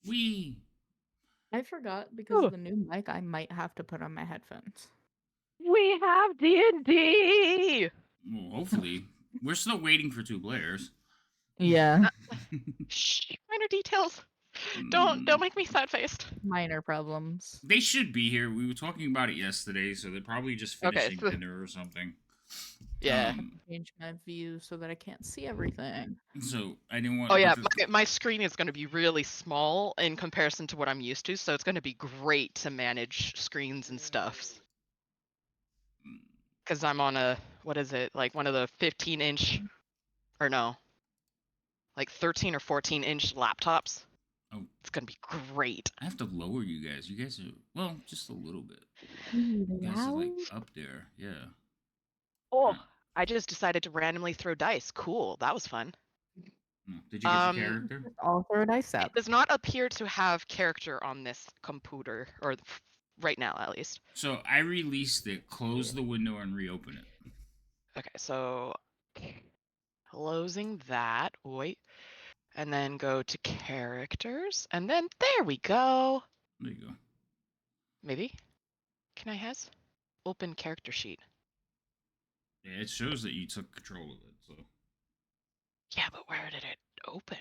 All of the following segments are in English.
I forgot because of the new mic. I might have to put on my headphones. We have D&D! Well, hopefully. We're still waiting for 2 players. Yeah. Shh, minor details. Don't make me sad-faced. Minor problems. They should be here. We were talking about it yesterday, so they're probably just Okay, finishing so- dinner or something. Yeah. Change my view so that I can't see everything. So I didn't want. Oh yeah, my screen is going to be really small in comparison to what I'm used to, so it's going to be great to manage screens and stuff. Because I'm on a, what is it, like one of the 15-inch, or no, like 13 or 14-inch laptops. Oh, it's going to be great. I have to lower you guys. You guys are, well, just a little bit. You guys are like up there. Yeah. Oh, I just decided to randomly throw dice. Cool, that was fun. Did you get your character? All throw dice up. It does not appear to have character on this computer, or right now at least. So I released it, close the window, and reopen it. Okay, so closing that. Wait. And then go to characters. And then there we go. There you go. Maybe. Can I has? Open character sheet. Yeah, it shows that you took control of it, so. Yeah, but where did it open?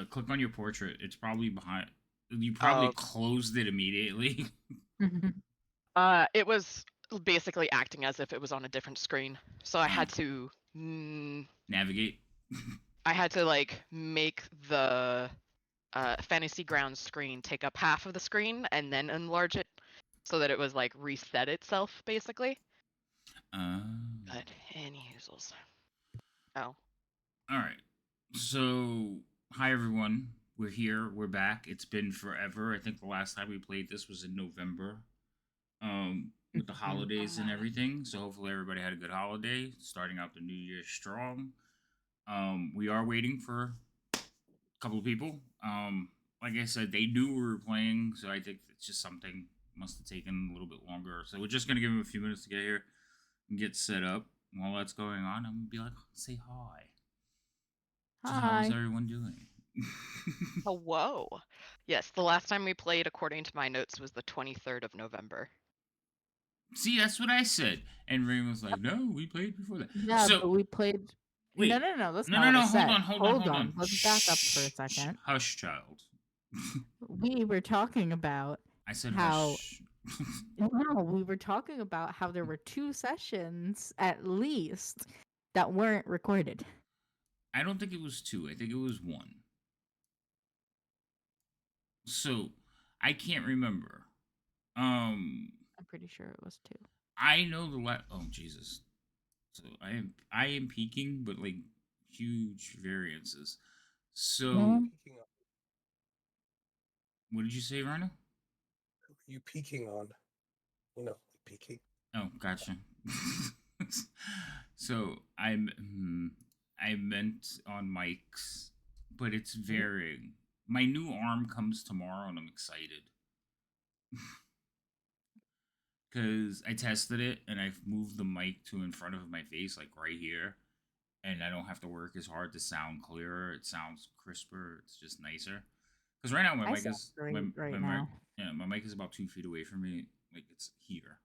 Click on your portrait. It's probably behind. You probably closed it immediately. It was basically acting as if it was on a different screen. So I had to navigate. I had to like make the Fantasy Grounds screen take up half of the screen and then enlarge it so that it was like reset itself basically. But any usals. Oh. All right. So, hi everyone. We're here. We're back. It's been forever. I think the last time we played this was in November. With the holidays and everything. So hopefully everybody had a good holiday, starting out the new year strong. We are waiting for a couple of people. Like I said, they knew we were playing, so I think it's just something must have taken a little bit longer. So we're just gonna give them a few minutes to get here and get set up. While that's going on, I'm gonna be like, say hi. Hi. How's everyone doing? Hello. Yes, the last time we played, according to my notes, was the 23rd of November. See, that's what I said. And Rain was like, no, we played before that. Yeah, so, but we played... Wait. No, that's not what I said. Hold on. Let's back up for a second. Hush, child. We were talking about I said how... hush. No, we were talking about how there were 2 sessions, at least, that weren't recorded. I don't think it was 2. I think it was 1. So, I can't remember. I'm pretty sure it was 2. I know the oh Jesus. So I am peaking, but like huge variances. So what did you say, Rhino? You peaking on? You know, peaking. Oh, gotcha. So I meant on mics, but it's varying. My new arm comes tomorrow, and I'm excited. Because I tested it and I've moved the mic to in front of my face, like right here, and I don't have to work as hard to sound clearer. It sounds crisper. It's just nicer. Because right now my mic is my mic is about 2 feet away from me. Like it's here,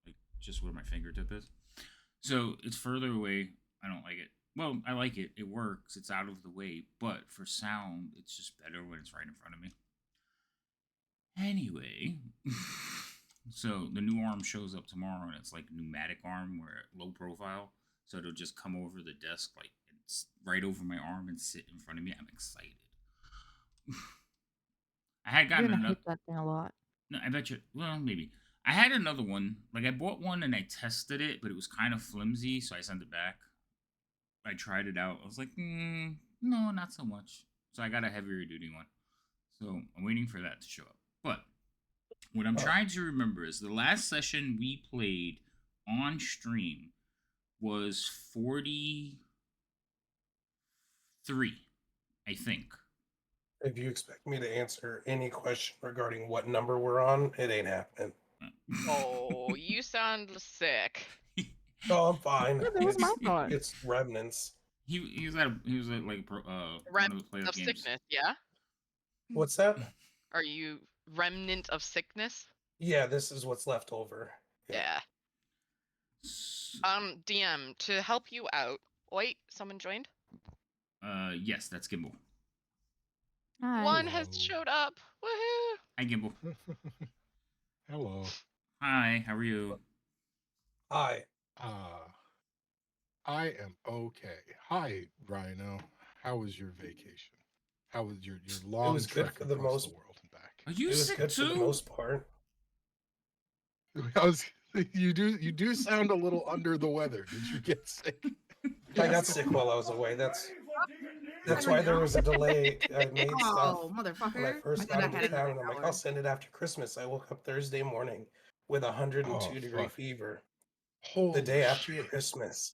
like just where my fingertip is. So it's further away. I don't like it. Well, I like it. It works. It's out of the way. But for sound, it's just better when it's right in front of me. Anyway. So the new arm shows up tomorrow, and it's like pneumatic arm, where low profile. So it'll just come over the desk, like it's right over my arm, and sit in front of me. I'm excited. I had gotten another. Hate that thing a lot. No, I bet you. Well, maybe I had another one. Like I bought one and I tested it, but it was kind of flimsy, so I sent it back. I tried it out. I was like, no, not so much. So I got a heavier duty one. So I'm waiting for that to show up. But what I'm trying to remember is the last session we played on stream was 43, I think. If you expect me to answer any question regarding what number we're on, it ain't happening. Oh, you sound sick. Oh, I'm fine. Yeah, that was my fault. It's remnants. He was at like one of the playoff games. Sickness, yeah. What's that? Are you remnant of sickness? Yeah, this is what's left over. Yeah. DM, to help you out. Wait, someone joined? Yes, that's Gimbal. Hi. One has Hello. showed up. Woohoo! Hi, Gimbal. Hello. Hi, how are you? Hi. I am okay. Hi, Rhino. How was your vacation? How was your long was good trek for the across most- the world and back? Are you It was sick good too? for the most part. You do sound a little under the weather. Did you get sick? I got sick while I was away. That's why there was a delay. I made stuff Oh, motherfucker. when I first I thought got I had into town, another and I'm like, hour. I'll send it after Christmas. I woke up Thursday morning with a 102-degree fuck. fever Holy the day after shit. Christmas,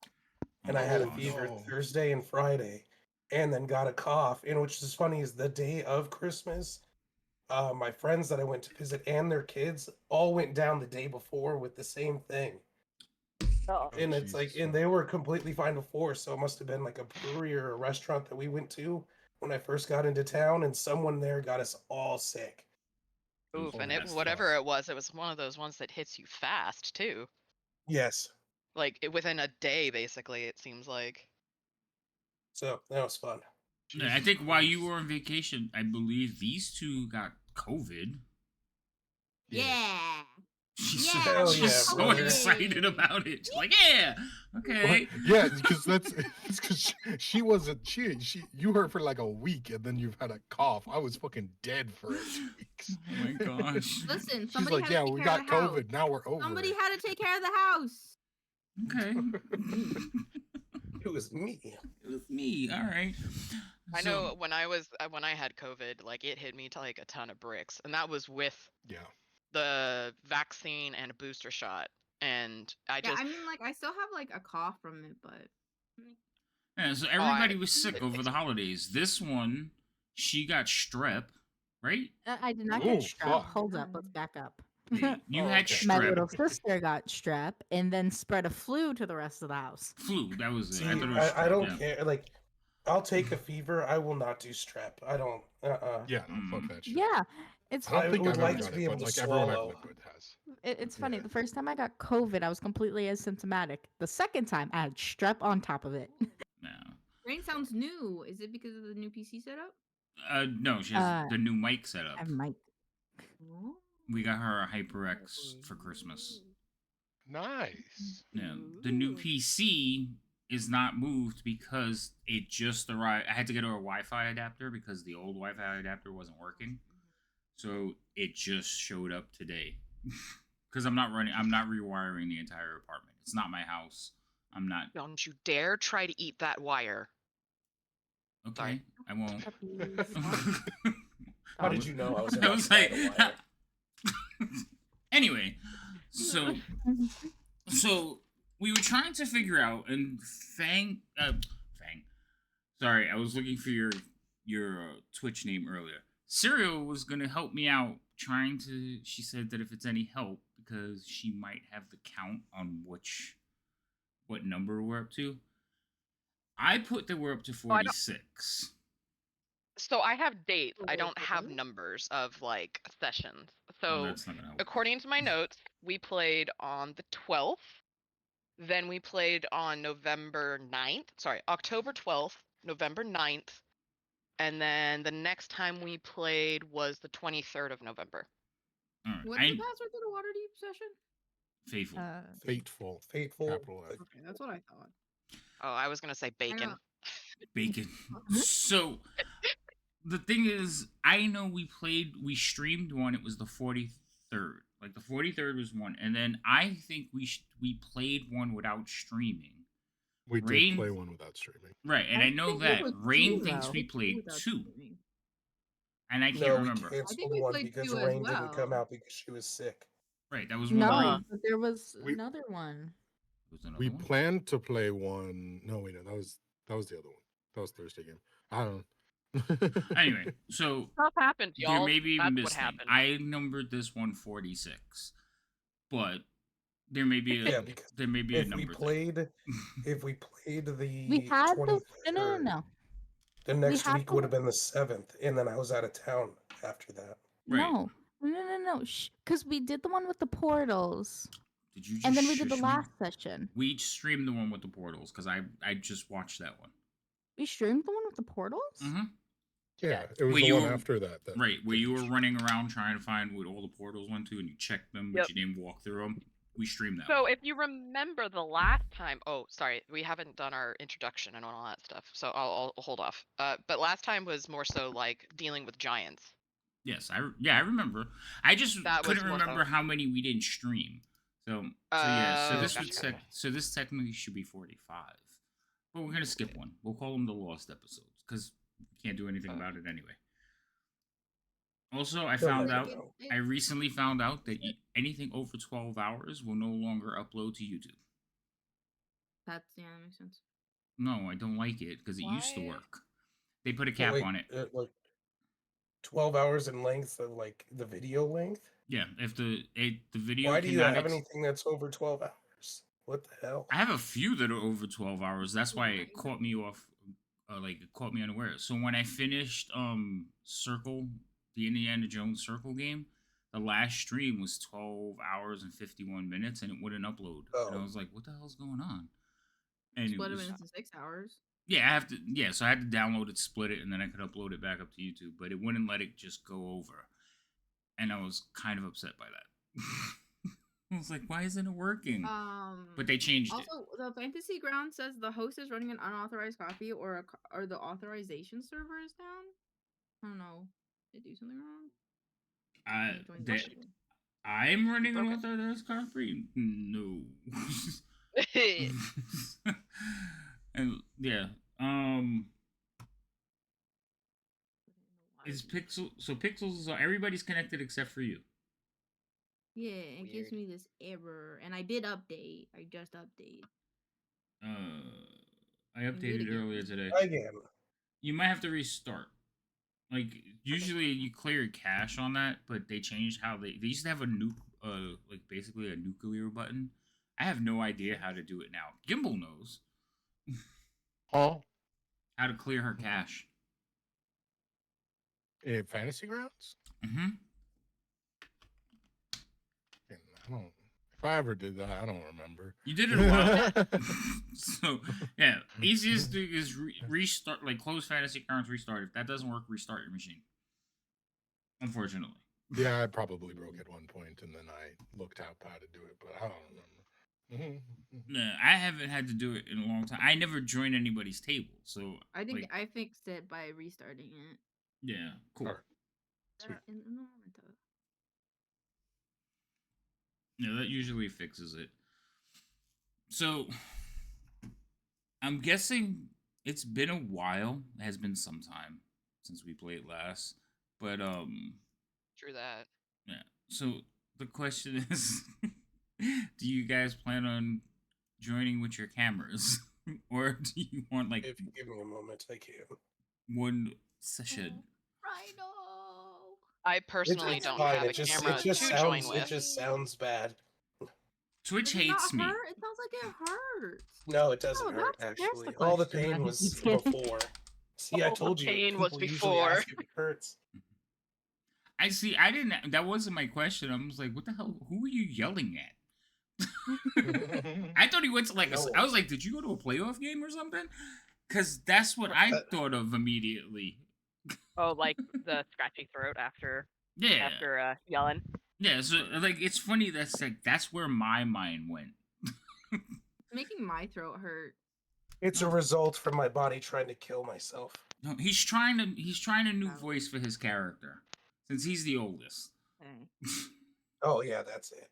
and I had a Oh, fever no. Thursday and Friday, and then got a cough. And which is funny is the day of Christmas, my friends that I went to visit and their kids all went down the day before with the same thing. Oh. And it's like, Jesus, and man. they were completely fine before, so it must have been like a brewery or a restaurant that we went to when I first got into town, and someone there got us all sick. Oof, and That's whatever tough. it was one of those ones that hits you fast too. Yes, Like within a day, basically. It seems like. so that was fun. Yeah, I Jesus think while you Christ. were on vacation, I believe these two got COVID. Yeah. She's Yeah, so, Hell she's yeah, so brother. excited about it. She's like, yeah, okay. Yeah, because it's because she wasn't she you heard for like a week and then you've had a cough. I was fucking dead for 8 weeks. Oh my gosh. Listen, She's somebody like, had to yeah, take we care of got the house. COVID. Now we're over Somebody it. had to take care of the house. Okay. It was me. It was me. All right. I So- know when I had COVID, like it hit me to like a ton of bricks, and that was with Yeah. the vaccine and a booster shot. And I Yeah, just I mean, like, I still have like a cough from it, but Yeah, so I- everybody was sick over the holidays. This one, she got strep, right? I did not Ooh, get strep. fuck. Hold up, let's back up. You Oh, had okay. My strep. little sister got strep and then spread a flu to the rest of the house. Flu, that was it. See, I thought it was strep. I don't yeah. care. Like, I'll take a fever. I will not do strep. I don't. Yeah, no, fuck that shit. Yeah, it's I don't I think would I've like ever to done be it, able but to like everyone I've swallow. lived with has. it's funny. Yeah. The first time I got COVID, I was completely asymptomatic. The second time, I had strep on top of it. No. Rain sounds new. Is it because of the new PC setup? No, she has the new mic set up. I might. Oh. We got her a HyperX for Christmas. Nice. No, the new PC is not moved because it just arrived. I had to get her a Wi-Fi adapter because the old Wi-Fi adapter wasn't working. So it just showed up today. Because I'm not rewiring the entire apartment. It's not my house. I'm not. don't you dare try to eat that wire. Okay, I won't. How did you know I was I about was to buy like, the wire? anyway, so we were trying to figure out, and Fang. Sorry, I was looking for your Twitch name earlier. Serial was gonna help me out trying to. She said that if it's any help, because she might have the count on what number we're up to. I put that we're up to I don't- 46. So I have dates. I don't have numbers of like sessions. So That's not gonna help. according to my notes, we played on the 12th. Then we played on November 9th. Sorry, October 12th, November 9th. And then the next time we played was the 23rd of November. All right. What's the password to the Waterdeep session? Faithful. Fateful. Fateful. Capital F. Okay, that's what I thought. Oh, I was gonna say bacon. know. Bacon. So the thing is, I know we streamed one. It was the 43rd. Like the 43rd was one, and then I think we played one without streaming. We Rain- did play one without streaming. Right, and I know think it that was Rain two, thinks though. we played Without 2, streaming. and I can't No, we remember. canceled we one played because 2 as Rain didn't come well. out because she was sick. Right, that was one. No, Rain. but there was We- another one. Was another We one? planned to play one. No, wait, no, that was the other one. That was Thursday game. I don't know. Anyway, so Stuff happened, there y'all. may be That's a what mistake. happened. I numbered this one 46, but there may be a Yeah, because there may be a if we number. played, if we played the We had the 23rd, no. the We next had week the- would have been the 7th, and then I was out of town. after that. Right. No. No. Because we did the one with the portals. Did you just And then we did the shush me? last session. We streamed the one with the portals because I just watched that one. We streamed the one with the portals? Mm-hmm. Yeah, it was Where the you one were- after that. Right, where you were finished. running around trying to find what all the portals went to, and you checked them, but Yep. you didn't walk through them. We streamed that. So one. if you remember the last time, oh sorry, we haven't done our introduction and all that stuff, so I'll hold off. But last time was more so like dealing with giants. Yes, I remember. I just That was couldn't more remember so. how many we didn't stream. So yeah, so Oh, this gotcha. so this technically should be 45. But we're gonna skip one. We'll call them the lost episodes because we can't do anything about it anyway. Also, I Don't found let out. it go. I recently found out that anything over 12 hours will no longer upload to YouTube. That makes sense. No, I don't like it because it used to Why? work. They put a So cap wait, on it. like 12 hours in length of like the video length. Yeah, if the video Why do you cannot have anything that's over 12 hours? What the hell? I have a few that are over 12 hours. That's why it Yeah. caught me off, it caught me unaware. So when I finished Circle, the Indiana Jones Circle game, the last stream was 12 hours and 51 minutes, and it wouldn't upload. And I Oh. was like, what the hell's going on? And it Split them was, into 6 hours. yeah, I have to, yeah, so I had to download it, split it, and then I could upload it back up to YouTube, but it wouldn't let it just go over. And I was kind of upset by that. I was like, why isn't it working? But they changed it. Also, the Fantasy Ground says the host is running an unauthorized copy, or the authorization server is down. I don't know. Did they do something wrong? I'm running an Broke it. unauthorized copy? No. And yeah, is Pixel so Pixels is everybody's connected except for you. Yeah, it gives me this error, and I did update. I just updated. I updated again. earlier today. Again. You might have to restart. Like usually you clear cache on that, but they changed how they used to have a nuke, like basically a nuclear button. I have no idea how to do it now. Gimbal knows Oh, how to clear her cache. Fantasy Grounds? Mm-hmm. I don't. If I ever did that, I don't remember. You did it a while. So yeah, easiest thing is restart, like close Fantasy Grounds, restart. If that doesn't work, restart your machine. Unfortunately. Yeah, I probably broke at one point, and then I looked up how to do it, but I don't remember. Nah, I haven't had to do it in a long time. I never joined anybody's table, so I think like, I fixed it by restarting it. yeah, cool. Alright. Sweet. Yeah, that usually fixes it. So, I'm guessing it's been a while. It has been some time since we played last. But, True that. yeah. So, the question is, do you guys plan on joining with your cameras? Or do you want, like, If you give me a moment, I can. one session? Rhino. I personally It's don't fine. have a It just camera to join with. it just sounds bad. Twitch Does it not hates me. hurt? It sounds like it hurts. No, it doesn't Oh, hurt that's actually. the All the question pain that was he's getting. before. See, I All the told you. pain was people usually before. ask if it hurts. I see. I didn't. That wasn't my question. I was like, "What the hell? Who are you yelling at?" I thought he went to like. No. I was like, "Did you go to a playoff game or something?" Because that's what I thought of immediately. Oh, like the scratchy throat after Yeah, yelling. yeah. So like, it's funny. That's where my mind went. It's making my throat hurt. It's a result from my body trying to kill myself. No, he's trying a new voice for his character, since he's the oldest. Okay. Oh yeah, that's it.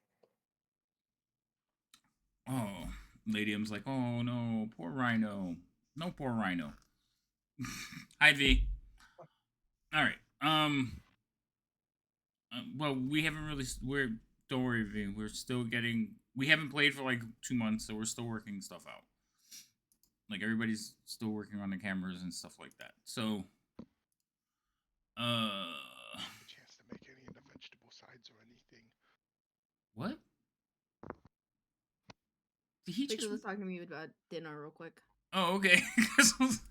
Oh, Ladium's like, "Oh no, poor Rhino. No, poor Rhino." Hi V. All right. Well, we haven't really. Don't worry, V. We're still getting. We haven't played for like 2 months, so we're still working stuff out. Like everybody's still working on the cameras and stuff like that. So, A chance to make any of the vegetable sides or anything. what? Did he Because just? was talking to me about dinner real quick. Oh, okay. 'Cause I was-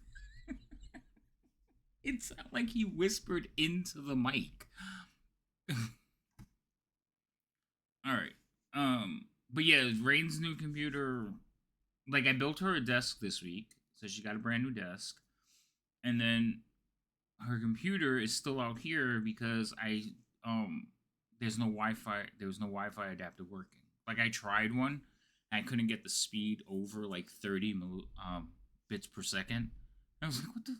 It sounded like he whispered into the mic. All right. But yeah, Rain's new computer. Like, I built her a desk this week, so she got a brand new desk, and then her computer is still out here because there's no Wi-Fi. There was no Wi-Fi adapter working. Like, I tried one, and I couldn't get the speed over like 30 bits per second. I was like, what the?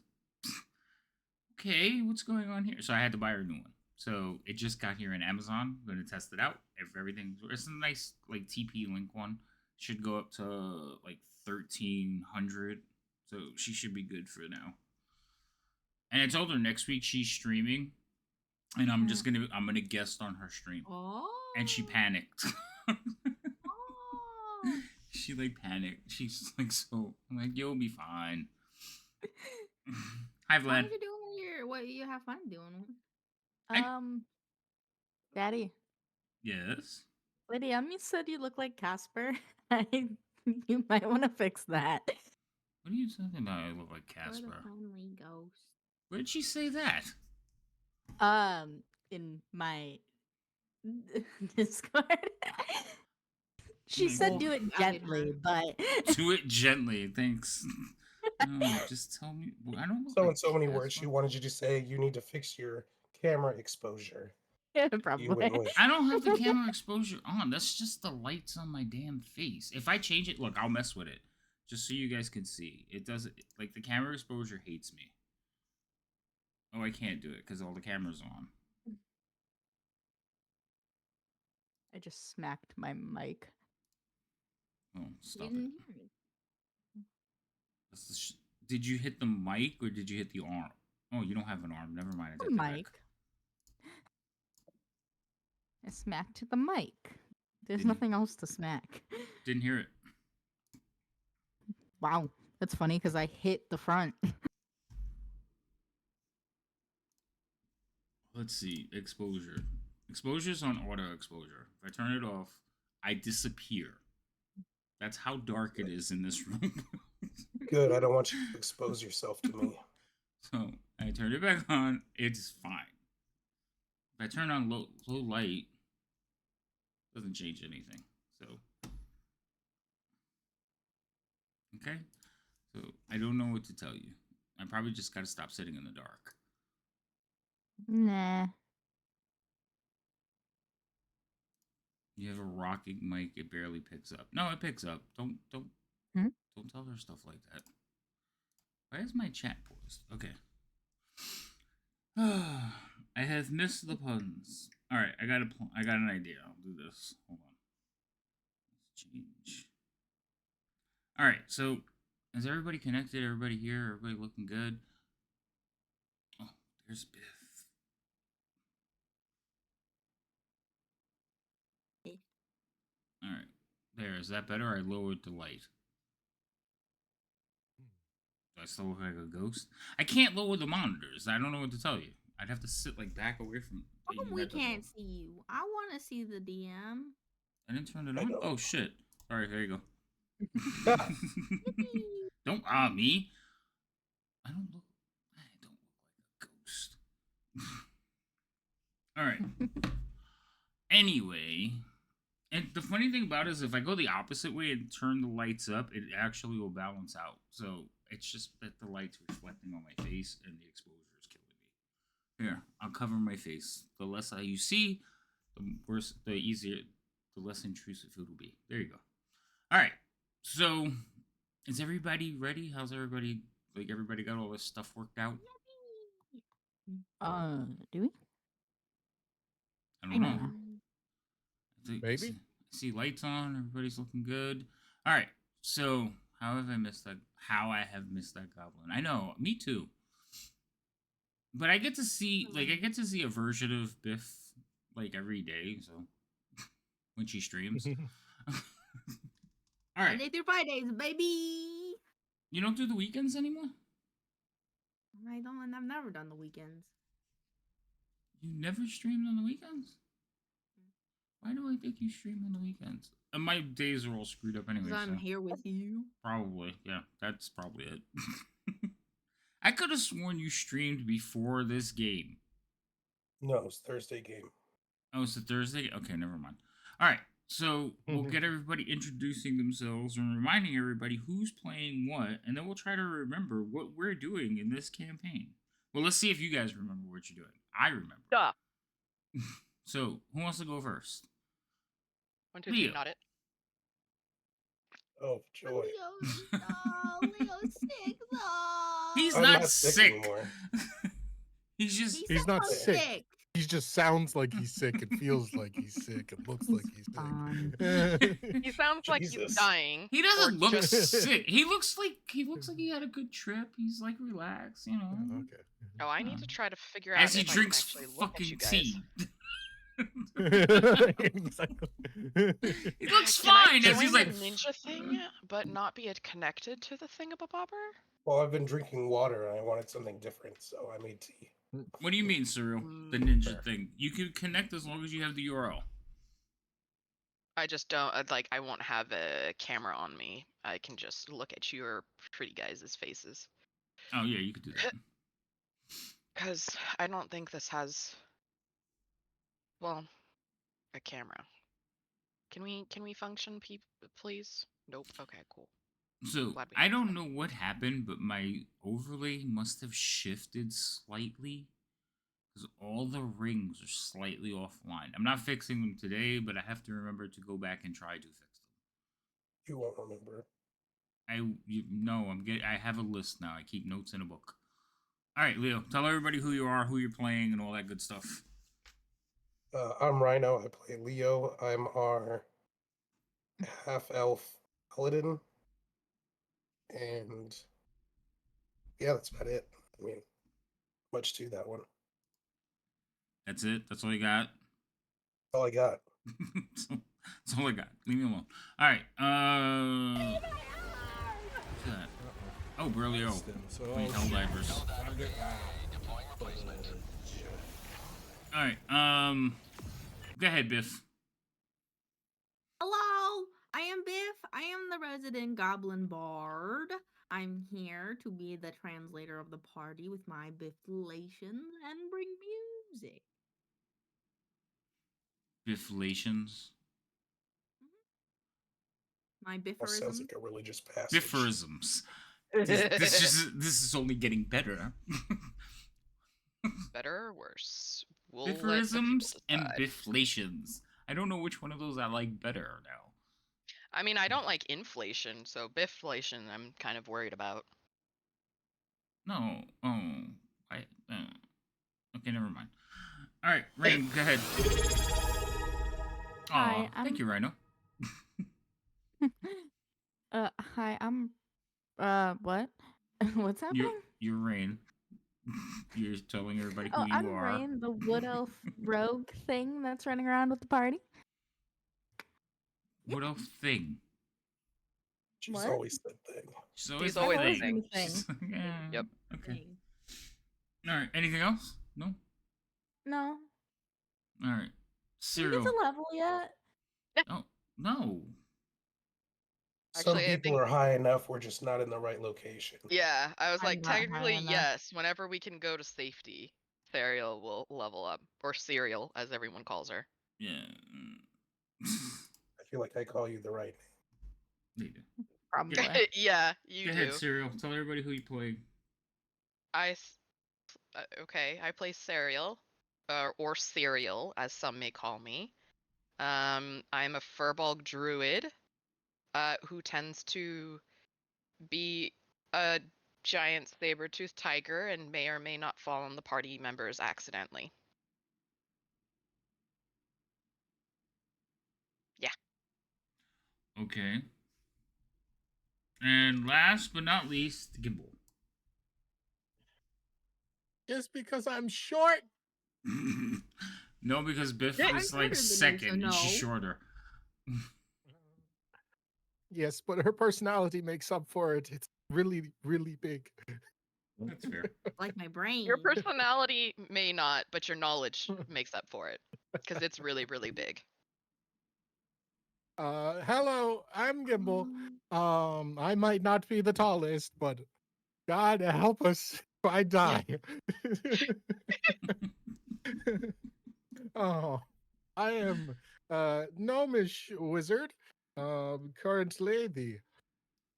Okay, what's going on here? So I had to buy her a new one. So it just got here in Amazon. I'm gonna test it out. If everything's, it's a nice like TP-Link one. Should go up to like 1300. So she should be good for now. And I told her next week she's streaming, and I'm gonna guest on her stream. Oh. And she panicked. Oh. She like panicked. She's like, so I'm like, you'll be fine. Hi, What Vlad. are you doing here? What you have fun doing? Daddy, Yes. Lady Emmy said you look like Casper. You might want to fix that. What are you talking about? I look like You're the Casper. friendly ghost. Where did she say that? In my Discord. She My said God. do it I did gently, not. but Do it gently, thanks. No, just tell me. I don't look So like in so many words, Casper. she wanted you to say you need to fix your camera exposure. yeah, You probably. went with. I don't have the camera exposure on. That's just the lights on my damn face. If I change it, look, I'll mess with it. Just so you guys can see. It doesn't, like, the camera exposure hates me. Oh, I can't do it because all the cameras on. I just smacked my mic. Oh, You stop it. didn't hear it. That's the did you hit the mic or did you hit the arm? Oh, you don't have an arm. Never mind. I The take that back. mic. I smacked the mic. There's Didn't- nothing else to smack. Didn't hear it. Wow, that's funny because I hit the front. Let's see. Exposure. Exposure's on auto exposure. If I turn it off, I disappear. That's how dark it is in this room. Good. I don't want you to expose yourself to me. So I turn it back on. It's fine. If I turn on low light, doesn't change anything. So okay. So I don't know what to tell you. I probably just got to stop sitting in the dark. Nah. You have a rocking mic. It barely picks up. No, it picks up. Don't Hmm? don't tell her stuff like that. Why is my chat paused? Okay. I have missed the puns. All right, I got an idea. I'll do this. Hold on. Let's change. All right, so is everybody connected? Everybody here? Everybody looking good? Oh, there's Biff. All right, there. Is that better? I lowered the light. Do I still look like a ghost? I can't lower the monitors. I don't know what to tell you. I'd have to sit like back away from. How come we can't see you? I want to see the DM. I didn't turn it I on. know. Oh shit! All right, there you go. Don't me. I don't look like a ghost. All right. Anyway, and the funny thing about it is if I go the opposite way and turn the lights up, it actually will balance out. So it's just that the light's reflecting on my face and the exposure is killing me. Here, I'll cover my face. The less you see, the worse, the easier, the less intrusive it will be. There you go. All right. So, is everybody ready? How's everybody? Like everybody got all this stuff worked out? Do we? I don't know. know. Maybe. I see lights on. Everybody's looking good. All right. So, how have I missed that? How I have missed that goblin? I know. Me too. But I get to see, a version of Biff like every day. So, when she streams. All right. Monday through Fridays, baby. You don't do the weekends anymore? I don't, and I've never done the weekends. You never streamed on the weekends? Why do I think you stream on the weekends? My days are all screwed up anyway. Because I'm So here with you. probably, yeah, that's probably it. I could have sworn you streamed before this game. No, it's Thursday game. Oh, it's a Thursday? Okay, never mind. All right, so we'll get everybody introducing themselves and reminding everybody who's playing what, and then we'll try to remember what we're doing in this campaign. Well, let's see if you guys remember what you're doing. I remember. Duh. So, who wants to go first? 1, 2, 3, Leo. not it. Oh, joy. Leo's sick though. He's I'm not not sick sick. anymore. He's just. He's not sounds sick. He just sounds like he's sick. It feels like he's sick. It looks like he's fine. sick. He sounds like he's Jesus. dying. He doesn't or look just- sick. He looks like he had a good trip. He's like relaxed, you know. Okay. Oh, I need to try to figure out As he if drinks I can actually look at you fucking guys. tea. Exactly. He looks Can I fine as join he's the like. ninja thing, but not be connected to the thingamabobber? Well, I've been drinking water and I wanted something different, so I made tea. What do you mean, Cyril? The Mm, ninja fair. thing. You can connect as long as you have the URL. I just don't like. I won't have a camera on me. I can just look at your pretty guys' faces. Oh yeah, you could do that. Cause I don't think this has. Well, a camera. Can we function, please? Nope. Okay, cool. So Glad we I have don't that. know what happened, but my overlay must have shifted slightly because all the rings are slightly offline. I'm not fixing them today, but I have to remember to go back and try to fix them. You won't remember. I have a list now. I keep notes in a book. All right, Leo, tell everybody who you are, who you're playing, and all that good stuff. I'm Rhino. I play Leo. I'm our half-elf paladin. And yeah, that's about it. I mean, much to that one. That's it. That's all you got. All I got. That's all I got. Leave me alone. All right. What's that? Oh, Berlio. So Wait, Helldivers. All right. Go ahead, Biff. Hello, I am Biff. I am the resident goblin bard. I'm here to be the translator of the party with my bifflations and bring music. Bifflations. My That sounds bifferism. like a religious passage. Bifferisms. This is only getting better. Better or worse? We'll let the people Bifferisms and decide. bifflations. I don't know which one of those I like better now. I mean, I don't like inflation, so bifflation I'm kind of worried about. No. Oh. Okay, never mind. All right, Rain, go ahead. Hi, Aw, thank you, Rhino. Hi, I'm what? What's happening? You're Rain. You're telling everybody who Oh, you I'm are. Rain, the wood elf rogue thing that's running around with the party. What else thing? She's What? always that thing. She's always He's always the the thing. thing. She's like, yeah, Yep. Okay. Thing. All right. Anything else? No. No. All right. Did you Cyril. get to level yet? Oh no. Some Actually, I people think- are high enough, we're just not in the right location. Yeah, I was I'm like, not high technically, enough. yes. Whenever we can go to safety, Therial will level up. Or Cereal, as everyone calls her. Yeah. I feel like I call you the right name. You do. Probably. Yeah, you Go do. ahead, Cyril. Tell everybody who you play. Okay, I play Cereal, or Cereal, as some may call me. I'm a Furbolg druid, who tends to be a giant saber-toothed tiger and may or may not fall on the party members accidentally. Okay. And last but not least, Gimbal. Just because I'm short. No, because Biff Yeah, is I'm like shorter than you, so second and she's no. shorter. Yes, but her personality makes up for it. It's really, really big. That's fair. Like my brain. Your personality may not, but your knowledge makes up for it. Because it's really, really big. Hello, I'm Gimbal. I might not be the tallest, but God help us. If I die. Oh, I am gnomish wizard. Currently the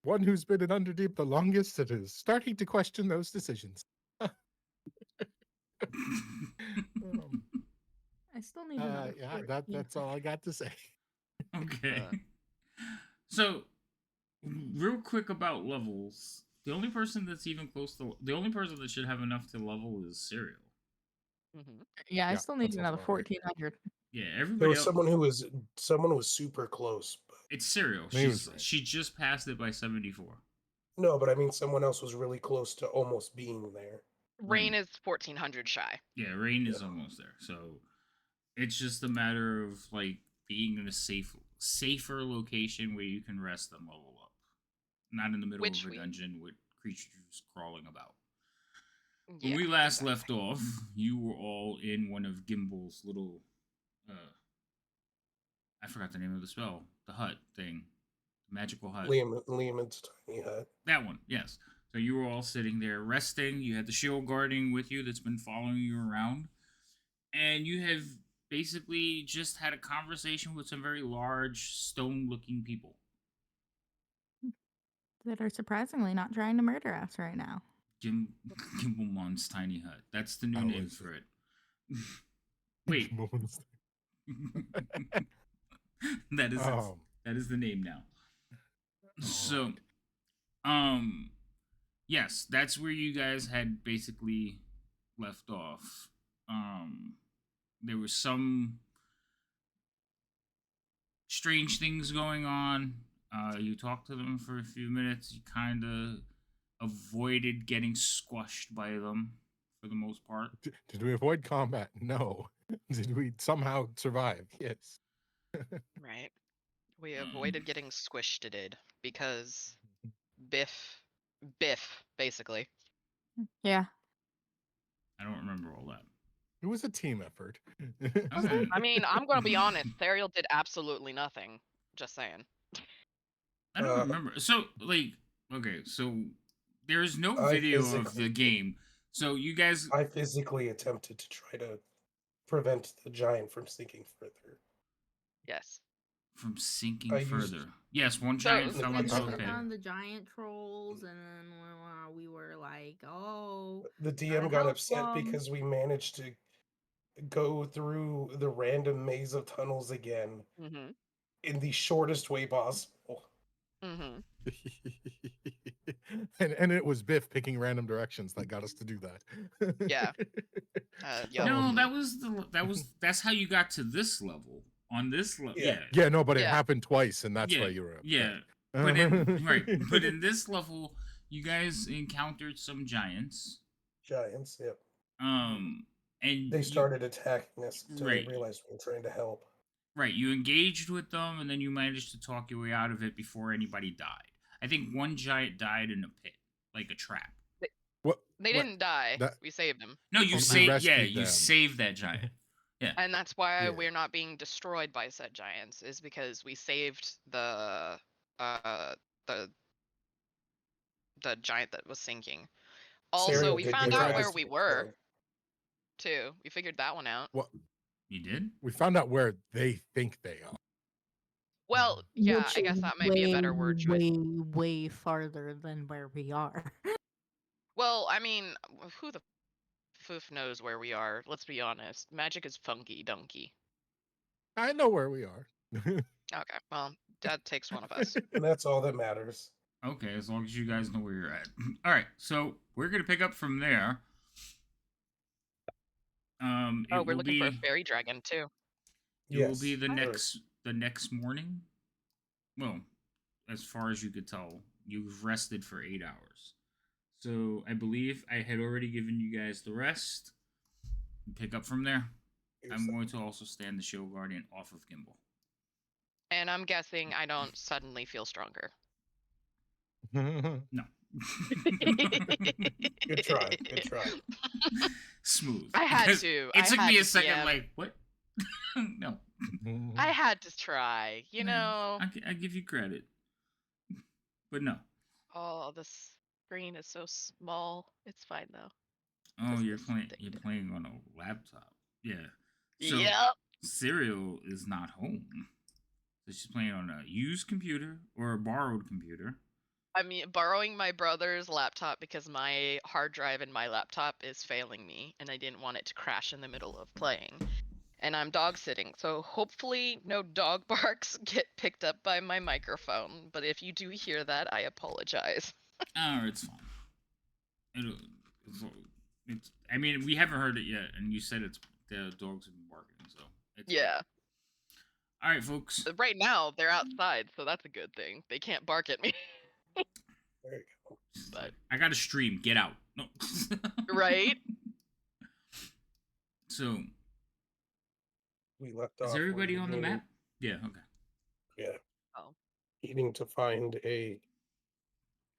one who's been in Underdeep the longest and is starting to question those decisions. I still need another Yeah, 14. that's all I got to say. Okay. So, real quick about levels. The only person that's even close to the only person that should have enough to level is Serial. Mhm. Yeah, I Yeah, still that need sounds another about right. 1400. Yeah, There everybody was else. someone who was super close. But, It's Serial. He was right. She just passed it by 74. no, but I mean someone else was really close to almost being there. Rain is 1400 shy. Yeah, Rain is Yeah. almost there. So it's just a matter of like being in a safer location where you can rest and level up, not in the middle Which of a we- dungeon with creatures crawling about. When Yeah, we last exactly. left off, you were all in one of Gimble's little I forgot the name of the spell. The hut thing. Magical hut. Liam's tiny hut. That one, yes. So you were all sitting there resting. You had the shield guarding with you that's been following you around. And you have basically just had a conversation with some very large, stone looking people. That are surprisingly not trying to murder us right now. Gimblemon's tiny hut. That's the new How name is for it. Wait. that is Oh. that is the name now. So, Alright. yes, that's where you guys had basically left off. There was some strange things going on. You talked to them for a few minutes. You kind of avoided getting squashed by them for the most part. Did we avoid combat? No. Did we somehow survive? Yes. Right. We avoided getting squished because Biff, basically. Yeah. I don't remember all that. It was a team effort. Okay. I mean, I'm gonna be honest. Therial did absolutely nothing. Just saying. I don't remember. So, like, okay, so there's no I video of physically- the game. So you guys I physically attempted to try to prevent the giant from sinking further. Yes. from sinking I used- further. Yes, one So- giant so fell And into then a we pit. found the giant trolls, and then we were like, "Oh, The DM gotta got help upset them. because we managed to go through the random maze of tunnels again Mm-hmm. in the shortest way possible. Mm-hmm. and it was Biff picking random directions that got us to do that. Yeah. Yeah. No, that's how you got to this level. On this level, Yeah. Yeah, no, but it Yeah. happened twice, and that's yeah, why you were upset. yeah. But in this level, you guys encountered some giants. Giants, yep. And They started attacking us until Right. they realized we were trying to help. Right, you engaged with them, and then you managed to talk your way out of it before anybody died. I think one giant died in a pit, like a trap. What? They what- didn't die. that- We saved them. No, you We saved. Yeah, rescued you them. saved that giant. Yeah. And that's why Yeah. we're not being destroyed by said giants, is because we saved the giant that was sinking. Also, Serial we did found get out her where ass we kicked, were though. too. We figured that one out. What? You did? We found out where they think they are. Well, yeah, Which I guess is that might be a better word choice. way farther than where we are. Well, I mean, who the foof knows where we are? Let's be honest. Magic is funky donkey. I know where we are. Okay, well, that takes one of us. And that's all that matters. Okay, as long as you guys know where you're at. All right, so we're gonna pick up from there. Oh, It we're will looking for a be fairy dragon too. it will be Yes. the Or- next morning. Well, as far as you could tell, you've rested for 8 hours. So I believe I had already given you guys the rest. Pick up from there. I'm going to also stand the Shield Guardian off of Gimbal. And I'm guessing I don't suddenly feel stronger. No. Good try. Good try. Smooth. I had Because to. It I took had me a to, second, DM. like, what? No. I had to try, you Yeah, know. I give you credit. But no. Oh, this screen is so small. It's fine though. Oh, Just you're this playing. thing You're did. playing on a laptop. Yeah. So Yep. Serial is not home. So she's playing on a used computer or a borrowed computer. I mean, borrowing my brother's laptop because my hard drive in my laptop is failing me, and I didn't want it to crash in the middle of playing. And I'm dog sitting, so hopefully no dog barks get picked up by my microphone. But if you do hear that, I apologize. Oh, it's fine. It'll, it's, it's. I mean, we haven't heard it yet, and you said it's the dogs have been barking, so it's good. Yeah. All right, folks. Right now they're outside, so that's a good thing. They can't bark at me. There you go. But I got to stream. Get out. No. right? So We left off. is where everybody you're on the needing- map? Yeah. Okay. Yeah. Oh. Needing to find a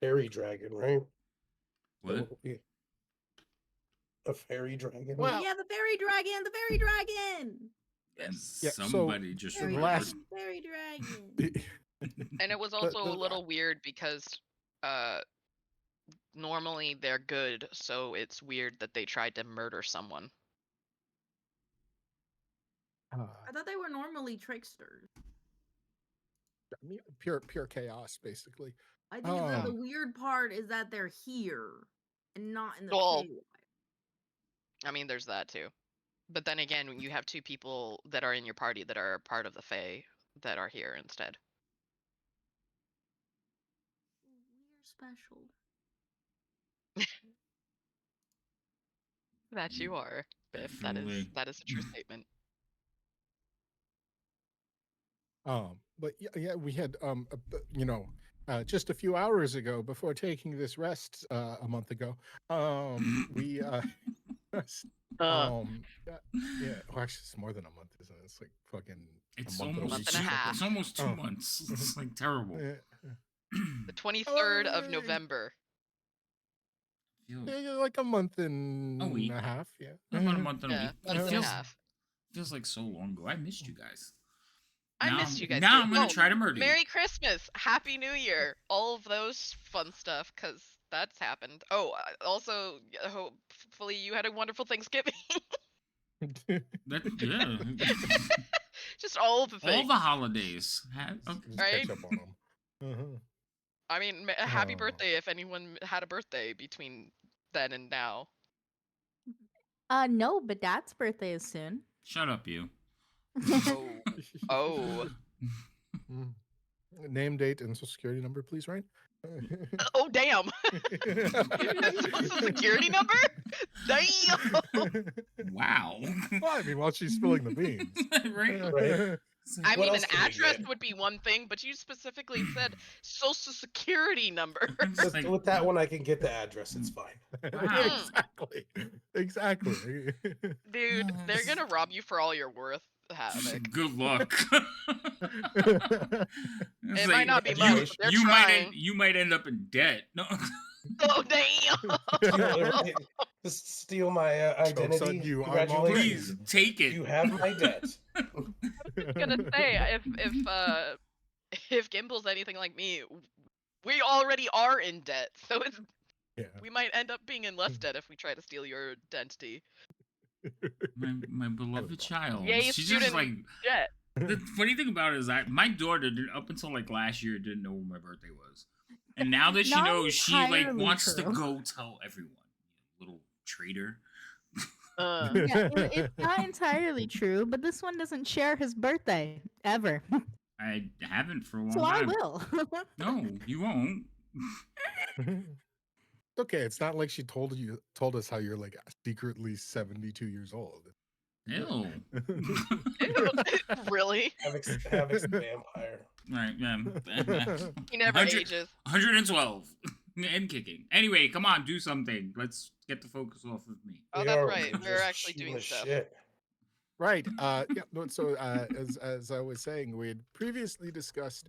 fairy dragon, right? What? So, a fairy dragon. Well- Yeah, the fairy dragon, the fairy dragon. And Yeah, so somebody just Fairy last- dragon, fairy dragon. And it was also a little weird because normally they're good, so it's weird that they tried to murder someone. I thought they were normally tricksters. I mean, pure chaos, basically. I think that the Oh. weird part is that they're here and not in the Well, Feywild. I mean, there's that too. But then again, you have two people that are in your party that are part of the Fae that are here instead. We're special. That you are, Biff. Definitely. That is a true statement. But yeah, we had just a few hours ago, before taking this rest a month ago, we yeah, well, actually it's more than a month, isn't it? It's like fucking It's a month almost month and a half. It's almost 2 Oh. months. It's like terrible. The 23rd of Hey. November. Feel- like a month and A week. a half, yeah. About a month and a Yeah, week. month It and a feels, half. feels like so long ago. I missed you guys. I Now missed I'm- you guys. Now too. I'm gonna Oh, try to murder you. Merry Christmas, Happy New Year, all of those fun stuff, because that's happened. Oh, also, hopefully you had a wonderful Thanksgiving. Yeah. Just all of the things. All the holidays. Just Right? catch up on them. Uh-huh. I mean, happy Oh. birthday if anyone had a birthday between then and now. No, but Dad's birthday is soon. Shut up, you. Oh. Oh. Mm. Name, date, and social security number, please, Ryan. Oh, damn. Social security number? Damn. Wow. Well, I mean, while she's spilling the beans. Right? Right. I What mean, else an can we address get? would be one thing, but you specifically said social security number. It's like- With that one, I can get the address. It's fine. Wow. Exactly. Dude, Oh, they're this- gonna rob you for all your worth, Havoc. Good luck. It might not be much, but they're trying. You might end up in debt. No. Oh, damn. Just steal my Joke's on identity. you, I'm Congratulations. Please take it. You have my debt. Gonna say if Gimble's anything like me, we already are in debt, so Yeah. we might end up being in less debt if we try to steal your identity. My beloved child. Yay, She's just student like debt. the funny thing about it is my daughter up until like last year didn't know when my birthday was. And now that she Not knows, she like entirely wants to true. go tell everyone. You little traitor. Yeah, it's not entirely true, but this one doesn't share his birthday ever. I haven't for a long So I time. will. No, you won't. Okay, it's not like she told us how you're like secretly 72 years old. Ew. Really? Havoc's the vampire. Right, yeah. He never 100 ages. 112 and kicking. Anyway, come on, do something. Let's get the focus off of me. Oh, We that's are right. We're just actually shooting doing the stuff. shit. Right. Yeah. No, so as I was saying, we had previously discussed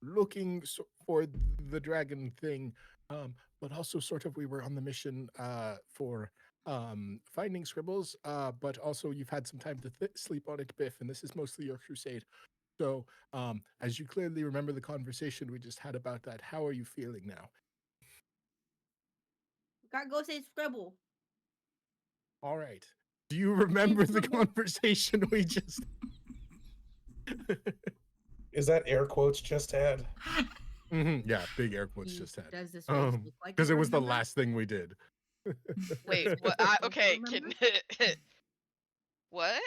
looking for the dragon thing, but also sort of we were on the mission for finding scribbles. But also you've had some time to sleep on it, Biff, and this is mostly your crusade. So as you clearly remember the conversation we just had about that, how are you feeling now? Gotta go say scribble. All right. Do you remember the scribble. conversation we just? Is that air quotes just had? Yeah, big air quotes just had. Does this face look like Because you it was the remember? last thing we did. Wait, what? Okay, can what?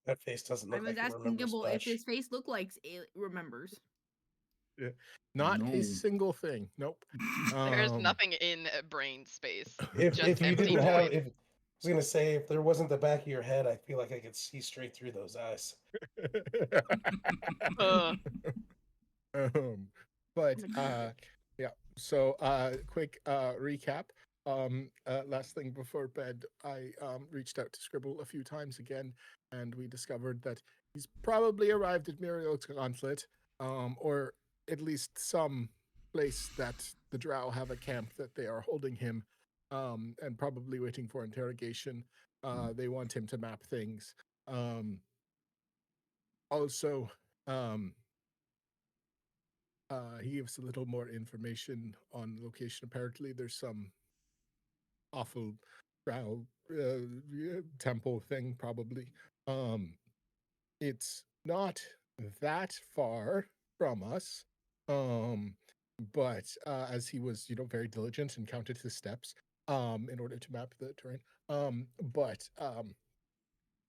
That face doesn't I look was like it asking remembers Gibble if much. his face looked like it remembers. Not No. a single thing. Nope. There's nothing in brain space. If Just you empty didn't have, void. I was gonna say, if there wasn't the back of your head, I feel like I could see straight through those eyes. Ugh. But Oh yeah. So quick recap. Last thing before bed, I reached out to Scribble a few times again, and we discovered that he's probably arrived at Muriel's Gauntlet, or at least some place that the Drow have a camp that they are holding him, and probably waiting for interrogation. They want him to map things. Also, he gives a little more information on location. Apparently, there's some awful Drow temple thing, probably. It's not that far from us. But as he was, very diligent and counted his steps, in order to map the terrain. But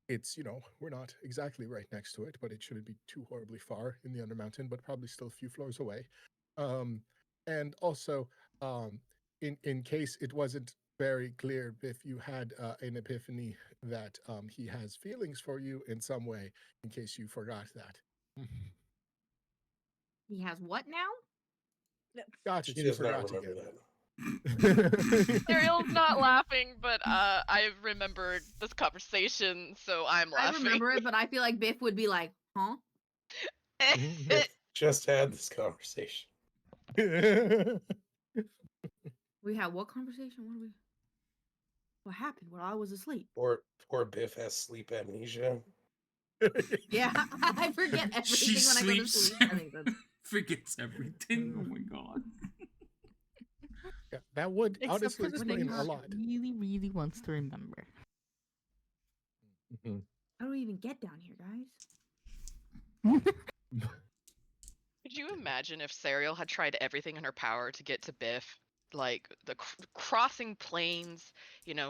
it's, we're not exactly right next to it, but it shouldn't be too horribly far in the Undermountain, but probably still a few floors away. And also, in case it wasn't very clear, if you had an epiphany that he has feelings for you in some way, in case you forgot that. He has what now? Gotcha, She you does not forgot remember again. that. Ariel's not laughing, but I remembered this conversation, so I'm I laughing. remember it, but I feel like Biff would be like, huh? If just had this conversation. We had what conversation? What happened while I was asleep? Or poor Biff has sleep amnesia. Yeah, I forget She everything when I go to sleeps. sleep. I think that's Forgets everything. Oh my god. Yeah, that would Except honestly for the explain things a she lot. really, really wants to remember. I don't even get down here, guys. Could you imagine if Serial had tried everything in her power to get to Biff? Like the crossing planes,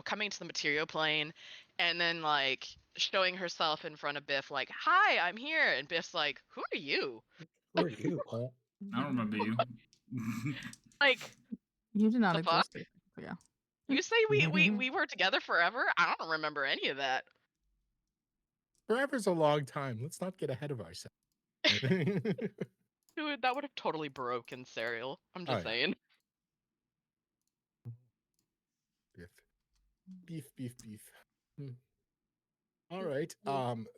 coming to the material plane, and then like showing herself in front of Biff, like, "Hi, I'm here," and Biff's like, "Who are you?" Who are you? I don't remember you. Like, You do not the fuck? exist. Yeah. You say we were together forever? I don't remember any of that. Forever's a long time. Let's not get ahead of ourselves. Dude, that would have totally broken Serial. I'm just Oh, yeah. saying. Beef. All right.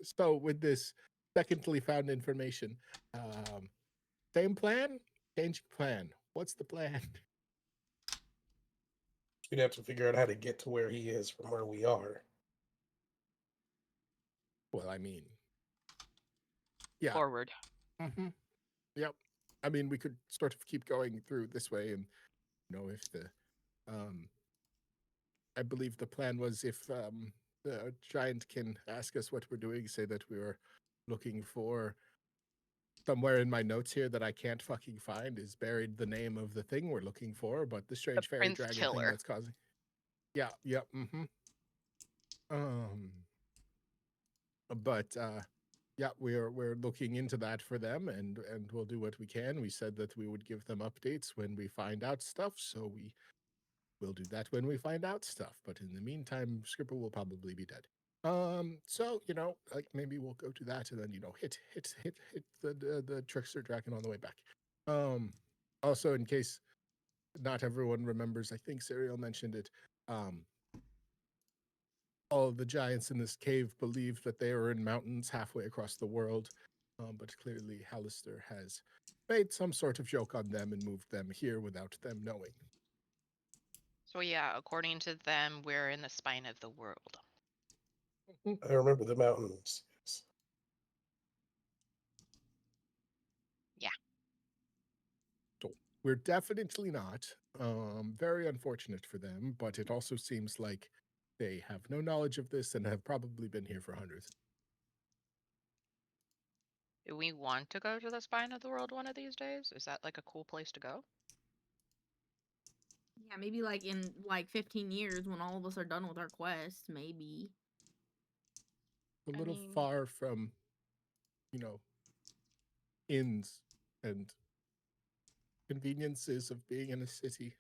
So with this secondly found information, same plan, change plan. What's the plan? We'd have to figure out how to get to where he is from where we are. Well, I mean, yeah. Forward. Yep. I mean, we could sort of keep going through this way, and if the, I believe the plan was if the giant can ask us what we're doing, say that we were looking for. Somewhere in my notes here that I can't fucking find is buried the name of the thing we're looking for, but the strange fairy Prince dragon Killer. thing that's causing. Yeah. Yep. But yeah, we're looking into that for them, and we'll do what we can. We said that we would give them updates when we find out stuff, so we will do that when we find out stuff. But in the meantime, Scribble will probably be dead. So like maybe we'll go to that and then hit the trickster dragon on the way back. Also in case not everyone remembers, I think Serial mentioned it. All of the giants in this cave believed that they were in mountains halfway across the world, but clearly Hallister has made some sort of joke on them and moved them here without them knowing. So yeah, according to them, we're in the spine of the world. I remember the mountains. Yeah. we're definitely not. Very unfortunate for them, but it also seems like they have no knowledge of this and have probably been here for hundreds. Do we want to go to the spine of the world one of these days? Is that like a cool place to go? Yeah, maybe like in like 15 years when all of us are done with our quests, maybe. A I little mean- far from, inns and conveniences of being in a city.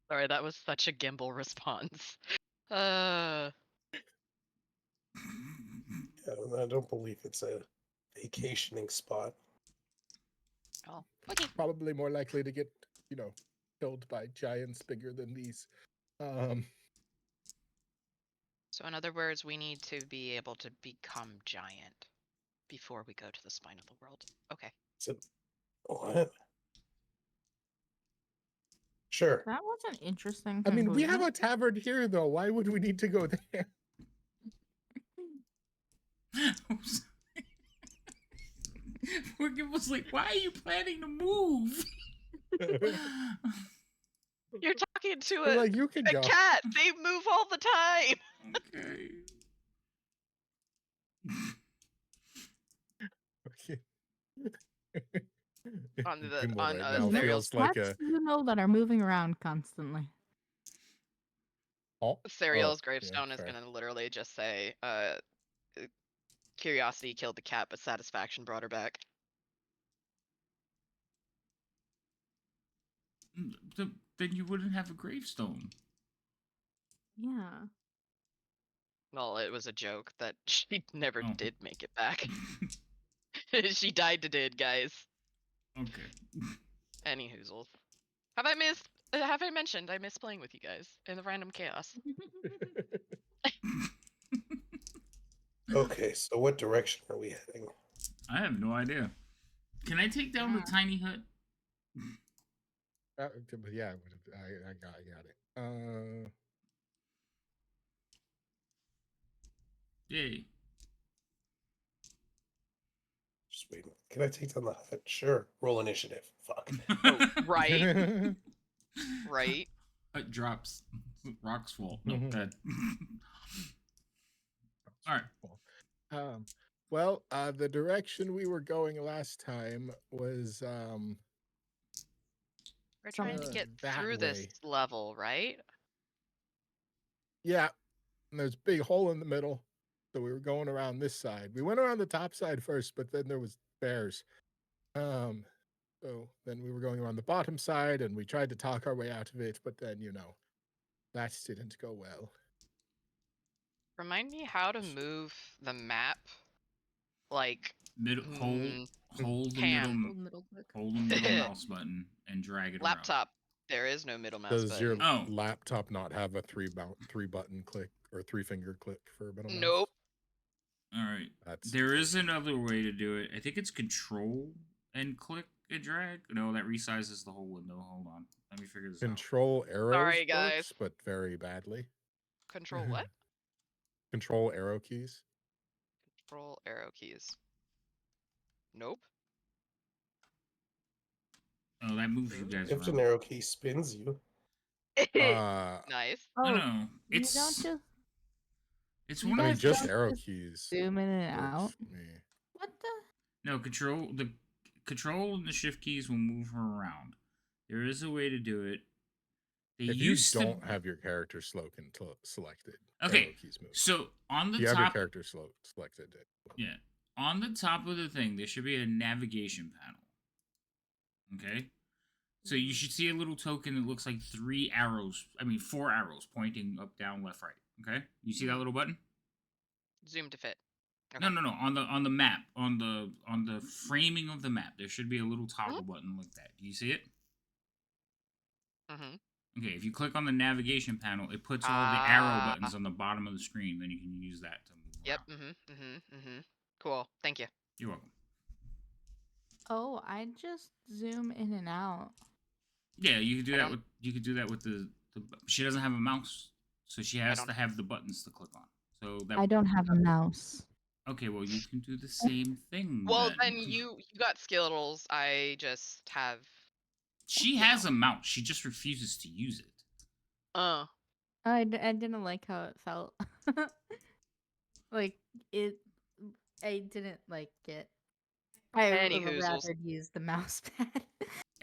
Sorry, that was such a Gimbal response. Uh, I don't believe it's a vacationing spot. oh, okay. Probably more likely to get, killed by giants bigger than these. So in other words, we need to be able to become giant before we go to the spine of the world. Okay. So, what? Sure. That was an interesting I mean, we have conclusion. a tavern here, though. Why would we need to go there? Morgan was like, "Why are you planning to move?" You're talking to We're a, like, you can a go. cat. They move all the time. Okay. On the- Gimbal on, right uh, now Serial's feels like Cats a you know that are moving around constantly. Serial's yeah, gravestone is fair. gonna literally just say, curiosity killed the cat, but satisfaction brought her back. Then you wouldn't have a gravestone. Yeah. Well, it was a joke that she never Oh. did make it back. She died to did, guys. Okay. Any hoozles. Have I mentioned I miss playing with you guys in the random chaos? Okay, so what direction are we heading? I have no idea. Can I take down the Yeah. tiny hut? Yeah, I got it. Yay. Just wait. Can I take down the hut? Sure. Roll initiative. Fuck. Oh, right, right. Hut drops. Rock's fault. No, Mhm. that. All right. Well, the direction we were going last time was We're trying to get that through this way. level, right? Yeah, and there's a big hole in the middle, so we were going around this side. We went around the top side first, but then there was bears. So then we were going around the bottom side, and we tried to talk our way out of it, but then that didn't go well. Remind me how to move the map. Like, Hold the hand. middle mouse button and drag it around. Laptop. There is no middle mouse Does your button. Oh. laptop not have a three button click or 3-finger click for a middle mouse? Nope. All right. That's There is another way to do it. I think it's control and click and drag. No, that resizes the whole window. Hold on. Let me figure this out. Control arrows Sorry, guys. works, but very badly. Control what? Control arrow keys. Control arrow keys. Nope. Oh, that moves you guys If an around. arrow key spins you. Nice. Oh, No, you it's don't just it's you one I of mean, guys the just don't arrow just keys. zoom in and works out. for me. What the? no control and the shift keys will move her around. There is a way to do it. They If you used don't to have your character selected, Okay, arrow keys move. so on the If you have your top, character selected. yeah, on the top of the thing, there should be a navigation panel. Okay, so you should see a little token that looks like 4 arrows pointing up, down, left, right. Okay, you see that little button? Zoom to fit. No, on the map, on the framing of the map, there should be a little toggle button like that. Do you see it? Mm-hmm. Okay, if you click on the navigation panel, it puts all the arrow buttons on the bottom of the screen. Then you can use that to move Yep. around. Cool. Thank you. You're welcome. Oh, I just zoom in and out. Yeah, you can do that with the. She doesn't have a mouse, so she has to have the buttons to click on. So that I don't have a mouse. Okay, well you can do the same thing. Well, then then you got Skittles. I just have. She has a mouse. She just refuses to use it. I didn't like how it felt. Like it, I didn't like it. I Any would hoozles. rather use the mouse pad.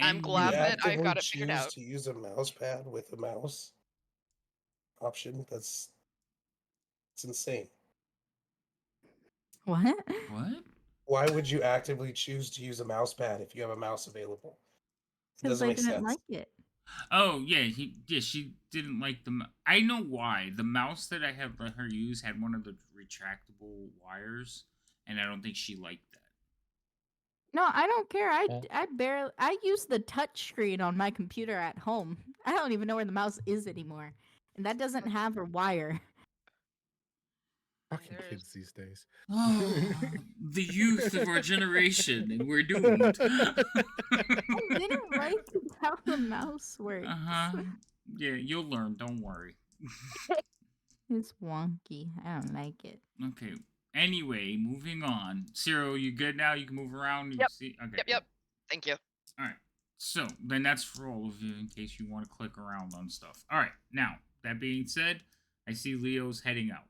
I'm And glad You that I actively got it figured choose out. to use a mouse pad with a mouse option. It's insane. What? What? Why would you actively choose to use a mouse pad if you have a mouse available? It Because doesn't I make didn't sense. like it. Oh yeah, she didn't like the. I know why. The mouse that I had let her use had one of the retractable wires, and I don't think she liked that. No, I don't care. I use the touch screen on my computer at home. I don't even know where the mouse is anymore, and that doesn't have a wire. Fucking There's- kids these days. Oh, the youth of our generation, and we're doomed. I didn't like how the mouse works. Yeah, you'll learn. Don't worry. It's wonky. I don't like it. Okay. Anyway, moving on. Cyril, you good now? You can move around. You Yep. See? Okay. Yep, yep. Thank you. All right. So then that's for all of you in case you want to click around on stuff. All right. Now that being said, I see Leo's heading out.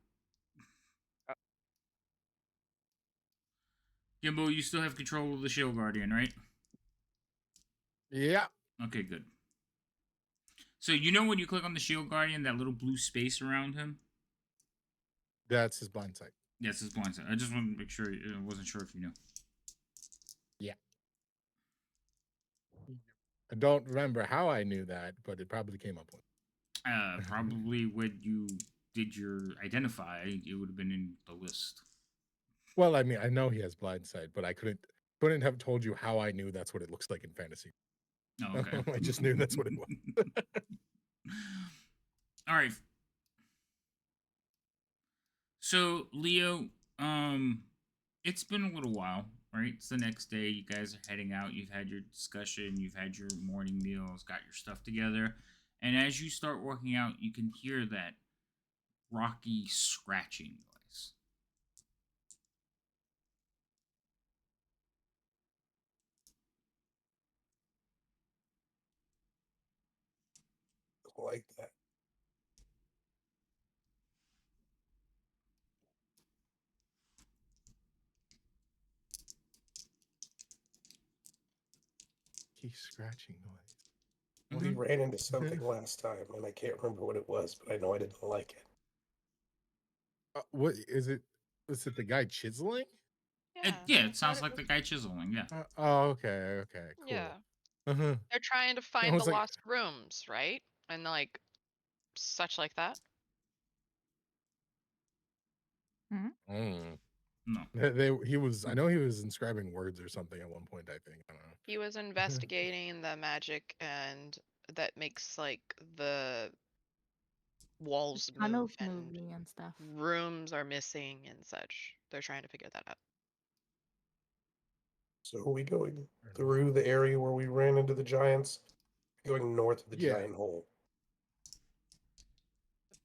Gimbo, you still have control of the Shield Guardian, right? Yeah. Okay, good. So you know when you click on the Shield Guardian, that little blue space around him? That's his blind sight. Yes, his blind side. I just wanted to make sure. I wasn't sure if you knew. Yeah. I don't remember how I knew that, but it probably came up with. Probably when you did your identify, it would have been in the list. Well, I mean, I know he has blind sight, but I couldn't have told you how I knew that's what it looks like in fantasy. Oh, okay. I just knew that's what it was. All right. So, Leo, it's been a little while, right? It's the next day. You guys are heading out. You've had your discussion. You've had your morning meals. Got your stuff together. And as you start working out, you can hear that rocky scratching noise. Like that. He's scratching noise. We ran into something last time, and I can't remember what it was, but I know I didn't like it. What is it? Was it the guy chiseling? Yeah, it sounds like the guy chiseling. Yeah. Okay, cool. Yeah. Uh-huh. They're trying to find was the like- lost rooms, right? And like such like that. Mm. No. He was. I know he was inscribing words or something at one point. I think. I don't know. He was investigating the magic and that makes like the walls Tunnels move and moving and stuff. rooms are missing and such. They're trying to figure that out. So are we going through the area where we ran into the giants? Going north of the Yeah. giant hole.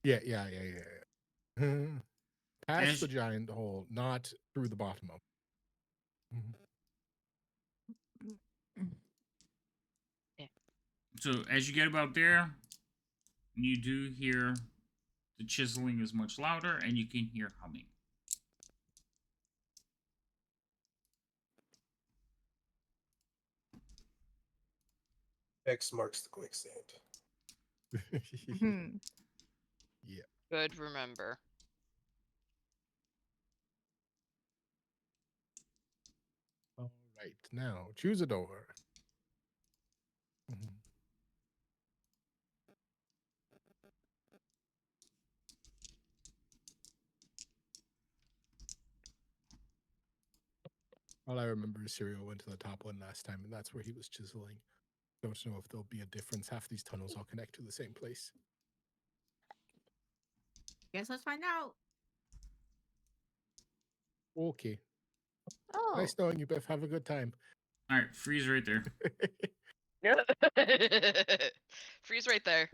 Yeah. Past As- the giant hole, not through the bottom of. So as you get about there, you do hear the chiseling is much louder, and you can hear humming. X marks the quicksand. Yeah. Good remember. All right. Now choose a door. All I remember is Serial went to the top one last time, and that's where he was chiseling. Don't know if there'll be a difference. Half these tunnels all connect to the same place. Guess let's find out. Okay. Oh, Nice knowing you, Beth. Have a good time. All right, freeze right there. Freeze right there.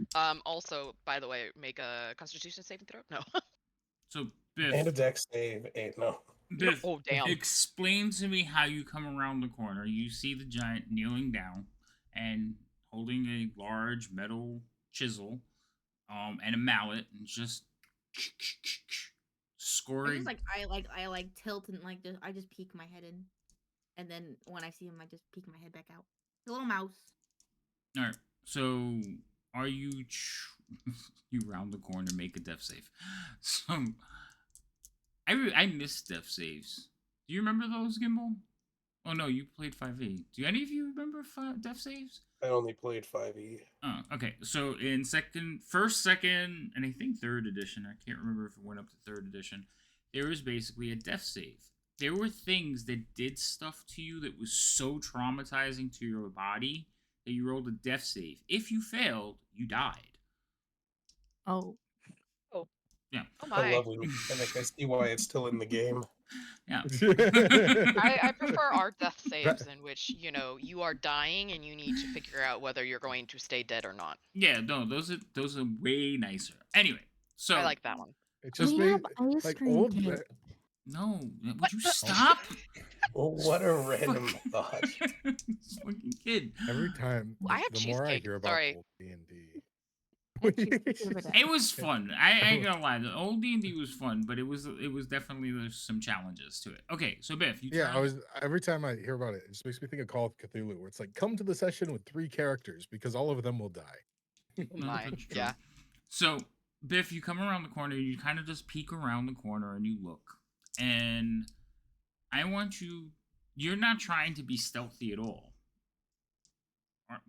Also, by the way, make a Constitution saving throw. No. So And a Biff, dex save. No. Biff, Oh damn. explain to me how you come around the corner. You see the giant kneeling down and holding a large metal chisel, and a mallet, and just scoring. I like tilt and like I just peek my head in, and then when I see him, I just peek my head back out. A little mouse. All right. So, are you you round the corner, make a death save? So, I miss death saves. Do you remember those, Gimbal? Oh no, you played 5e. Do any of you remember death saves? I only played 5e. Oh, okay. So in first, second, and I think third edition, I can't remember if it went up to third edition, there was basically a death save. There were things that did stuff to you that was so traumatizing to your body that you rolled a death save. If you failed, you died. Oh. Oh. Yeah. Oh A my. lovely mechanic. I see why it's still in the game. Yeah. I prefer our death saves in which, you are dying and you need to figure out whether you're going to stay dead or not. Yeah, no, those are way nicer. Anyway, so I like that one. It just We made have ice like cream old. cake. no, would you stop? Oh, what a random Fucking- thought. This fucking kid. Every time, I had the more I cheesecake, hear about sorry. old D&D. It was fun. I ain't gonna lie. The old D&D was fun, but it was definitely, there's some challenges to it. Okay, so Biff, you Yeah, turn. every time I hear about it, it just makes me think of Call of Cthulhu, where it's like, come to the session with 3 characters because all of them will die. Oh No, my. that's true. Yeah. So, Biff, you come around the corner, you kind of just peek around the corner and you look. And I want you're not trying to be stealthy at all.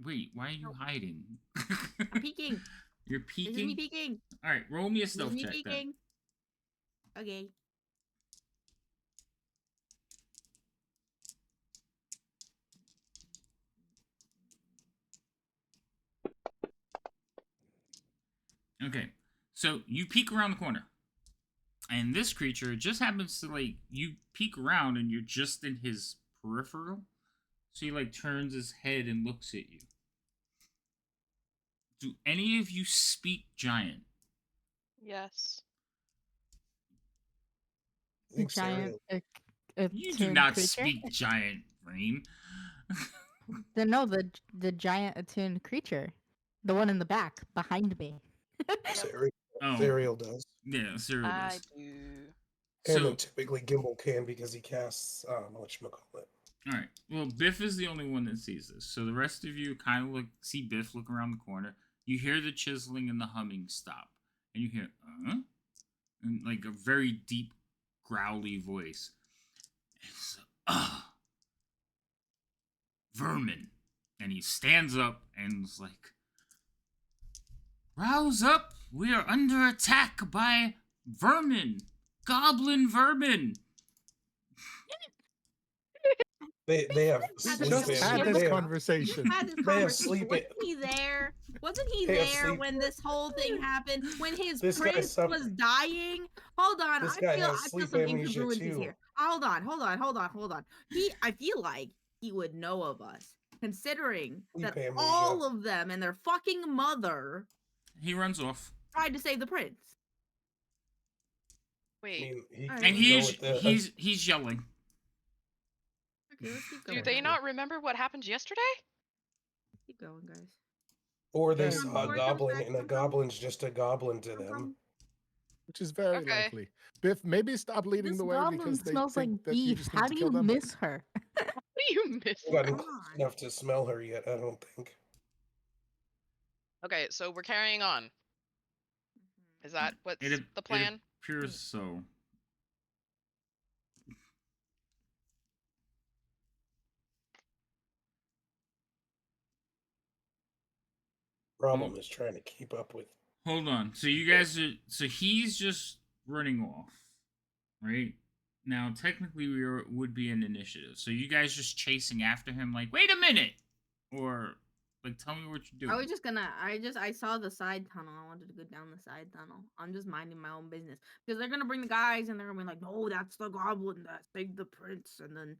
Wait, why are you hiding? I'm peeking. You're This is me peeking? peeking. Alright, roll me a This is stealth me check then. peeking. Okay. Okay, so you peek around the corner. And this creature just happens to, like, you peek around and you're just in his peripheral. So he, like, turns his head and looks at you. Do any of you speak giant? Yes. I think Giant. Sariel- You do attuned not creature? speak giant, Rain. No, the giant attuned creature, the one in the back behind me. Sariel, Oh. Sariel does. Yeah, Cyril I does. do. And So, then typically Gimbal can because he casts whatchamacallit. alright. Well, Biff is the only one that sees this. So the rest of you kind of see Biff look around the corner. You hear the chiseling and the humming stop. And you hear, and like a very deep, growly voice. It's, vermin. And he stands up and is like, rouse up! We are under attack by vermin! Goblin vermin! They have We We sleep just Sleep had in. this they have, conversation. Had this They have conversation. sleep Wasn't in. he there? Wasn't he They have there sleep- when this whole thing happened? When his This guy prince suffer- was dying? Hold on, This I guy feel has sleep some amnesia incongruencies too. here. Hold on. I feel like he would know of us, considering Sleep that amnesia. all of them and their fucking mother He runs off. tried to save the prince. I Wait. mean, he Alright. And can go with the- he's yelling. Okay, let's keep Do going. they not remember what happened yesterday? Keep going, guys? or they Yeah. saw a Where comes goblin that and a come from? goblin's just a goblin to Come them. from? Which is very Okay. likely. Biff, maybe stop leading This the way goblin because they smells think like that you beef. just How need do to you kill them. miss her? What do you miss? I've gotten Come close on. enough to smell her yet, I don't think. Okay, so we're carrying on. Is that what's It the plan? appears so. Problem is trying to keep up with. Hold on. So you guys are. So he's just running off, right? Now technically would be an initiative. So you guys just chasing after him, like, wait a minute, or like, tell me what you're doing. I was just gonna. I saw the side tunnel. I wanted to go down the side tunnel. I'm just minding my own business because they're gonna bring the guys and they're gonna be like, "No, that's the goblin that saved the prince," and then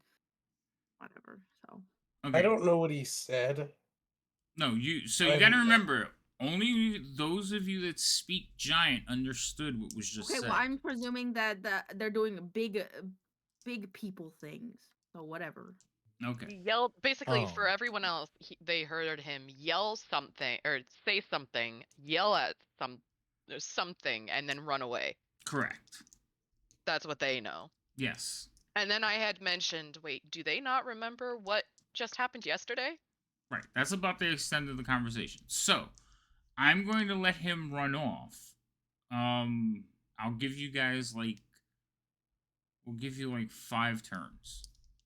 whatever. So Okay. I don't know what he said. No, you. So I you gotta haven't- remember, only those of you that speak giant understood what was just okay, said. well, I'm presuming that they're doing a big big people things. So whatever. Okay. He yelled basically for Oh. everyone else. They heard him yell something or say something, yell at something, and then run away. Correct. That's what they know. Yes. And then I had mentioned, wait, do they not remember what just happened yesterday? Right. That's about the extent of the conversation. So, I'm going to let him run off. I'll give you guys we'll give you 5 turns.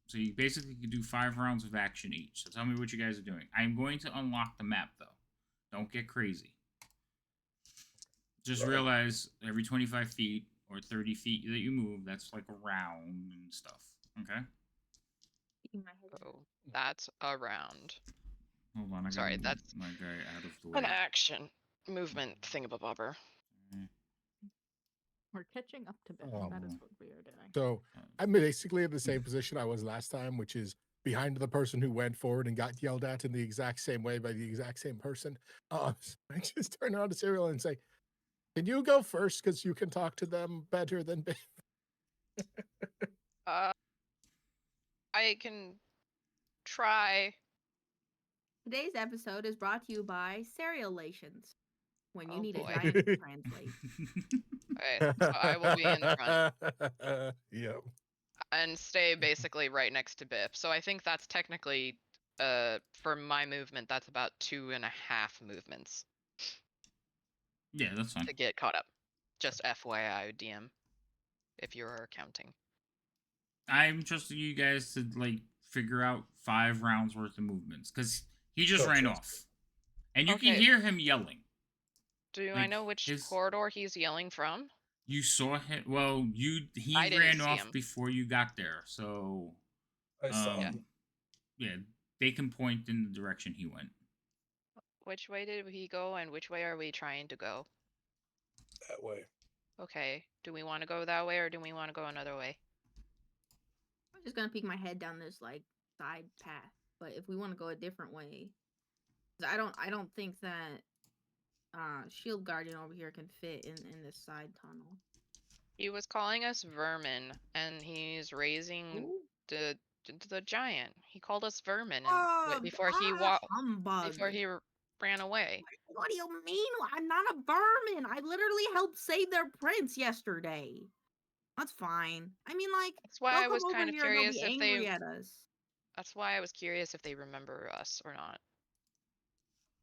So you basically can do 5 rounds of action each. So tell me what you guys are doing. I'm going to unlock the map though. Don't get crazy. Just realize every 25 feet or 30 feet that you move, that's like a round and stuff. Okay? Oh, that's a round. Hold on, I Sorry, gotta that's move my guy out of the way. an action movement thingamabobber. We're catching up to Biff. Oh. That is what we are doing. So I'm basically in the same position I was last time, which is behind the person who went forward and got yelled at in the exact same way by the exact same person. So I just turn around to Serial and say, "Can you go first? Because you can talk to them better than Biff." I can try. Today's episode is brought to you by Cerealations. When you Oh, need boy. a giant to translate. Okay, so I will be in front Yep. and stay basically right next to Biff. So I think that's technically, for my movement, that's about 2.5 movements Yeah, that's fine. to get caught up. Just FYI, DM, if you're counting. I'm trusting you guys to figure out 5 rounds worth of movements because he just Don't ran trust off, and you Okay. can hear him yelling. Do I know which corridor he's yelling from? You saw him. Well, he I didn't ran see off him. before you got there, so I saw him yeah, they can point in the direction he went. Which way did he go, and which way are we trying to go? that way. Okay, do we want to go that way, or do we want to go another way? I'm just gonna peek my head down this side path. But if we want to go a different way, 'cause I don't think that Shield Guardian over here can fit in this side tunnel. He was calling us vermin, and he's raising the giant. He called us vermin, and before he ran away. What do you mean? I'm not a vermin. I literally helped save their prince yesterday. That's fine. I mean, that's why they'll I come was over kind of here and they'll curious be if angry they. at us. That's why I was curious if they remember us or not.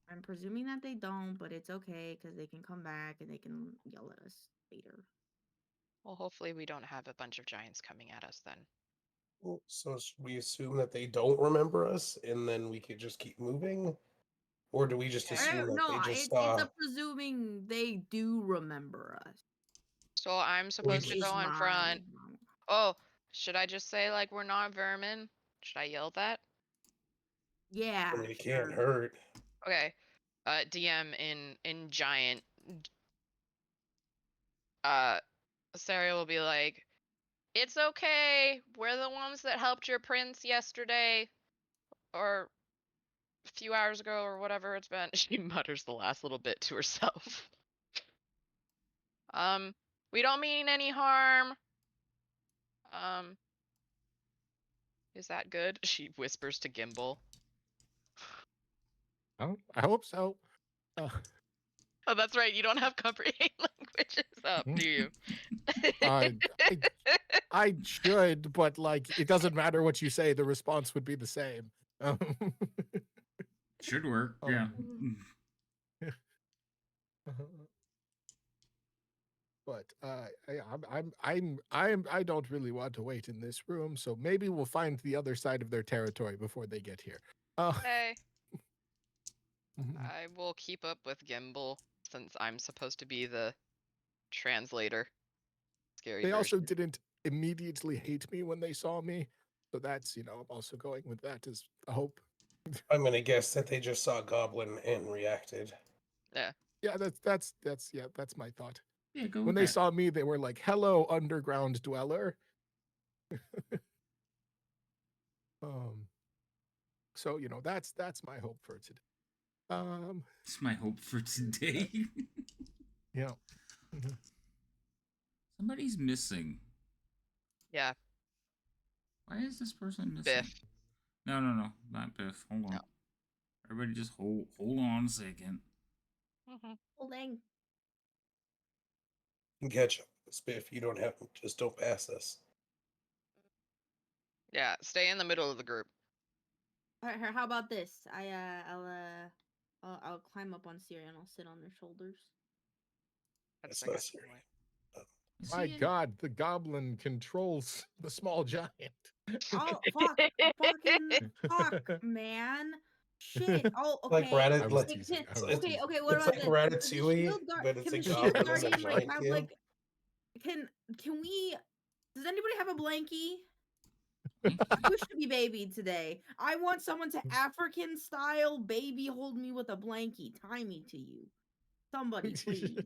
I'm presuming that they don't, but it's okay because they can come back and they can yell at us later. Well, hopefully we don't have a bunch of giants coming at us then. Well, so should we assume that they don't remember us, and then we could just keep moving, or do we just assume that they just it's a presuming they do remember us. So I'm supposed to go in front. Oh, should I just say we're not vermin? Should I yell that? Yeah, I mean, it can't hurt. Okay. DM in giant. Sarah will be like, "It's okay. We're the ones that helped your prince yesterday, or a few hours ago, or whatever it's been." She mutters the last little bit to herself. We don't mean any harm. Is that good? She whispers to Gimbal. Oh, I hope so. Oh, that's right. You don't have comprehend languages up, do you? I should, but it doesn't matter what you say. The response would be the same. Should work. Yeah. But I don't really want to wait in this room, so maybe we'll find the other side of their territory before they get here. Hey. I will keep up with Gimbal since I'm supposed to be the translator. Scary They version. also didn't immediately hate me when they saw me, so that's I'm also going with that as a hope. I'm gonna guess that they just saw Goblin and reacted. Yeah. Yeah, that's my thought. Yeah, go when they saw me, they were like, "Hello, underground dweller." So that's my hope for today. It's my hope for today. Yeah. Somebody's missing. Yeah. Why is this person missing? Biff. No, not Biff. Hold on. No. Everybody, just hold on a second. Holding. You can catch up with this, Biff. You don't have just don't pass us. Yeah, stay in the middle of the group. All right, how about this? I'll climb up on Syria and I'll sit on their shoulders. That's That's like not a serious. My Seeing- God, the goblin controls the small giant. Oh fuck! Fucking fuck, man! Shit! Oh, okay. Like Rabbit, I was like, teasing. I was Okay, teasing. okay. What it's about like this? The Ratatouille, shield guard- but it's can a the shield goblin as a guardian like giant have kid. like? Can we? Does anybody have a blankie? I wish to be babied today. I want someone to African style baby hold me with a blankie, tie me to you. Somebody, please.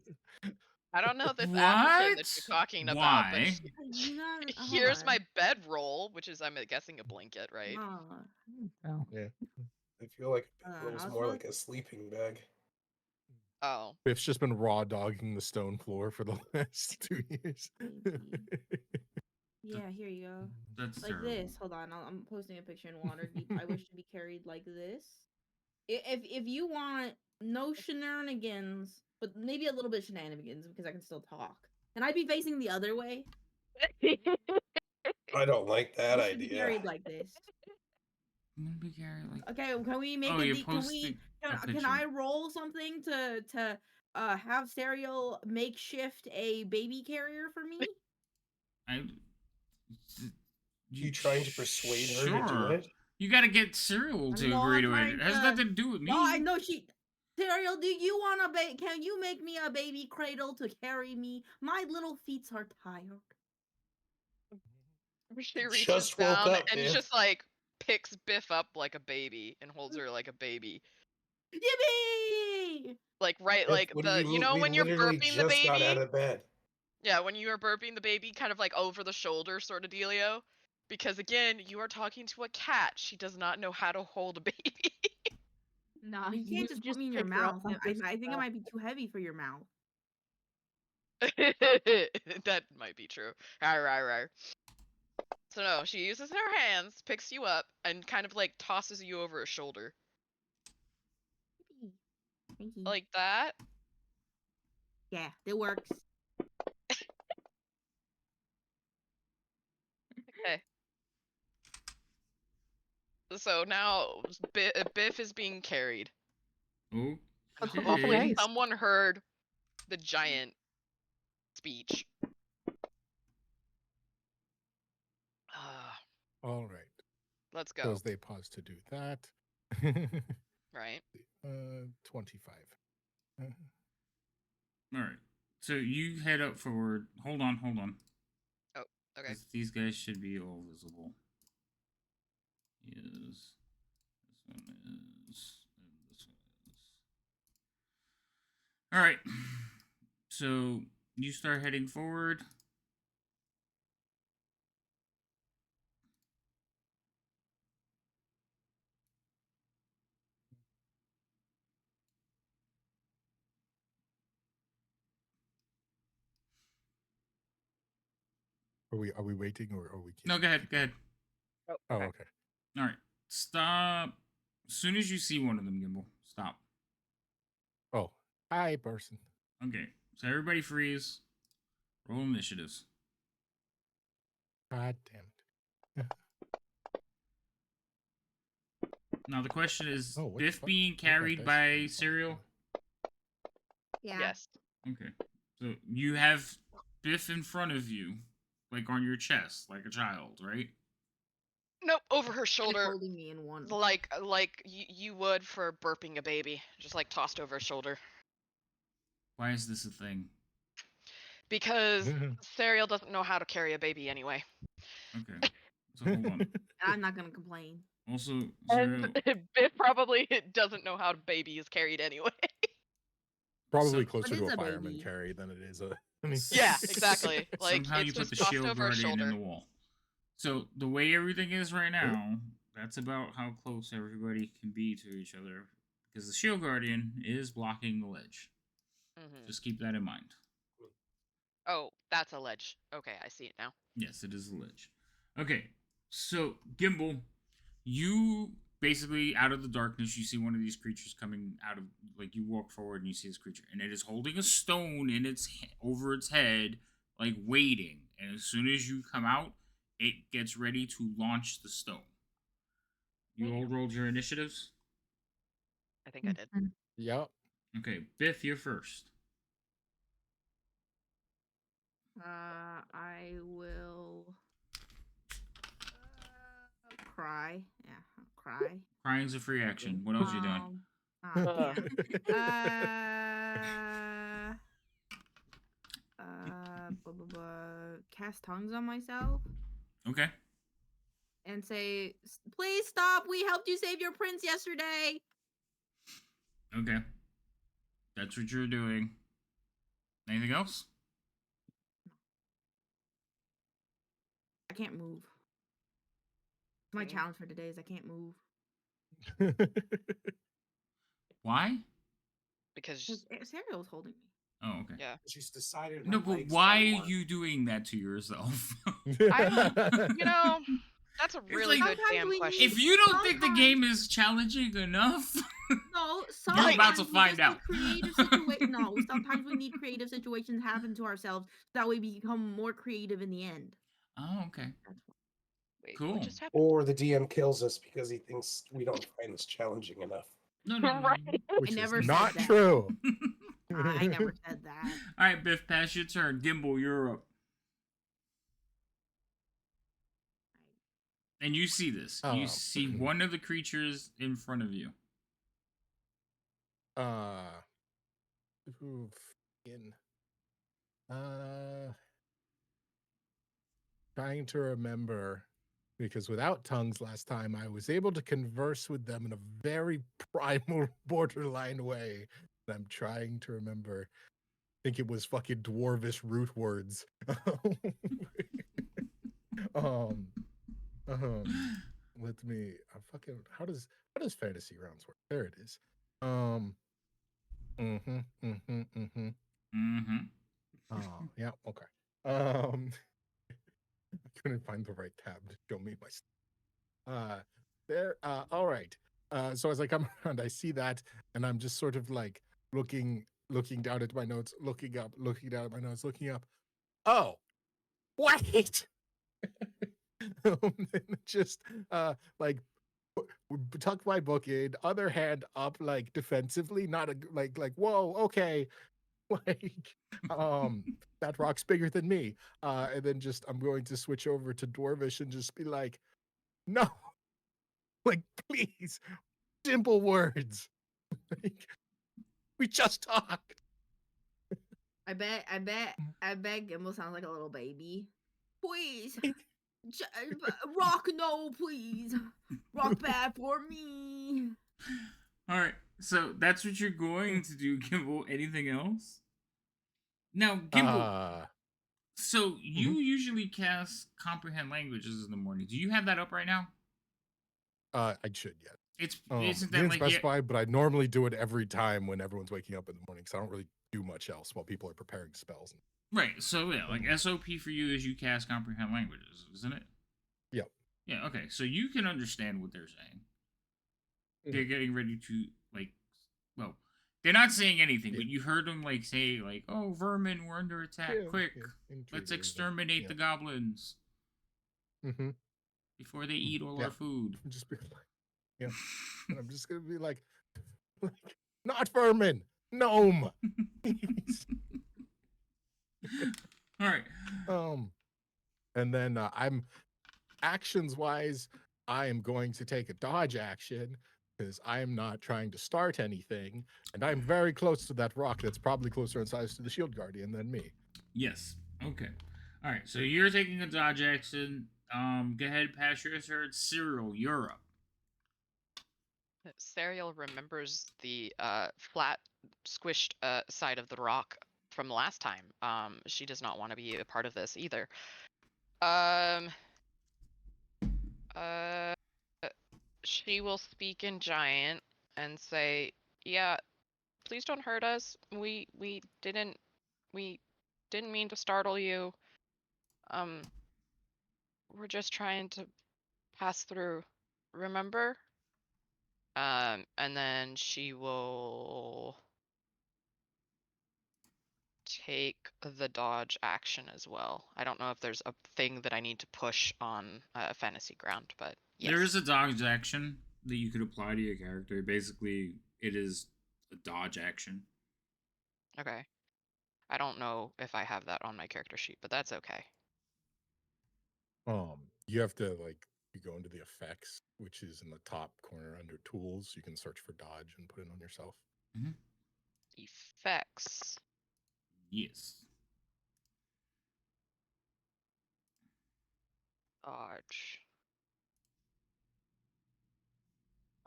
I don't know this What? African that you're talking about, but Why? You know, hold here's on. my bedroll, which is I'm guessing a blanket, right? Oh. I feel like it I rolls was more really- like a sleeping bag. Oh, Biff's just been raw dogging the stone floor for the last 2 years. Yeah, here you go. That's Like terrible. this. Hold on, I'm posting a picture in Waterdeep. I wish to be carried like this. If you want no shenanigans, but maybe a little bit shenanigans because I can still talk, and I'd be facing the other way. I don't like that You should be idea. carried like this. I'm gonna be carried like. Okay, can we make Oh, a you're deep? Can posting a can picture. I roll something to have Serial makeshift a baby carrier for me? You trying to persuade her to do Sure. it? You gotta get Cereal to No, agree I'm to it. trying It has to- nothing to do with me. No, I know she. Serial, do you want a baby? Can you make me a baby cradle to carry me? My little feet are tired. she reaches Just woke down up, and Biff. just like picks Biff up like a baby and holds her like a baby. Yippee! Like right, Biff, like what do the mean? know We when you're literally burping the just got out baby. of bed. Yeah, when you are burping the baby, kind of like over the shoulder sort of dealio. Because again, you are talking to a cat. She does not know how to hold a baby. Nah, You can't just put me in your pick her up mouth. like I this think it now. might be too heavy for your mouth. That might be true. Rawr. So no, she uses her hands, picks you up, and kind of like tosses you over her shoulder. Thank you. Like that. Yeah, it works. Okay. So now Biff is being carried. Oh. Hopefully Okay. someone heard the giant speech. All right. Let's go. So as they pause to do that. Right. 25. All right. So you head up forward. Hold on. Oh, okay. 'Cause these guys should be all visible. Yes. This one is. And this one is. All right. So you start heading forward. Are we waiting or are we No, keeping- go ahead. Go ahead. Oh, okay. All right. Stop. As soon as you see one of them, Gimbal, stop. Oh, hi, person. Okay. So everybody freeze. Roll initiatives. God damn it. Now the question is, Oh, what the Biff fuck? being What carried dice by do you want? Cereal? Yeah. Yes. Okay. So you have Biff in front of you, like on your chest, like a child, right? Nope, over her Like shoulder, holding me in one. like you would for burping a baby, just like tossed over her shoulder. Why is this a thing? Because Serial doesn't know how to carry a baby anyway. Okay. So hold on. I'm not gonna complain. Also, Cereal, And Biff probably doesn't know how a baby is carried anyway. Probably So- closer What to is a a fireman baby? carry than it is a. I mean, Yeah, exactly. Like somehow you it's put just the tossed shield over her guardian in shoulder. the wall. So the way everything is right now, that's about how close everybody can be to each other, because the shield guardian is blocking the ledge. Mhm. Just keep that in mind. Oh, that's a ledge. Okay, I see it now. Yes, it is a ledge. Okay, So, Gimbal, you basically out of the darkness, you see one of these creatures coming out of, like, you walk forward and you see this creature, and it is holding a stone in over its head, like waiting. And as soon as you come out, it gets ready to launch the stone. You all rolled your initiatives. I think I did. Yep. Okay, Biff, you're first. I will cry. Yeah, I'll cry. Crying's a free action. What else you doing? Cast tongues on myself Okay. and say, "Please stop! We helped you save your prince yesterday." Okay. That's what you're doing. Anything else? I can't move. My challenge for today is I can't move. Why? Because Serial's holding me. Oh, okay. yeah, She's decided. No, her but legs why don't are work. you doing that to yourself? that's a It's really like- good damn question. If you don't think the game is challenging enough, No, You're sometimes about to we find just out. need creative situation. No, sometimes we need creative situations happen to ourselves. That way we become more creative in the end. Oh, okay. That's why. Wait, Cool. what just happened? Or the DM kills us because he thinks we don't find this challenging enough. No. Which I never is said not that. true. I never said that. All right, Biff, pass your turn. Gimbal, you're up. And you see this. You see one of the creatures in front of you. Trying to remember, because without tongues last time, I was able to converse with them in a very primal, borderline way. And I'm trying to remember. I think it was fucking dwarvish root words. Let me. How does fantasy rounds work? There it is. Oh, yeah. Okay. I couldn't find the right tab to show me my stuff. There. All right. So as I come around, I see that, and I'm just sort of like looking down at my notes, looking up, looking down at my notes, looking up. Oh, wait. Just like tuck my book in, other hand up, like defensively, not like whoa, okay. Like that rock's bigger than me, and then just I'm going to switch over to dwarvish and just be like, no, like please, simple words. Like, we just talked. I bet Gimbal sounds like a little baby. Please, rock, no, please, rock bad for me. All right. So that's what you're going to do, Gimbal. Anything else? Now, Gimbal. So you usually cast comprehend languages in the morning. Do you have that up right now? I should, yeah. Isn't that didn't like specify, but I normally do it every time when everyone's waking up in the morning, because I don't really do much else while people are preparing spells. Right. So yeah, like SOP for you is you cast comprehend languages, isn't it? Yep. Yeah. Okay. So you can understand what they're saying. They're getting ready to well, they're not saying anything, but you heard them like say like, "Oh, vermin, we're under attack! Quick, let's exterminate the goblins before they eat all our food." Just be like, yeah. And I'm just gonna be like not vermin, gnome. All right. And then I'm actions wise, I am going to take a dodge action because I am not trying to start anything, and I'm very close to that rock that's probably closer in size to the shield guardian than me. Yes. Okay. All right. So you're taking a dodge action. Go ahead, pass your turn. Cyril, you're up. Serial remembers the flat, squished side of the rock from last time. She does not want to be a part of this either. She will speak in giant and say, "Yeah, please don't hurt us. We didn't mean to startle you. We're just trying to pass through. Remember? And then she will take the dodge action as well. I don't know if there's a thing that I need to push on Fantasy Ground, but yes. There is a dodge action that you could apply to your character. Basically, it is a dodge action. Okay. I don't know if I have that on my character sheet, but that's okay. You have to you go into the effects, which is in the top corner under tools. You can search for dodge and put it on yourself. Mm-hmm. Effects. Yes. Dodge.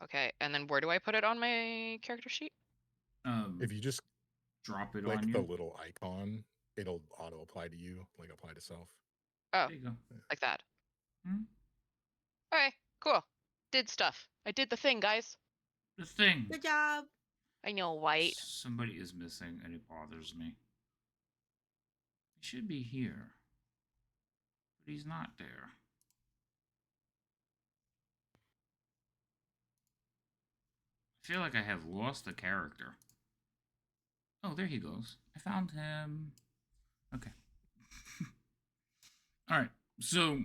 Okay, and then where do I put it on my character sheet? If you just drop it click on the you, little icon, it'll auto apply to you, apply to self. Oh, there you go. like that. Hmm? Okay, cool. Did stuff. I did the thing, guys. The thing. Good job. I know, White. Somebody is missing, and it bothers me. He should be here, but he's not there. I feel like I have lost a character. Oh, there he goes. I found him. Okay. Alright, so,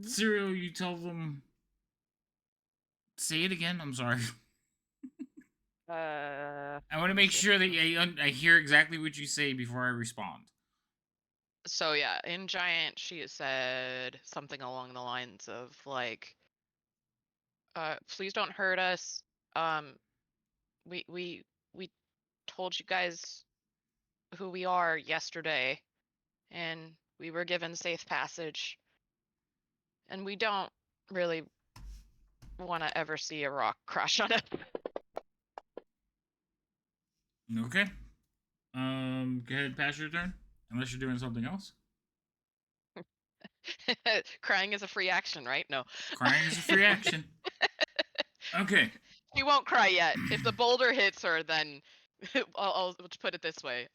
Serial, you tell them... Say it again, I'm sorry. I want to make sure that I hear exactly what you say before I respond. So yeah, in Giant, she said something along the lines of like, please don't hurt us. We told you guys who we are yesterday, and we were given safe passage. And we don't really want to ever see a rock crash on us. Okay. Go ahead, pass your turn. Unless you're doing something else. Crying is a free action, right? No. Crying is a free action. Okay. She won't cry yet. If the boulder hits her, then I'll put it this way.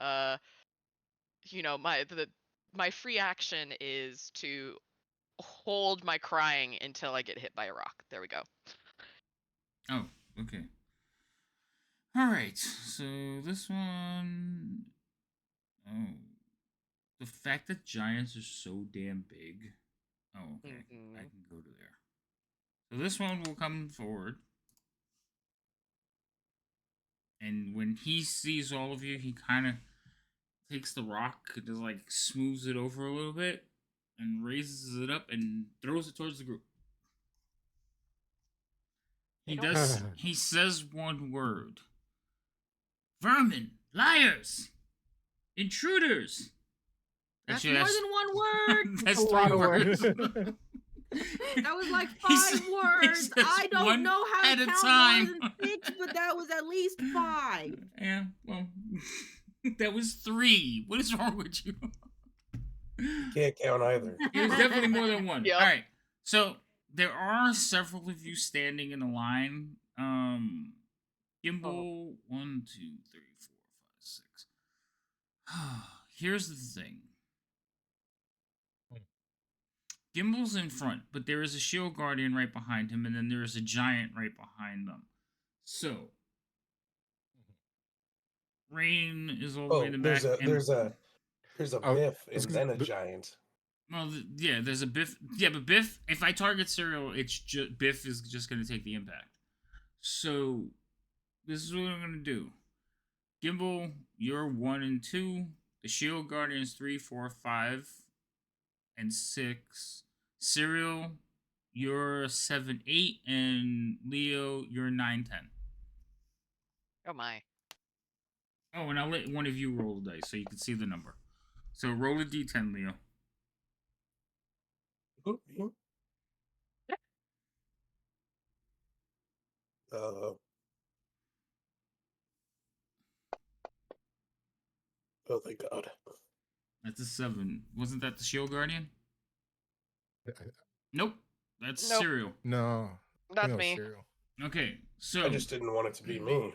You know, my free action is to hold my crying until I get hit by a rock. There we go. Oh, okay. Alright, so this one... Oh. The fact that giants are so damn big... Oh, okay. I can go to there. So this one will come forward. And when he sees all of you, he kind of takes the rock and just smooths it over a little bit and raises it up and throws it towards the group. He says one word. Vermin, liars, intruders. That's more than one word. That's 3 words. That was like 5 words. I don't know how to count more than 6, but that was at least 5. Yeah, well, that was 3. What is wrong with you? Can't count either. It was definitely more than 1. Yep. All right, so there are several of you standing in a line. Gimbal, 1, 2, 3, 4, 5, 6. Here's the thing. Gimbal's in front, but there is a shield guardian right behind him, and then there is a giant right behind them. So, Rain is all the way in the back. There's a Biff and then a the- giant. Well, yeah, there's a Biff. Yeah, but Biff, if I target Serial, it's Biff is just going to take the impact. So, this is what I'm going to do. Gimbal, you're 1 and 2. The shield guardian's 3, 4, 5, and 6. Serial, you're 7, 8, and Leo, you're 9, 10. Oh my. Oh, and I'll let one of you roll the dice so you can see the number. So roll a d10, Leo. Oh, thank God. That's a 7. Wasn't that the shield guardian? Nope. That's Nope. Serial. No. That's me. Cereal. Okay, so I just didn't want it to be me.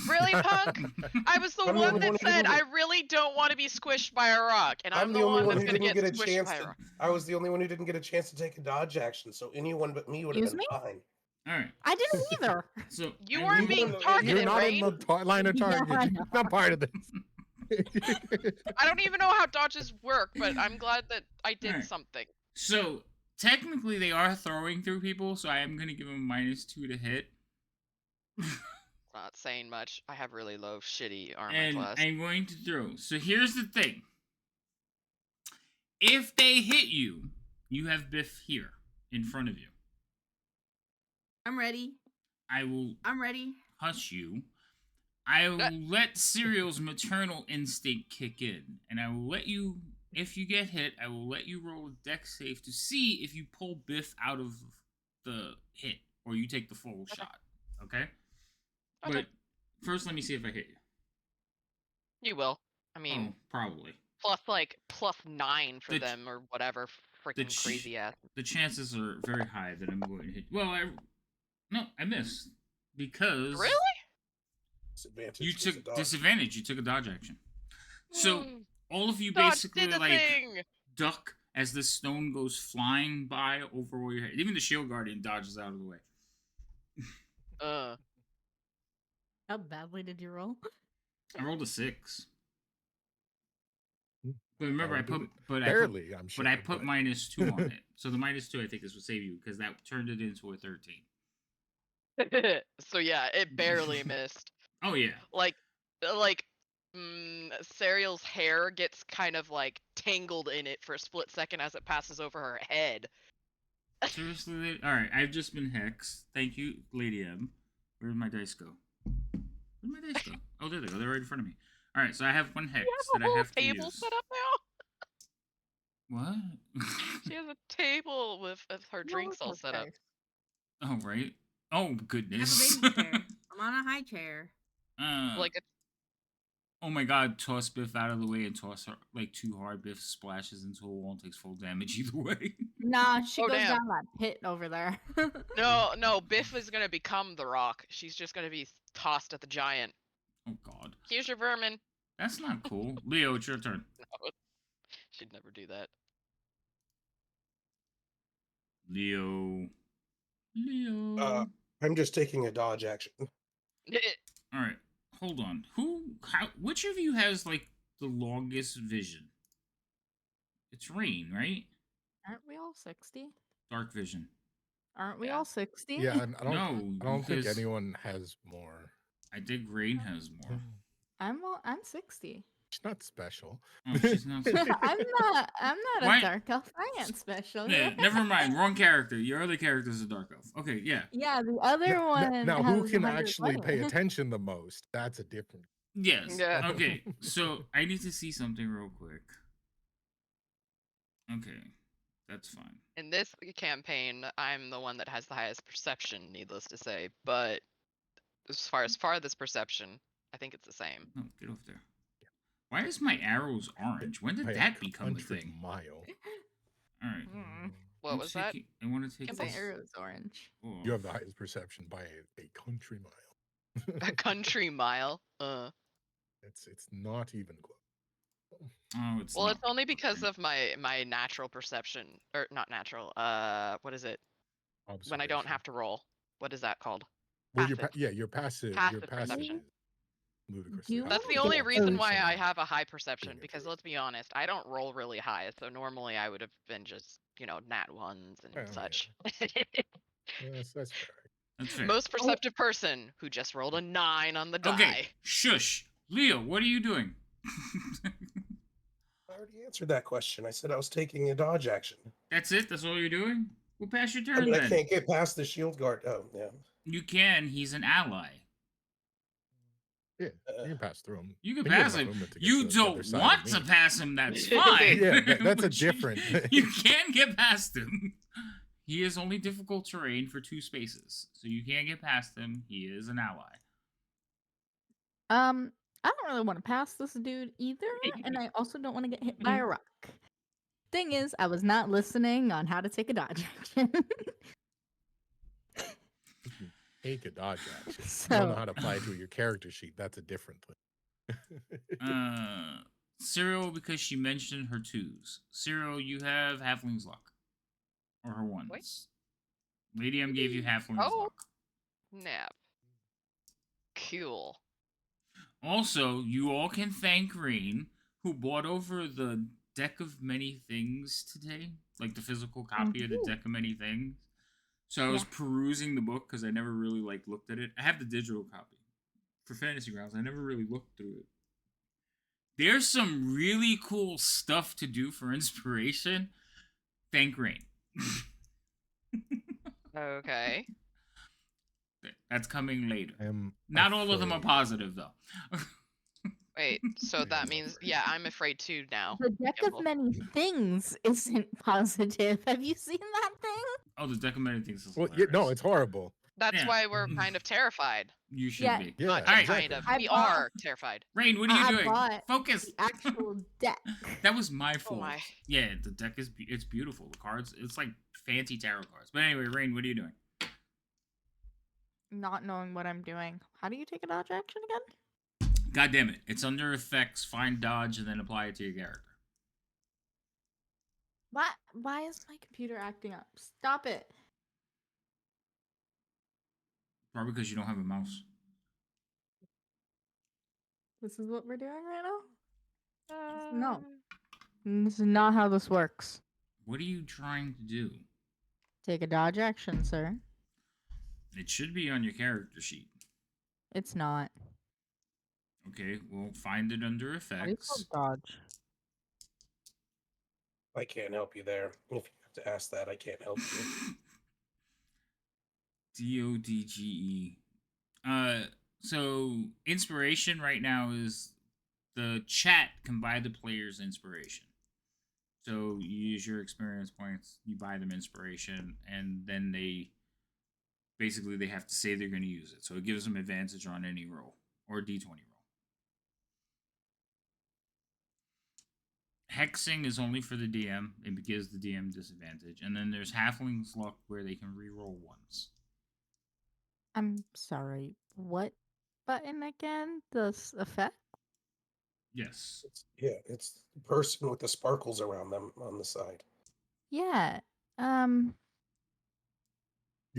Really, Punk? I was the I'm the one only that one who said didn't I get- really don't want to be squished by a rock, and I'm I'm the the only one one that's who gonna didn't get get a squished chance by a to. rock. I was the only one who didn't get a chance to take a dodge action, so anyone but me would have Excuse been me? fine. All right. I didn't either. So You I weren't will- being You're targeted, You're not right? in the line of Yeah, target. I You're know. not part of this. I don't even know how dodges work, but I'm glad that I did Alright. something. So technically, they are throwing through people, so I am gonna give them -2 to hit. Not saying much. I have really low, shitty armor And class. I'm going to throw. So here's the thing. If they hit you, you have Biff here in front of you. I'm ready. I will I'm ready. hush you. I will let Serial's maternal instinct kick in, and I will let you. If you get hit, I will let you roll a dex save to see if you pull Biff out of the hit or you take the full shot. Okay? Okay. But first, let me see if I hit you. You will. I mean, Oh, probably. plus like +9 for The ch- them or whatever freaking ch- crazy ass. The chances are very high that I'm going to hit. Well, I missed because Really? Disadvantage. you is a took dodge. disadvantage. You took a dodge action. So all of you Dodge basically did the like thing. duck as the stone goes flying by over your head. Even the shield guardian dodges out of the way. How badly did you roll? I rolled a 6. But remember, I Did put it. but Barely, I'm sure. I put -2 on it. So the -2 I think is what saved you because that turned it into a 13. So yeah, it barely missed. Oh yeah. Like Serial's hair gets kind of like tangled in it for a split second as it passes over her head. Seriously? Alright, I've just been hexed. Thank you, Lady M. Where did my dice go? Where'd my dice go? Oh, there they go. They're right in front of me. Alright, so I have one hex that I have to table use. set up now. What? She has a table with her drinks all set up. Oh, right. Oh, I have a goodness. baby chair. I'm on a high chair. Like a Oh my god, toss Biff out of the way and toss her like too hard. Biff splashes into a wall and takes full damage either way. Nah, she Oh, goes damn. down that pit over there. No, Biff is gonna become the rock. She's just gonna be tossed at the giant. Oh god. Here's your vermin. That's not cool. Leo, it's your turn. No, she'd never do that. Leo. I'm just taking a dodge action. Alright. Hold on. Which of you has like the longest vision? It's Rain, right? Aren't we all 60? Dark vision. Aren't we Yeah. all 60? Yeah, I don't think because anyone has more. I think Rain has more. I'm 60. She's not special. Oh, she's not. I'm not Why- a dark elf. I ain't special. Yeah, never mind. Wrong character. Your other character is a dark elf. Okay, yeah. Yeah, the other one. Now, who has can 100 actually pay women. attention the most? That's a different. Yes. Yeah. Okay, so I need to see something real quick. Okay, that's fine. In this campaign, I'm the one that has the highest perception, needless to say. But as far as farthest perception, I think it's the same. No, get off there. Why is my arrows orange? When did by a that become a country thing? mile. All right. Mm, What was that? I want to take Can my Yes. this. arrow's orange. off. You have the highest perception by a country mile. A country mile. It's not even close. Oh, it's Well, not. it's only because Okay. of my natural perception, or not natural. What is it? When I don't Observation. have to roll. What is that called? Well, Passive. your passive. Your Passive passive perception. is ludicrously Do you high. That's the Yeah. only Yeah. reason why I Perception. have a high perception. Being a Because druid. let's be honest, I don't roll really high, so normally I would have been just nat ones and Oh, yeah. such. That's fair. That's fair. Most perceptive person who just rolled a 9 on the die. Okay, shush. Leo, what are you doing? I already answered that question. I said I was taking a dodge action. That's it? That's all you're doing? Well, pass your I turn mean, I then. can't get past the shield guard. Oh, yeah. You can. He's an ally. Yeah, you can pass through him. You can And you have pass enough him. movement to get You to the other don't side of want me. to pass him, that's fine. Yeah, that's a But you- different You thing. can get past him. He is only difficult terrain for 2 spaces. So you can't get past him. He is an ally. I don't really want to pass this dude either, and I also don't want to get hit by a rock. Thing is, I was not listening on how to take a dodge action. take a dodge action. You don't know So how to apply it to your character sheet. That's a different thing. Cyril, because she mentioned her twos. Cyril, you have Halfling's Luck. Or her ones. Lady M gave you Halfling's Oh. Luck. Nap. Cool. Also, you all can thank Rain, who bought over the Deck of Many Things today. Like the physical copy of the Deck of Many Things. So I was perusing the book because I never really looked at it. I have the digital copy for Fantasy Grounds. I never really looked through it. There's some really cool stuff to do for inspiration. Thank Rain. Okay. That's coming later. I'm Not all of them are afraid. positive, though. Wait, so I that am means, afraid. yeah, I'm afraid too now. the deck Gimbal. of many things isn't positive. Have you seen that thing? Oh, the Deck of Many Things is Well, hilarious. no, it's horrible. That's Yeah. why we're kind of terrified. You should Yeah. be. Yeah, Not Alright. kind of. I We bought- are terrified. Rain, what are you I doing? bought Focus. the actual deck. That was my fault. my. Yeah, the deck is it's beautiful. The cards, it's like fancy tarot cards. But anyway, Rain, what are you doing? Not knowing what I'm doing. How do you take a dodge action again? God damn it! It's under effects. Find dodge and then apply it to your character. What? Why is my computer acting up? Stop it. Probably because you don't have a mouse. This is what we're doing right now? No. This is not how this works. What are you trying to do? Take a dodge action, sir. It should be on your character sheet. It's not. Okay, well, find it under How do you effects. spell dodge? I can't help you there. If you have to ask that, I can't help you. DODGE. So inspiration right now is the chat can buy the player's inspiration. So you use your experience points, you buy them inspiration, and then they have to say they're going to use it. So it gives them advantage on any roll or D20 roll. Hexing is only for the DM. It gives the DM disadvantage. And then there's Halfling's Luck where they can reroll ones. I'm sorry. What button again? The effect? Yes. It's the person with the sparkles around them on the side. Yeah. You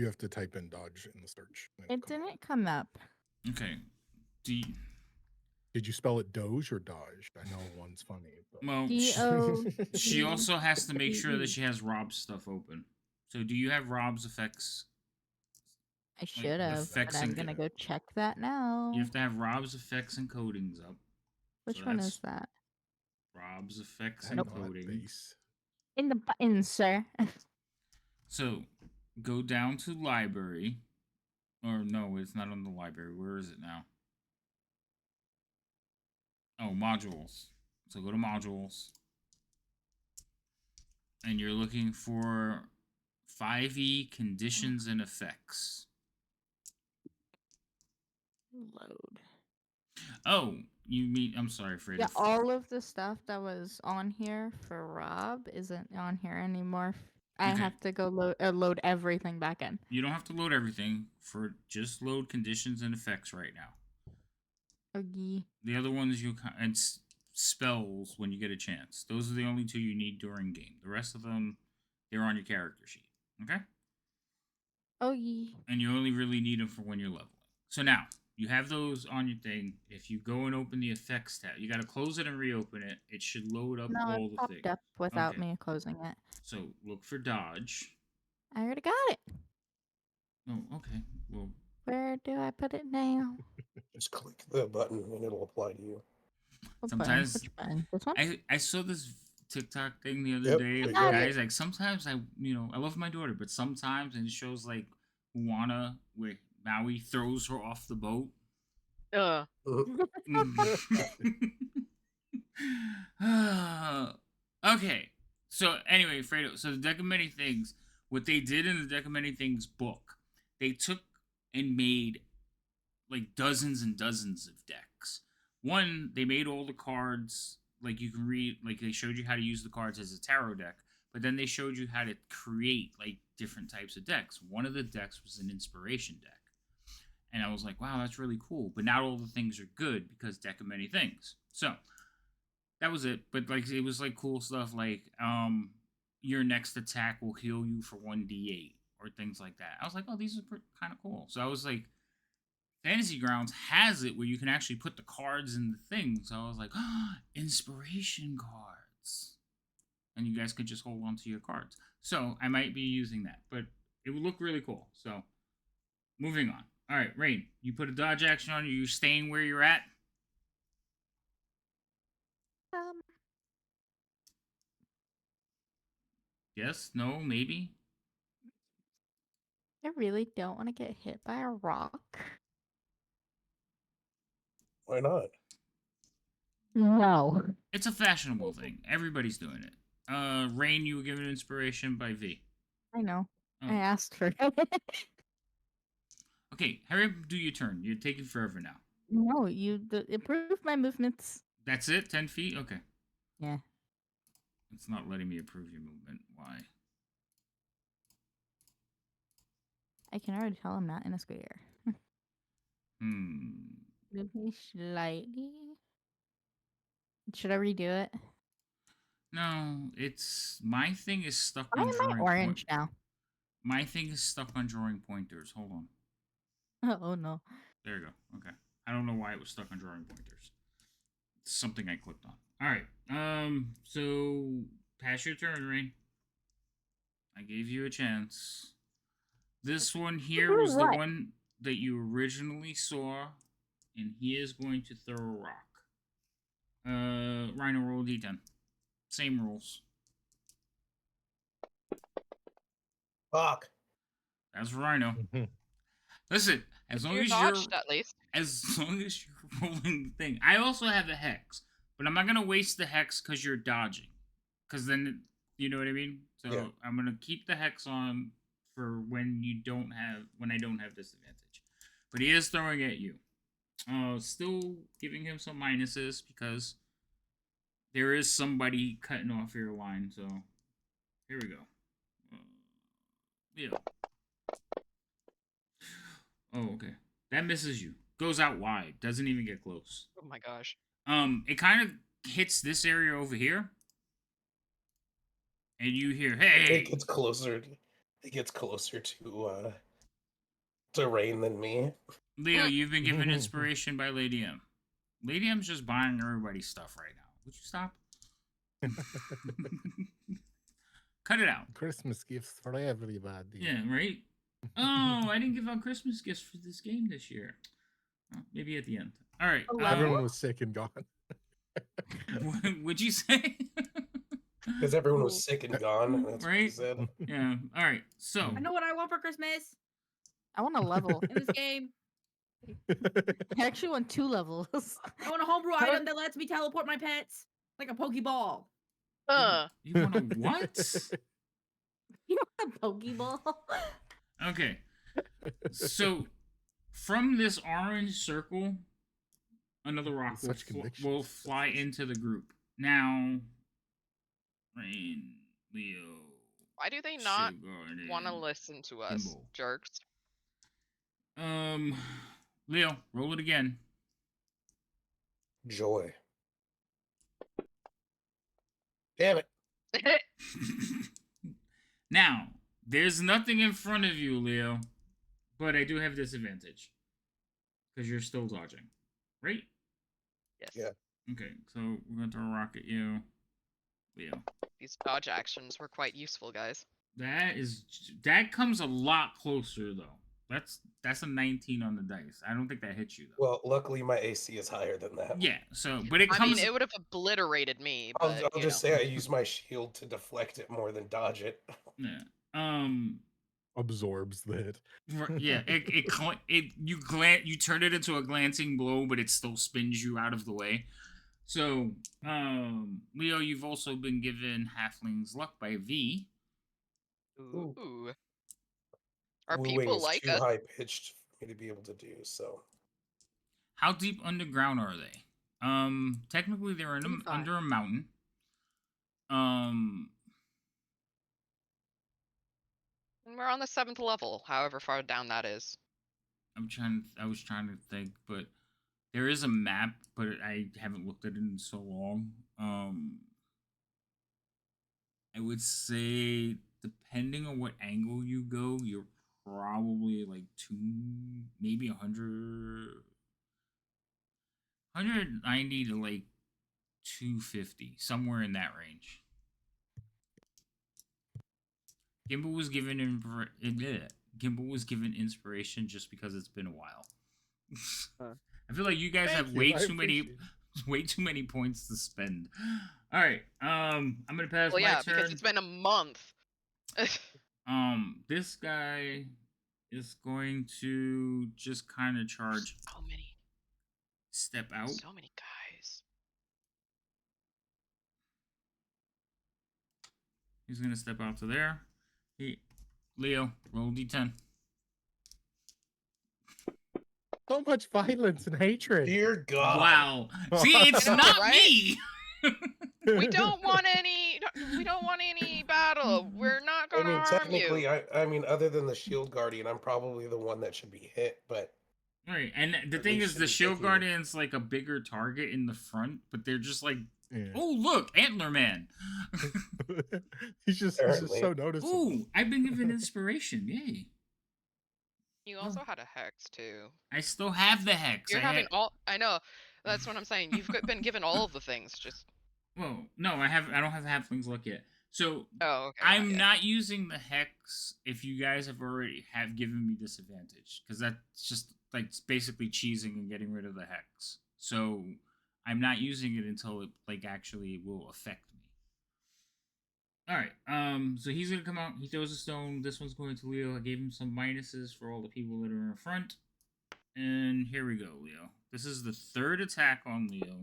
have to type in dodge in the search. and It come up. didn't come up. Okay. Did you spell it doge or dodge? I know one's funny. But... Well, D-O. she also has to make sure that she has Rob's stuff open. So do you have Rob's effects? I should have, but effects I'm and gonna go check that now. You have to have Rob's effects and codings up. Which So one that's is that? Rob's effects I and know that coding. face. In the buttons, sir. So go down to library. Or no, it's not on the library. Where is it now? Oh, modules. So go to modules. And you're looking for 5e conditions and effects. Load. Oh, you mean, I'm sorry, Fredo. Yeah, all of the stuff that was on here for Rob isn't on here anymore. I Okay. have to go load everything back in. You don't have to load everything. Just load conditions and effects right now. Okay. The other ones and spells when you get a chance. Those are the only two you need during game. The rest of them, they're on your character sheet. Okay? Okay. And you only really need them for when you're leveling. So now, you have those on your thing. If you go and open the effects tab, you got to close it and reopen it. It should load up No, all it the popped things. up without Okay. me closing it. So look for dodge. I already got it. Oh, okay. Well, Where do I put it now? Just click the button and it'll apply to you. What Sometimes- button? Which button? This one? I saw this TikTok thing the other Yep, day of I got guys like sometimes I love my daughter, but sometimes and it shows like Moana where Maui throws her off the boat. Okay. So anyway, Fredo, so the Deck of Many Things, what they did in the Deck of Many Things book, they took and made like dozens and dozens of decks. One, they made all the cards like you can read, like they showed you how to use the cards as a tarot deck, but then they showed you how to create like different types of decks. One of the decks was an inspiration deck. And I was like, wow, that's really cool. But not all the things are good because deck of many things. So that was it. But like it was like cool stuff like your next attack will heal you for 1d8 or things like that. I was like, oh, these are kind of cool. So I was like, Fantasy Grounds has it where you can actually put the cards in the thing. So I was like, oh, inspiration cards. And you guys could just hold on to your cards. So I might be using that, but it would look really cool. So moving on. All right, Rain, you put a dodge action on. Are you staying where you're at? Yes, no, maybe. I really don't want to get hit by a rock. Why not? No. It's a fashionable thing. Everybody's doing it. Rain, you were given inspiration by V. I know. Oh. I asked for it. Okay, hurry up, do your turn. You're taking forever now. No, improve my movements. That's it? 10 feet? Okay. Yeah. It's not letting me approve your movement. Why? I can already tell I'm not in a square. Move me slightly. Should I redo it? No, it's my thing is stuck Why on am I drawing orange now? My thing is stuck on drawing pointers. Hold on. Oh no. There you go. Okay. I don't know why it was stuck on drawing pointers. It's something I clicked on. All right. So pass your turn, Rain. I gave you a chance. This one here was the one that you originally saw, and he is going to throw a rock. Rhino, roll d10. Same rules. Fuck. That's Rhino. Listen, as long as dodged, at least. as long as you're rolling the thing. I also have a hex, but I'm not gonna waste the hex because you're dodging. Because then, you know what I mean. So Yeah. I'm gonna keep the hex on for when I don't have disadvantage. But he is throwing at you. Still giving him some minuses because there is somebody cutting off your line. So here we go. Yeah. Oh, okay. That misses you. Goes out wide. Doesn't even get close. Oh my gosh. It kind of hits this area over here. And you hear, hey! It gets closer to Rain than me. Leo, you've been given inspiration by Lady M. Lady M's just buying everybody's stuff right now. Would you stop? Cut it out. Christmas gifts for everybody. Yeah, right? Oh, I didn't give out Christmas gifts for this game this year. Oh, maybe at the end. All right. Everyone was sick and gone. What'd you say? Because everyone was sick and gone. That's what he Right? said. Yeah. All right. So I know what I want for Christmas I want a level. in this game. I actually want 2 levels. I want a homebrew item that lets me teleport my pets like a Pokeball. you want a what? You want a Pokeball? Okay. So from this orange circle, another rock will fly into the group. Now, Rain, Leo. Why do they not Sugar, want to listen to us, Kimbo. jerks? Leo, roll it again. Joy. Damn it. Now, there's nothing in front of you, Leo, but I do have disadvantage because you're still dodging, right? Yes. Yeah. Okay, so we're going to throw a rock at you, Leo. These dodge actions were quite useful, guys. That comes a lot closer though. That's a 19 on the dice. I don't think that hits you though. Well, luckily my AC is higher than that. Yeah. So, but it comes. I mean, it would have obliterated me. But, I'll just say I use my shield to deflect it more than dodge it. Yeah. Absorbs the hit. Yeah. You turn it into a glancing blow, but it still spins you out of the way. So, Leo, you've also been given Halfling's Luck by V. Ooh. Are Wooing people is like too us? high pitched for me to be able to do so. How deep underground are they? Technically they're under a mountain. We're on the 7th level, however far down that is. I was trying to think, but there is a map, but I haven't looked at it in so long. I would say, depending on what angle you go, you're probably like maybe 190 to like 250, somewhere in that range. Gimbal was given Gimbal was given inspiration just because it's been a while. I feel like you guys have way too many points to spend. All right, I'm gonna pass my turn. Because it's been a month. This guy is going to just kind of charge. How many? Step out. So many guys. He's gonna step out to there. Leo, roll d10. So much violence and hatred. Dear God. Wow. See, it's not right? me. We don't want any. We don't want any battle. We're not gonna harm technically, you. I mean, other than the Shield Guardian, I'm probably the one that should be hit. But Right, and the At thing least is, the to be Shield picky. Guardian's like a bigger target in the front, but they're just like, Yeah. oh look, Antler Man. he's just Apparently. so noticeable. Ooh, I've been given inspiration. Yay. You also had a hex too. I still have the hex. You're having all. I know. That's what I'm saying. You've been given all of the things. Just. Well, no, I don't have halflings luck yet. So Oh, okay. I'm not using the hex if you guys have already given me disadvantage, because that's just like basically cheesing and getting rid of the hex. So I'm not using it until it like actually will affect me. All right. So he's gonna come out. He throws a stone. This one's going to Leo. I gave him some minuses for all the people that are in front. And here we go, Leo. This is the third attack on Leo.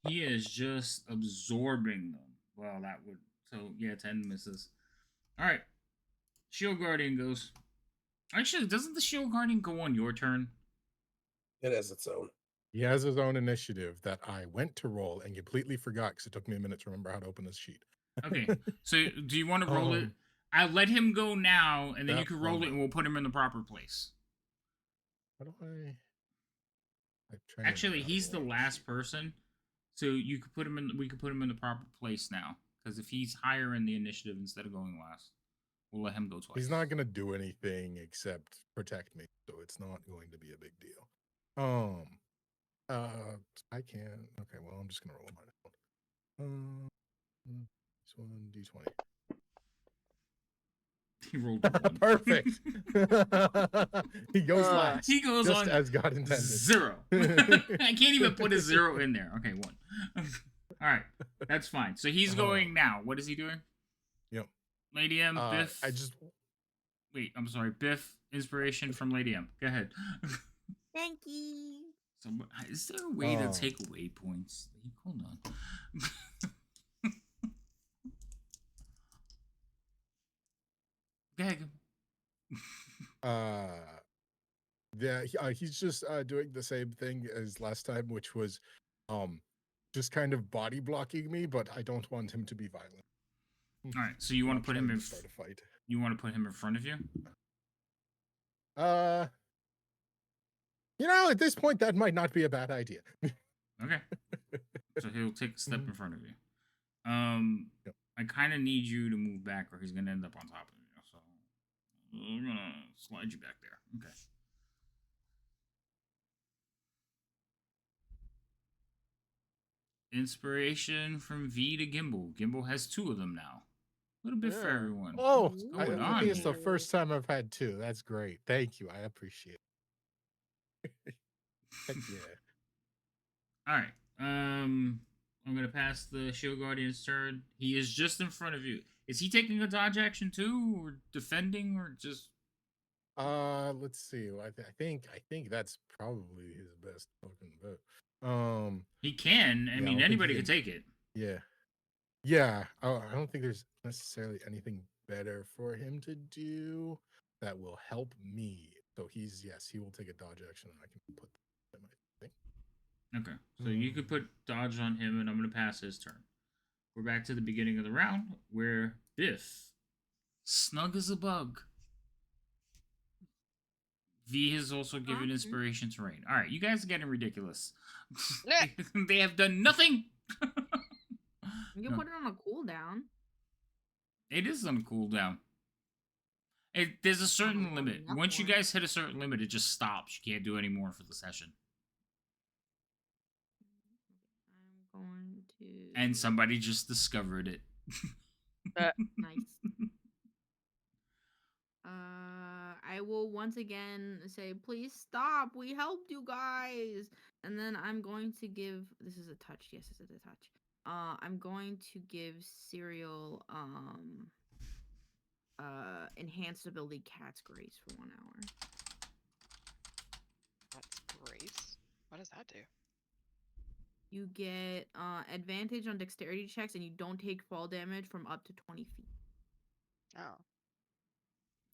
He is just absorbing them. Well, that would... So, yeah, 10 misses. Alright. Shield Guardian goes. Actually, doesn't the Shield Guardian go on your turn? it has its own. He has his own initiative that I went to roll and completely forgot because it took me a minute to remember how to open this sheet. Okay. So, do you want to roll it? I'll let him go now, and then you can roll it, and we'll put him in the proper place. How do I... Actually, he's the last person, so you could put him in. We could put him in the proper place now, because if he's higher in the initiative instead of going last, we'll let him go twice. He's not gonna do anything except protect me, so it's not going to be a big deal. I can. Okay, well, I'm just gonna roll mine. This one d20. He rolled a 1. Perfect. He goes last. He goes just on as God intended. 0. I can't even put a 0 in there. Okay, 1. All right, that's fine. So he's going now. What is he doing? Yep. Lady M, Biff. Wait. I'm sorry. Biff, inspiration from Lady M. Go ahead. Thank you. So, is there a way to take away points? Hold on. Go ahead. Yeah, he's just doing the same thing as last time, which was just kind of body blocking me, but I don't want him to be violent. All right, so you want to put him in start a fight. You want to put him in front of you? At this point that might not be a bad idea. Okay. So he'll take a step in front of you. Yep. I kind of need you to move back or he's going to end up on top of you. So I'm going to slide you back there. Okay. Inspiration from V to Gimbal. Gimbal has 2 of them now. A little bit for everyone. Oh, What's I going on think it's here? the first time I've had 2. That's great. Thank you. I appreciate it. Heck yeah. All right. I'm gonna pass the Shield Guardian's turn. He is just in front of you. Is he taking a dodge action too, or defending, or just? Let's see. I think that's probably his best fucking bet. He can. I mean, anybody could take it. Yeah. Yeah. I don't think there's necessarily anything better for him to do that will help me. So he will take a dodge action, and I can put that in my thing. Okay, so you could put dodge on him, and I'm going to pass his turn. We're back to the beginning of the round, where Biff, snug as a bug, V has also given Mhm. inspiration to Rain. All right, you guys are getting ridiculous. Nah. They have done nothing. You can No, put it on a cooldown. it is on cooldown. There's a certain done limit. enough Once you for it. guys hit a certain limit, it just stops. You can't do any more for the session. I'm going to. And somebody just discovered it. Nice. I will once again say, please stop. We helped you guys. And then I'm going to give. This is a touch. Yes, this is a touch. I'm going to give Serial enhanced ability Cat's Grace for 1 hour. That's Grace. What does that do? You get advantage on dexterity checks, and you don't take fall damage from up to 20 feet. Oh.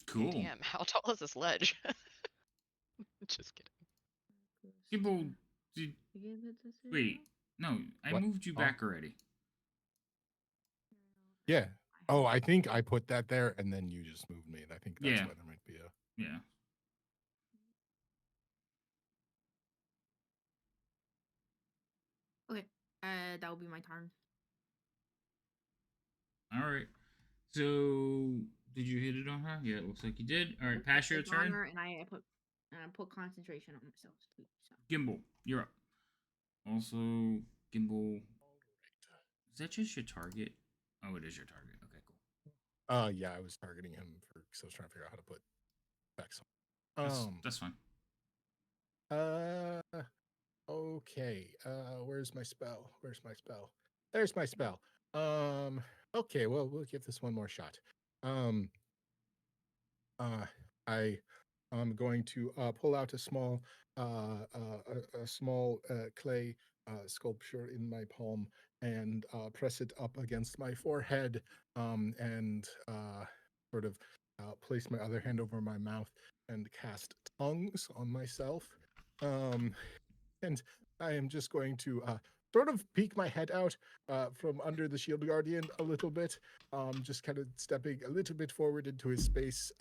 Cool. Damn, how tall is this ledge? Just kidding. People, did, Give it to Serial? wait, no, I What? moved you Oh. back already. Yeah. Oh, I think I put that there, and then you just moved me, and I think that's Yeah. why there might be a. Yeah. Okay, that will be my turn. All right. So, did you hit it on her? Yeah, it looks like you did. All right, pass your It's on turn. her, and I put concentration on myself too. So. Gimbal, you're up. Also, Gimbal. Is that just your target? Oh, it is your target. Okay, cool. Yeah, I was targeting him because I was trying to figure out how to put back some. That's fine. Okay. Where's my spell? Where's my spell? There's my spell. Okay, well, we'll give this one more shot. I am going to pull out a small clay sculpture in my palm and press it up against my forehead, and sort of place my other hand over my mouth and cast tongues on myself. And I am just going to sort of peek my head out from under the shield guardian a little bit, just kind of stepping a little bit forward into his space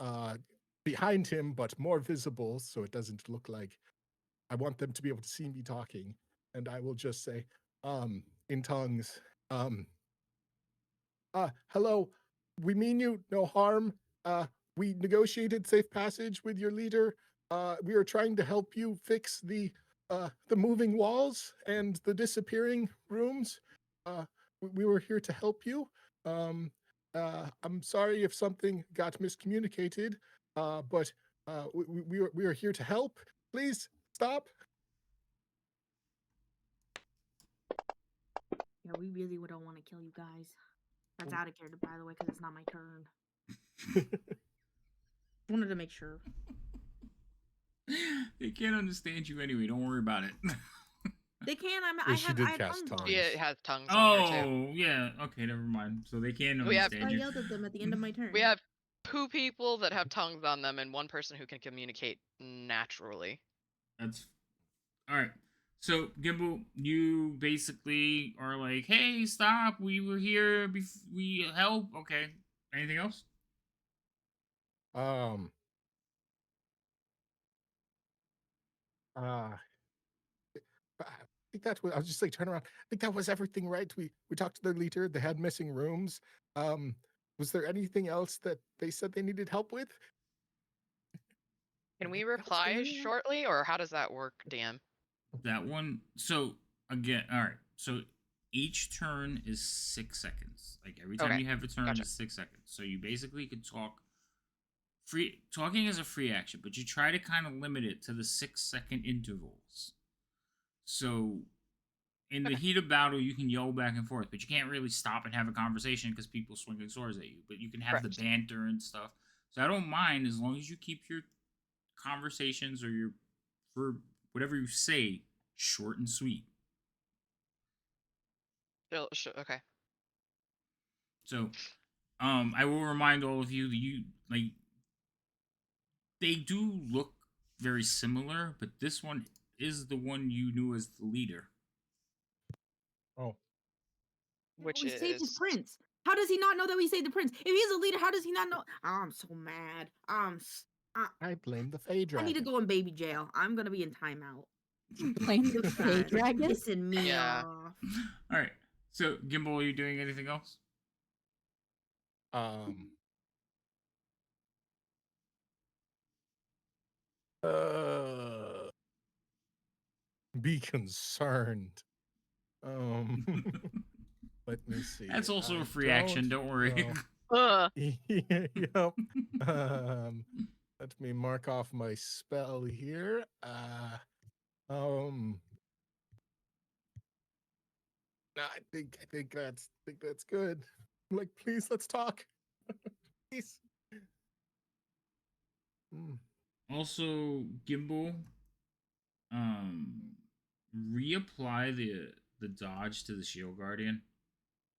behind him, but more visible, so it doesn't look like I want them to be able to see me talking. And I will just say, in tongues, hello, we mean you no harm. We negotiated safe passage with your leader. We are trying to help you fix the moving walls and the disappearing rooms. We were here to help you. I'm sorry if something got miscommunicated, but we are here to help. Please stop. Yeah, we really would don't want to kill you guys. That's out of character, by the way, because it's not my turn. Wanted to make sure. They can't understand you anyway. Don't worry about it. They can. Yeah, she did I have cast tongues on. Yeah, it has tongues on her too. Oh, yeah. Okay, never mind. So they can't We have- understand I you. yelled at them at the end of my turn. We have 2 people that have tongues on them and 1 person who can communicate naturally. That's all right. So Gimbal, you basically are like, "Hey, stop! We were here. We help." Okay. Anything else? I think that's what I was just like turn around. I think that was everything, right? We talked to their leader. They had missing rooms. Was there anything else that they said they needed help with? Can we That was reply it. shortly, or how does that work, DM? That one. So again, all right. So each turn is 6 seconds. Like every time Okay, you have a turn gotcha. is 6 seconds. So you basically could talk. Talking is a free action, but you try to kind of limit it to the 6-second intervals. So in the heat of battle, you can yell back and forth, but you can't really stop and have a conversation because people swinging swords at you. But you can have Correct. the banter and stuff. So I don't mind as long as you keep your conversations or your for whatever you say short and sweet. Okay. So, I will remind all of you that you like they do look very similar, but this one is the one you knew as the leader. Oh, Which we saved his is prince. How does he not know that we saved the prince? If he's a leader, how does he not know? I'm so mad. I blame the Fey I Dragon. need to go in baby jail. I'm gonna be in timeout. Playing the This Fey guy's Dragon? pissing me Yeah. off. All right. So, Gimbal, are you doing anything else? Be concerned. Let me see. That's also I a free action. Don't worry. Ugh. Yep. Let me mark off my spell here. No, I think that's good. Like, please, let's talk. Please. Also, Gimbal, reapply the dodge to the Shield Guardian,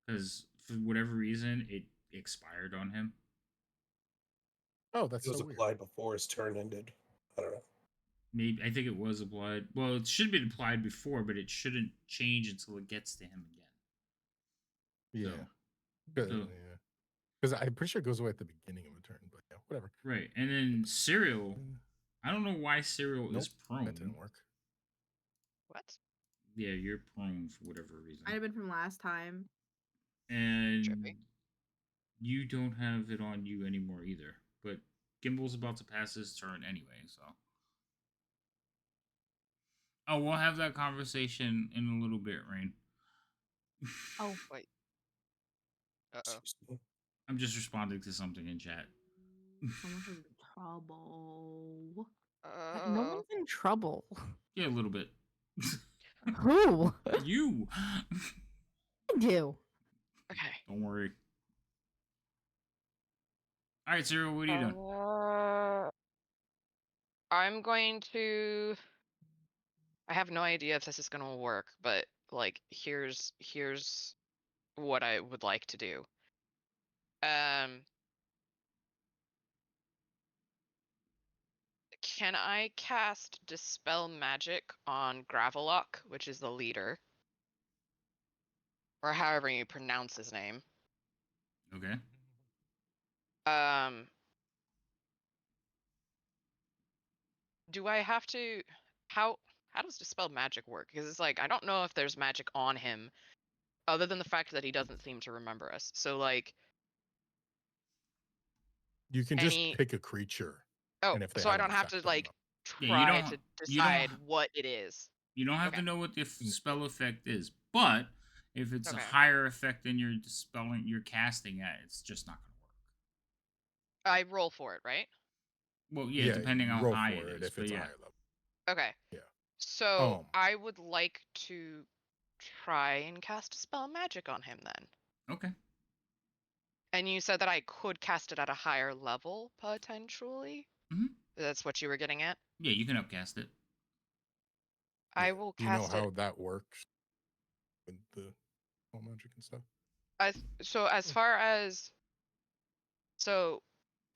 because for whatever reason it expired on him. Oh, that's It was so weird. applied before his turn ended. I don't know. Maybe I think it was applied. Well, it should have been applied before, but it shouldn't change until it gets to him again. Yeah. So, Yeah. Because I'm pretty sure it goes away at the beginning of a turn, but yeah, whatever. right, and then Serial. I don't know why Serial is prone. That didn't work. What? Yeah, you're prone for whatever reason. Might have been from last time. And Trippy. you don't have it on you anymore either. But Gimbal's about to pass his turn anyway, so. Oh, we'll have that conversation in a little bit, Rain. Oh, Wait. Uh-oh. I'm just responding to something in chat. Someone's in trouble. no one's in trouble. Yeah, a little bit. Who? You. I do. Okay. Don't worry. All right, Cyril, what are you doing? I'm going to. I have no idea if this is gonna work, but like, here's what I would like to do. Can I cast Dispel Magic on Gravelock, which is the leader, or however you pronounce his name? Okay. Do I have to? How does Dispel Magic work? Because it's like I don't know if there's magic on him, other than the fact that he doesn't seem to remember us. So like, You can just pick a creature. Oh, and if they so I have an don't have to effect on like them. try to decide what it is. You don't have Okay. to know what the spell effect is, but if it's a Okay. higher effect than you're casting at, it's just not going to work. I roll for it, right? Well, yeah, depending on how high it is, if but it's a yeah. higher level. Okay. Yeah. So I would like to try and cast a spell magic on him then. Okay. And you said that I could cast it at a higher level potentially. Mm-hmm. That's what you were getting at. Yeah, you can upcast it. I will Do you know cast how it. that works with the spell magic and stuff? So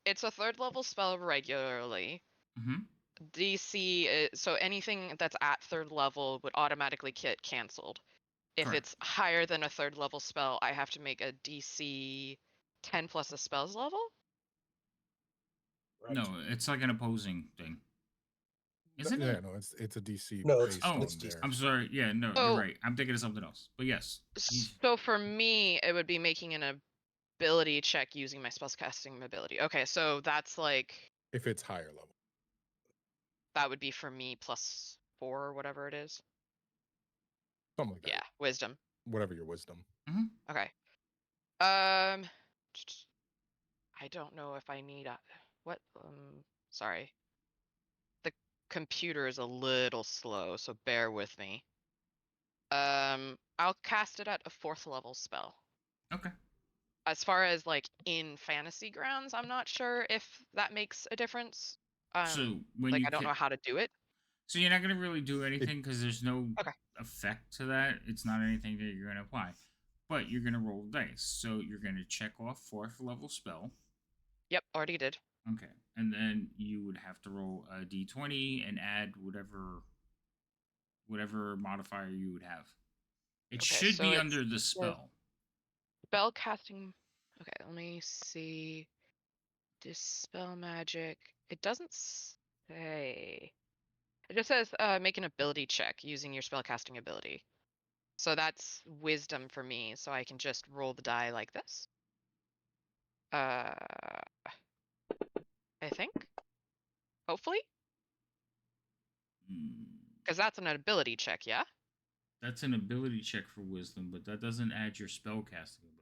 it's a third level spell regularly. Mm-hmm. DC, so anything that's at third level would automatically get canceled. If Correct. it's higher than a third level spell, I have to make a DC 10 plus a spell's level? Right. No, it's like an opposing thing. Isn't it? No, it's a DC No, based Oh, on it's there. I'm sorry. Yeah, no, Oh. you're right. I'm thinking of something else. But yes. So for me, it would be making an ability check using my spellcasting ability. Okay, so that's like... If it's higher level. That would be for me +4 or whatever it is. Something like that. Yeah, wisdom. Whatever your wisdom. Mm-hmm. Okay. I don't know if I need what sorry. The computer is a little slow, so bear with me. I'll cast it at a 4th level spell. Okay. As far as like in Fantasy Grounds, I'm not sure if that makes a difference. So when like you I don't know how to do it. So you're not going to really do anything because there's no Okay. effect to that. It's not anything that you're going to apply. But you're going to roll dice. So you're going to check off 4th level spell. Yep, already did. Okay. And then you would have to roll a d20 and add whatever modifier you would have. It should so be it's under the spell. Spell casting. Okay, let me see. Dispel magic. It doesn't say. It just says make an ability check using your spellcasting ability. So that's wisdom for me, so I can just roll the die like this. I think. Hopefully. Because that's an ability check, yeah? That's an ability check for wisdom, but that doesn't add your spellcasting ability.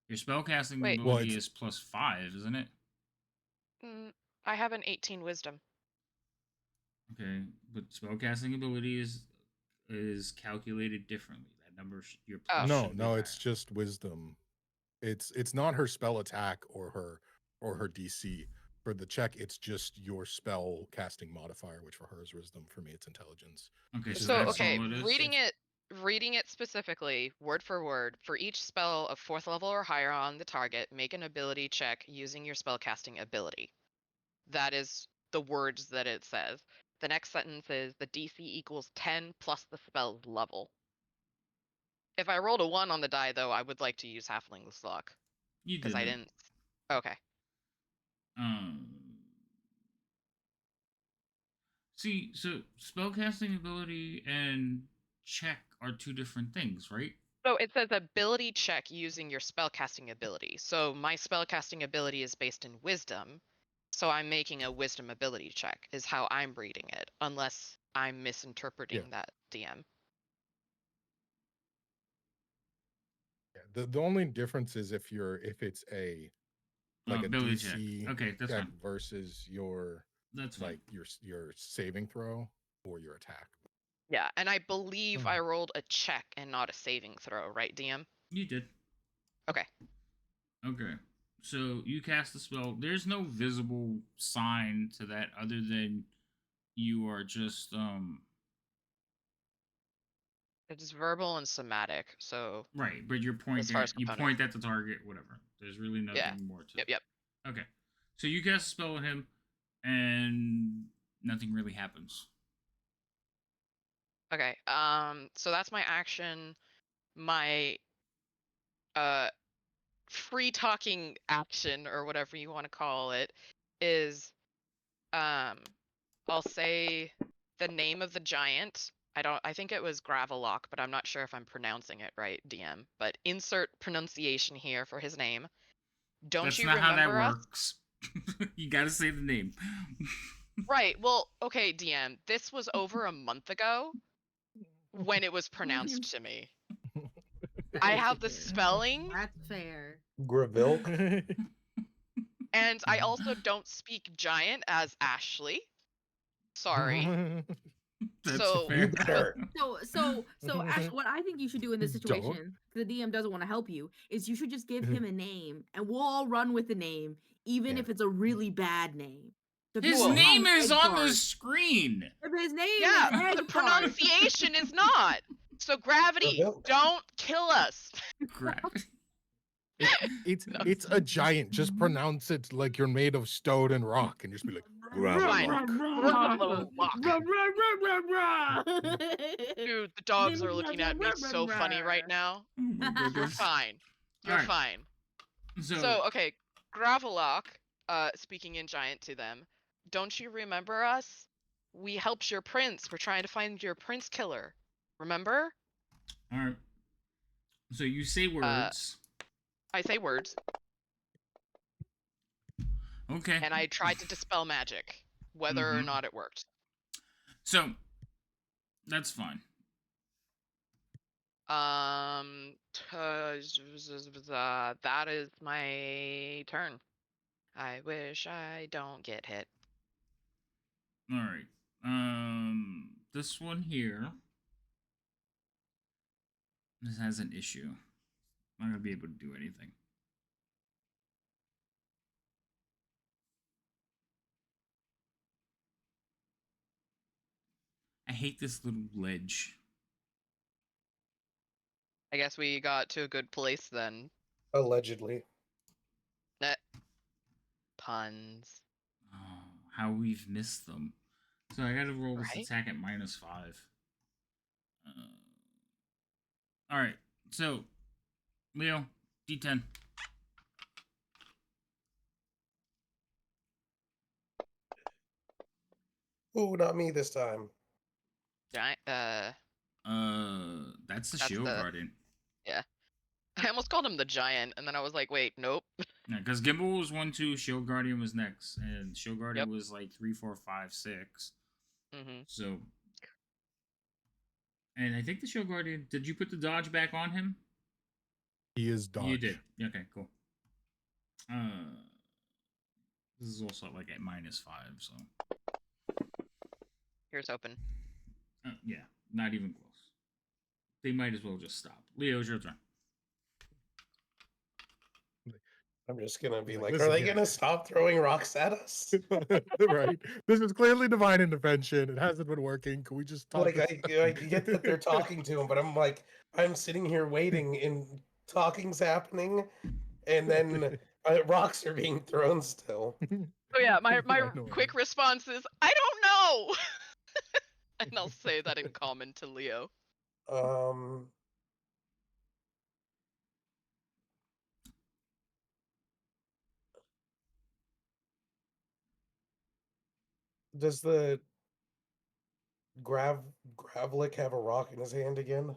Your spellcasting Wait. ability is +5, isn't it? I have an 18 wisdom. Okay, but spellcasting ability is calculated differently. That number your plus No, should be no, higher. it's just wisdom. It's not her spell attack or her DC. For the check, it's just your spell casting modifier, which for her is wisdom. For me, it's intelligence. Okay, Which is so So that's okay, all it is. reading it specifically, word for word, for each spell of 4th level or higher on the target, make an ability check using your spellcasting ability. That is the words that it says. The next sentence is the DC equals 10 plus the spell's level. If I rolled a 1 on the die, though, I would like to use Halfling's Luck. You Because I didn't. Okay. See, so spellcasting ability and check are two different things, right? So it says ability check using your spellcasting ability. So my spellcasting ability is based in wisdom. So I'm making a wisdom ability check, is how I'm reading it, unless I'm misinterpreting that DM. Yeah, the only difference is if it's a like a ability DC check. Okay, that's fine. versus your That's fine. like your saving throw or your attack. Yeah, and I believe I rolled a check and not a saving throw, right, DM? You did. Okay. Okay. So you cast the spell. There's no visible sign to that other than you are just It's verbal and somatic, so right, but you're as far as you component. point at the target, whatever. There's really nothing more to it. Yep. Okay. So you cast a spell at him and nothing really happens. Okay. So that's my action. My free talking action, or whatever you want to call it, is I'll say the name of the giant. I think it was Gravelock, but I'm not sure if I'm pronouncing it right, DM. But insert pronunciation here for his name. That's not how that works. You gotta say the name. Right. Well, okay, DM. This was over a month ago when it was pronounced to me. I have the spelling. That's fair. Gravilk. And I also don't speak giant as Ashley. Sorry. That's So fair. You better. So Ash, what I think you should do in this situation, because the DM doesn't want to help you, is you should just give him a name, and we'll all run with the name, even if it's a really bad name. So His name is on the screen. If his name yeah, is the pronunciation is not. So Gravity, Gravilk. don't kill us. It's a giant. Just pronounce it like you're made of stone and rock, and just be like Gravelock. Dude, the dogs are looking at me so funny right now. You're fine. You're fine. So okay, Gravelock, speaking in giant to them, don't you remember us? We helped your prince. We're trying to find your prince killer. Remember? All right. So you say words. I say words. Okay. And I tried to dispel magic, whether or not it worked. So that's fine. That is my turn. I wish I don't get hit. All right. This one here. This has an issue. I'm not gonna be able to do anything. I hate this little ledge. I guess we got to a good place then. Allegedly. Puns. Oh, how we've missed them. So I gotta roll this attack at -5. All right. So, Leo, D10. Ooh, not me this time. Giant. That's the That's shield the. guardian. Yeah. I almost called him the giant, and then I was like, wait, nope. Yeah, because Gimbal was 1-2, shield guardian was next, and shield guardian Yep. was like 3, 4, 5, 6. Mm-hmm. So, and I think the shield guardian. Did you put the dodge back on him? He is dodge. You did. Okay, cool. This is also like at -5, so. Here's open. Yeah, not even close. They might as well just stop. Leo, it's your turn. I'm just gonna be Like, like, are they listen gonna stop throwing rocks at us? Right. This is clearly divine intervention. It hasn't been working. Can we just talk? Like, I get that they're talking to him, but I'm like, I'm sitting here waiting, and talking's happening, and then rocks are being thrown still. Oh yeah, my I know, quick right? response is, I don't know. And I'll say that in common to Leo. Um, does the Gravlik have a rock in his hand again?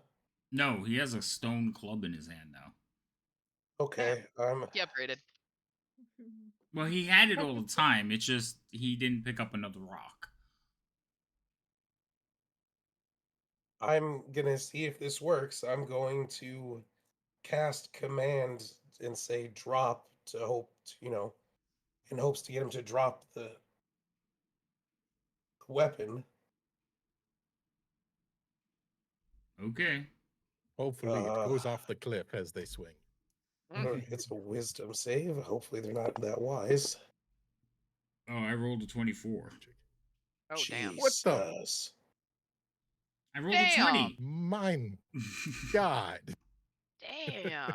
No, he has a stone club in his hand now. Okay, He upgraded. Well, he had it all the time. It's just he didn't pick up another rock. I'm gonna see if this works. I'm going to cast command and say drop to hope, in hopes to get him to drop the weapon. Okay. Hopefully, it goes off the cliff as they swing. It's a wisdom save. Hopefully, they're not that wise. Oh, I rolled a 24. Oh damn. What the? Jesus. I rolled Damn. a 20. Mine. God. Damn.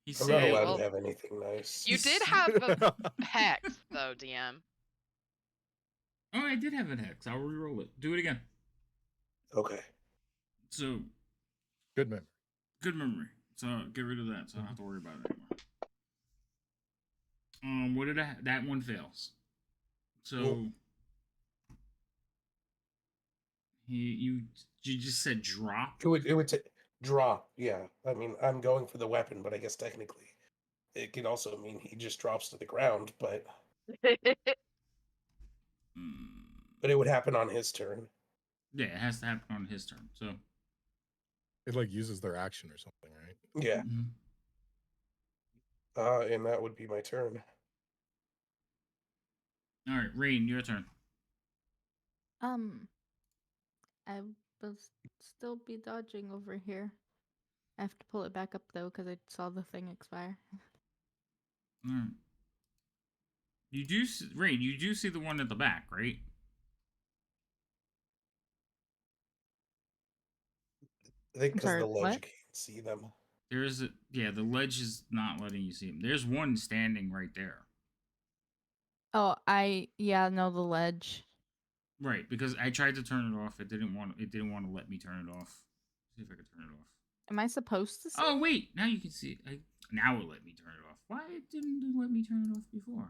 He I'm not said, allowed well, to have anything nice. You did have a hex though, DM. "Oh, I did have an hex. I'll re-roll it. Do it again." Okay. So, Good memory. good memory. So get rid of that. So I don't have to worry about it anymore. What did that one fails? So Cool. you just said drop. It would drop. Yeah. I mean, I'm going for the weapon, but I guess technically it could also mean he just drops to the ground. But it would happen on his turn. Yeah, it has to happen on his turn. So It like uses their action or something, right? Yeah. And that would be my turn. All right, Rain, your turn. I will still be dodging over here. I have to pull it back up though because I saw the thing expire. All right. You do, Rain. You do see the one at the back, right? I think because Sorry, the ledge what? can't see them. There's the ledge is not letting you see him. There's one standing right there. Oh, no, the ledge. Right, because I tried to turn it off. It didn't want to let me turn it off. See if I could turn it off. Am I supposed to see? Oh wait, now you can see it. Now it let me turn it off. Why didn't it let me turn it off before?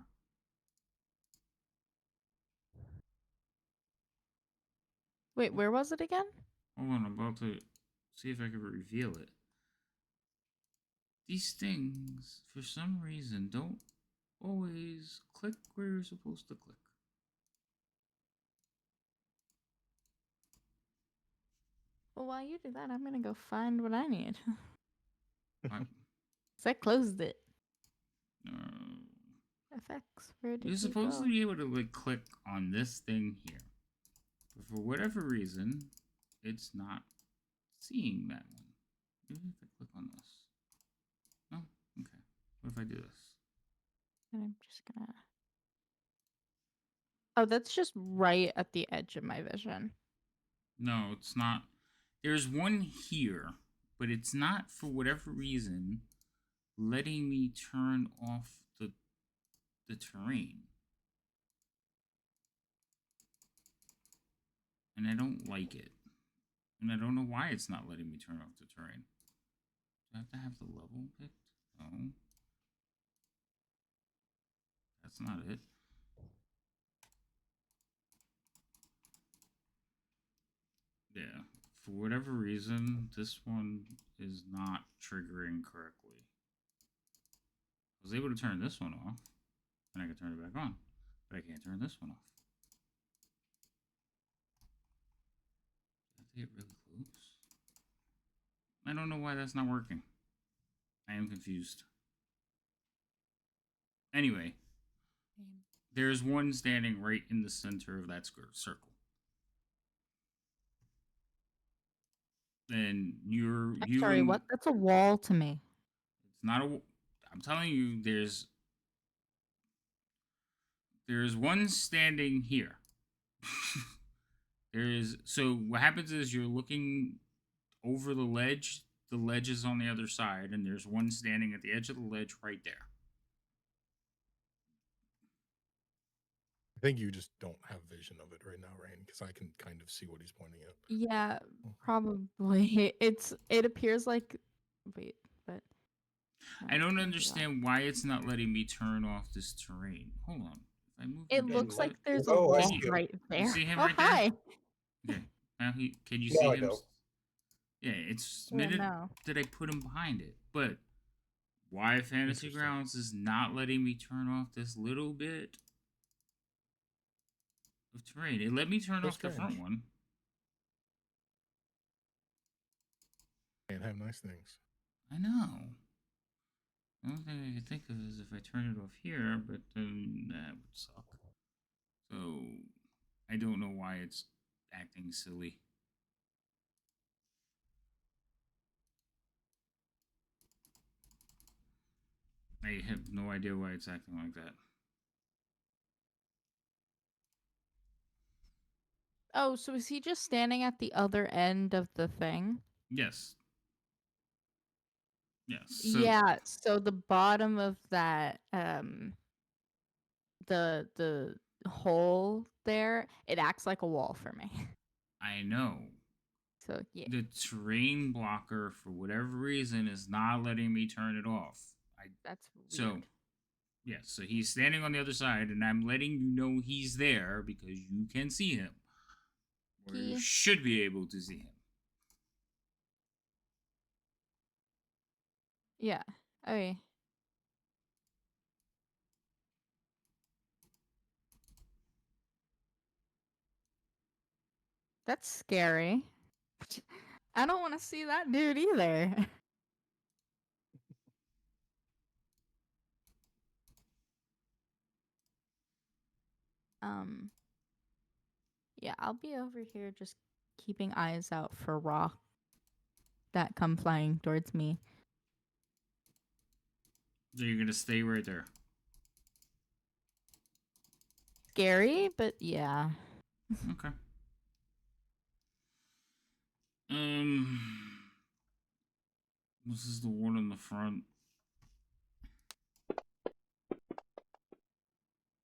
Wait, where was it again? Hold on, I'm about to see if I can reveal it. These things, for some reason, don't always click where you're supposed to click. Well, while you do that, I'm gonna go find what I need. What? So I closed it. No. FX, where did You're you supposed go? to be able to like click on this thing here, but for whatever reason, it's not seeing that one. Maybe if I click on this. Oh, okay. What if I do this? And I'm just gonna. Oh, that's just right at the edge of my vision. No, it's not. There's one here, but it's not for whatever reason letting me turn off the terrain. And I don't like it. And I don't know why it's not letting me turn off the terrain. Do I have to have the level picked? No. That's not it. for whatever reason, this one is not triggering correctly. I was able to turn this one off, and I can turn it back on, but I can't turn this one off. I have to get really close. I don't know why that's not working. I am confused. Anyway, there's one standing right in the center of that circle. And I'm sorry, what? That's a wall to me. It's not a. I'm telling you, there's one standing here. So what happens is you're looking over the ledge. The ledge is on the other side, and there's one standing at the edge of the ledge right there. I think you just don't have vision of it right now, Rain, because I can kind of see what he's pointing at. Yeah, probably. It appears like wait, but I don't understand why it's not letting me turn off this terrain. Hold on. If I move it him looks down, like there's a Oh, I wall see him. right there. You see him oh, right there? hi. Okay. Now can you No, see I him? don't. Yeah, it's Yeah, minute no. that I put him behind it. But why Fantasy Interesting. Grounds is not letting me turn off this little bit of terrain? It let me turn So off the front strange. one. Can't have nice things. I know. The only thing I can think of is if I turn it off here, but then that would suck. So I don't know why it's acting silly. I have no idea why it's acting like that. Oh, so is he just standing at the other end of the thing? Yes. Yes. So Yeah, so the bottom of that the hole there, it acts like a wall for me. I know. So, yeah. The terrain blocker, for whatever reason, is not letting me turn it off. That's weird. So, yes, so he's standing on the other side, and I'm letting you know he's there because you can see him. Or you should be able to see him. Yeah. Okay. That's scary. I don't want to see that dude either. Yeah, I'll be over here just keeping eyes out for rock that come flying towards me. So you're gonna stay right there. Scary, but yeah. Okay. This is the one in the front.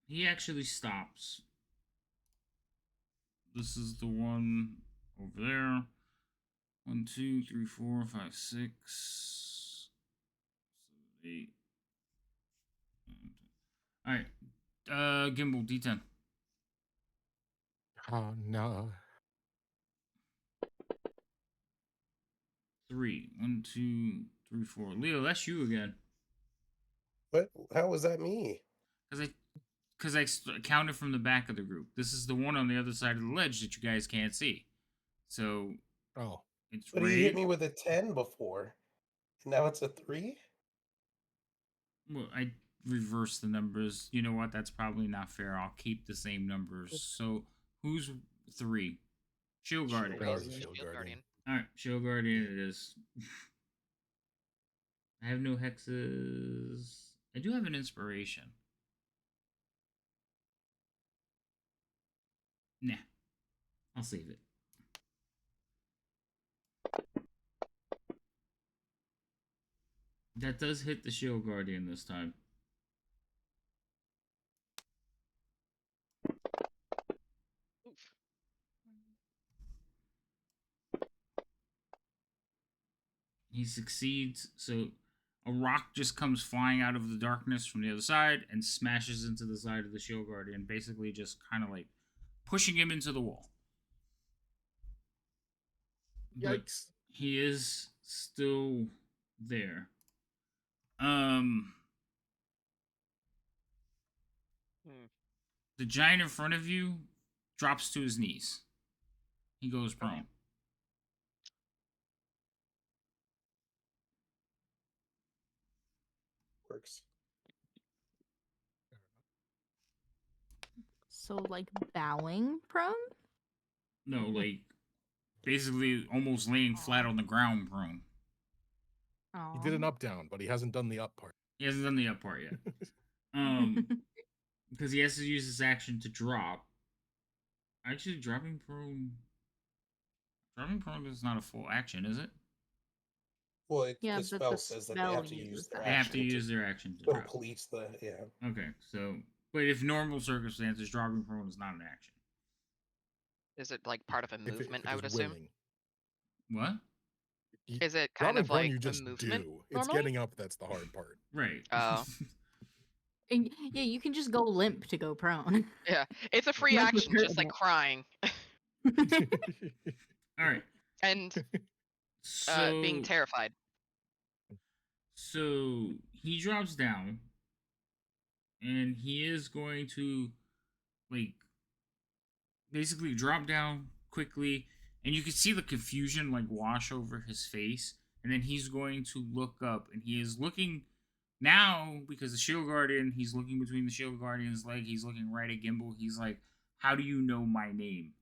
He actually stops. This is the one over there. 1, 2, 3, 4, 5, 6, 7, 8. All right. Gimbal D10. Oh no. 3. 1, 2, 3, 4. Leo, that's you again. What? How was that me? Because I counted from the back of the group. This is the one on the other side of the ledge that you guys can't see. So, it's But he hit me with a 10 before. And now it's a 3? Well, I reversed the numbers. You know what? That's probably not fair. I'll keep the same numbers. So, who's 3? Shield Guardian. Shield Guardian. Alright, Shield Guardian it is. I have no hexes. I do have an inspiration. Nah. I'll save it. That does hit the Shield Guardian this time. He succeeds, so a rock just comes flying out of the darkness from the other side and smashes into the side of the Shield Guardian, basically just kind of like pushing him into the wall. but Yikes. he is still there. Hmm. The giant in front of you drops to his knees. He goes prone. Works. So like bowing prone? No, like basically almost laying flat on the ground prone. He did an Aw. up down, but he hasn't done the up part. He hasn't done the up part yet. Because he has to use his action to drop. Actually, dropping prone is not a full action, is it? Well, Yeah, the but spell the says that they spell have to uses use their that. They have to action use their action to drop. complete the Okay, so but if normal circumstances, dropping prone is not an action. Is it like part of a If movement? it I is would assume. willing. What? Is it kind Dropping of prone like you a just movement? do. It's normally? getting up that's the hard part. Right. Oh. And, yeah, you can just go limp to go prone. Yeah, it's a free Limp would action, hurt just like a crying All right. and being So terrified. so he drops down, and he is going to like basically drop down quickly, and you can see the confusion like wash over his face, and then he's going to look up, and he is looking now because the shield guardian, he's looking between the shield guardian's leg, he's looking right at Gimbal, he's like, how do you know my name?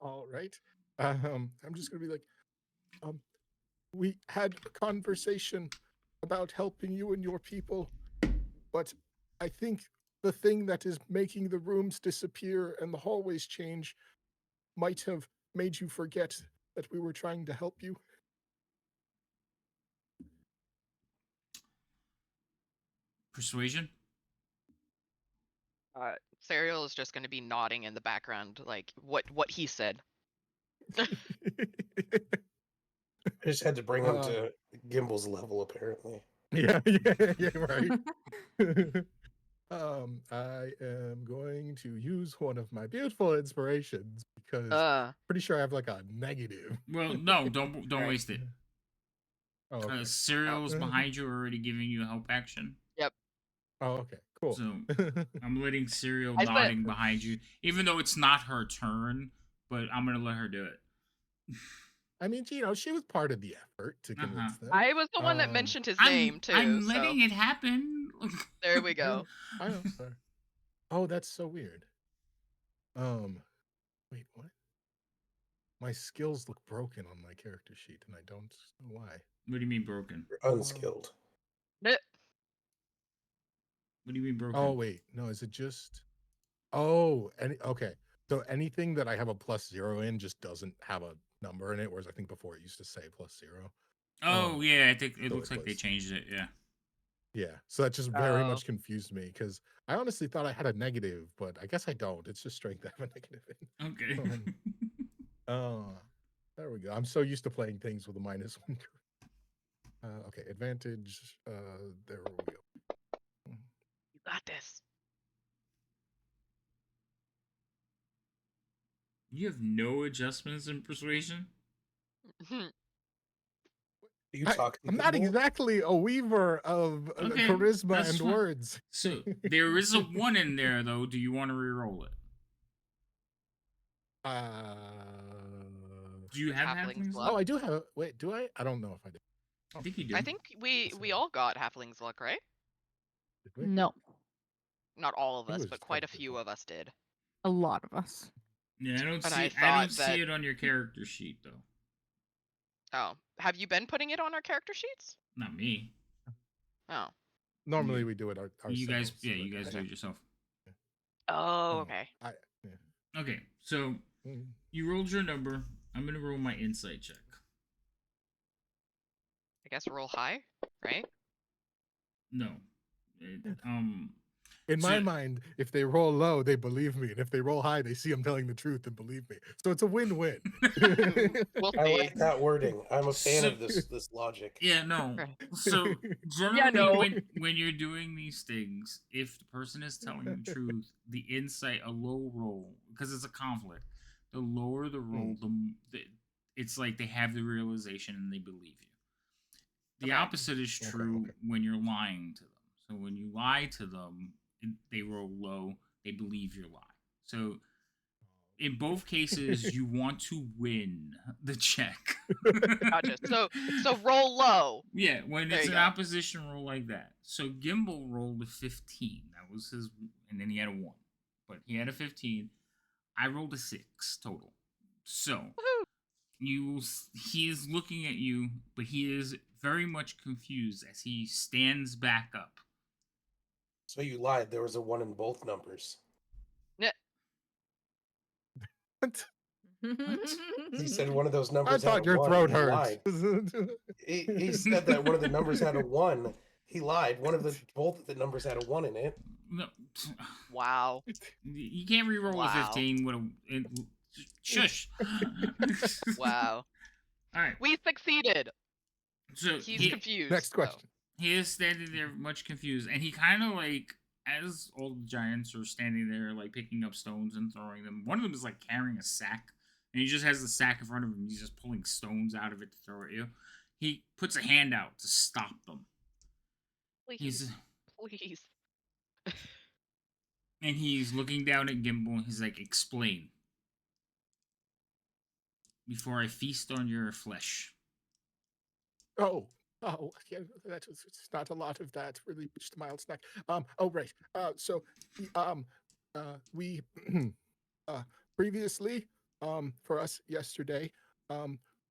All right. I'm just gonna be like, we had a conversation about helping you and your people, but I think the thing that is making the rooms disappear and the hallways change might have made you forget that we were trying to help you. Persuasion? Serial is just going to be nodding in the background, like what he said. I just had to bring him to Gimbal's level, apparently. Yeah, right. I am going to use one of my beautiful inspirations because pretty sure I have like a negative. Well, no, don't Right. waste it. Oh, okay. Serial's behind you already giving you a help action. Yep. Oh, okay, cool. So I'm letting Serial I spent- nodding behind you, even though it's not her turn, but I'm gonna let her do it. I mean, you know, she was part of the effort to convince them. I was the one that mentioned his name too. I'm letting it happen. There we go. I know. Sorry. Oh, that's so weird. Wait, what? My skills look broken on my character sheet, and I don't know why. What do you mean broken? You're unskilled. Bleh. What do you mean broken? Oh, wait, no, is it just? Oh, okay. So anything that I have a +0 in just doesn't have a number in it, whereas I think before it used to say +0. Oh, yeah, I think it so looks it like they was- changed it. Yeah. Yeah, so that just very Oh. much confused me because I honestly thought I had a negative, but I guess I don't. It's just strength I have a negative in. Okay. There we go. I'm so used to playing things with a -1. Okay, advantage. There we go. You got this. You have no adjustments in persuasion? Do you talk to I'm not Gimbal? exactly a weaver of Okay, charisma that's and fine. words. So there is a 1 in there, though. Do you want to re-roll it? Do you have Halfling's halfling's luck? Oh, I do have. Wait, do I? I don't know if I did. I think you do. I think we all got halfling's luck, right? Did we? No, Not all of I think it us, was but just quite a half few people. of us did. a lot of us. Yeah, I don't And see. I I thought don't see that- it on your character sheet, though. Oh, have you been putting it on our character sheets? Not me. Oh. Normally we do it ourselves. You guys, yeah, but you guys I- do it yourself. Oh, okay. Yeah. Okay, so Mm. you rolled your number. I'm gonna roll my insight check. I guess roll high, right? No, In my So- mind, if they roll low, they believe me, and if they roll high, they see I'm telling the truth and believe me. So it's a win-win. We'll I see. like that wording. I'm a fan So- of this logic. Yeah, no. Right. So generally, no. when you're doing these things, if the person is telling the truth, the insight, a low roll, because it's a conflict, the lower the roll, it's like they have the realization and they believe you. The Okay. opposite is Okay, true okay. when you're lying to them. So when you lie to them, they roll low, they believe your lie. So in both cases, you want to win the check. Gotcha. So roll low. Yeah, when There it's you an go. opposition roll like that. So Gimbal rolled a 15. That was his, and then he had a 1. But he had a 15. I rolled a 6 total. So he is looking at you, but he is very much confused as he stands back up. So you lied. There was a 1 in both numbers. What? He said one of those I numbers had a thought your 1. throat He hurts. lied. He said that one of the numbers had a 1. He lied. Both of the numbers had a 1 in it. No, Wow. you can't re-roll a Wow. 15 with a. Shush. Wow. All right. We succeeded. So He's confused. Next though. question. he is standing there much confused, and he kind of like, as all the giants are standing there like picking up stones and throwing them, one of them is like carrying a sack, and he just has the sack in front of him. He's just pulling stones out of it to throw at you. He puts a hand out to stop them. Please. Please. And he's looking down at Gimbal, and he's like, explain before I feast on your flesh. Oh, yeah, that was it's not a lot of that. Really, just a mild snack. Oh, right. So, we previously, for us yesterday,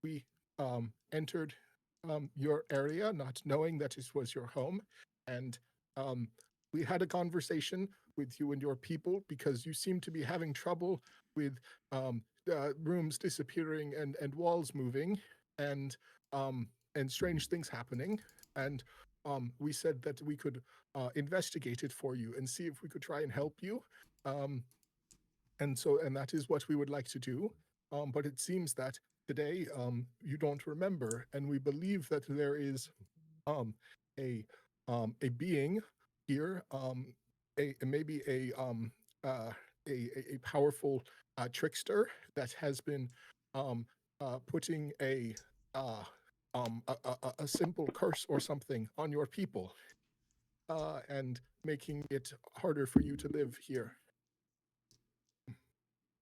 we entered your area, not knowing that it was your home, and we had a conversation with you and your people because you seem to be having trouble with rooms disappearing and walls moving, and strange things happening. And we said that we could investigate it for you and see if we could try and help you. And that is what we would like to do. But it seems that today you don't remember, and we believe that there is a being here, maybe a powerful trickster that has been putting a simple curse or something on your people, and making it harder for you to live here.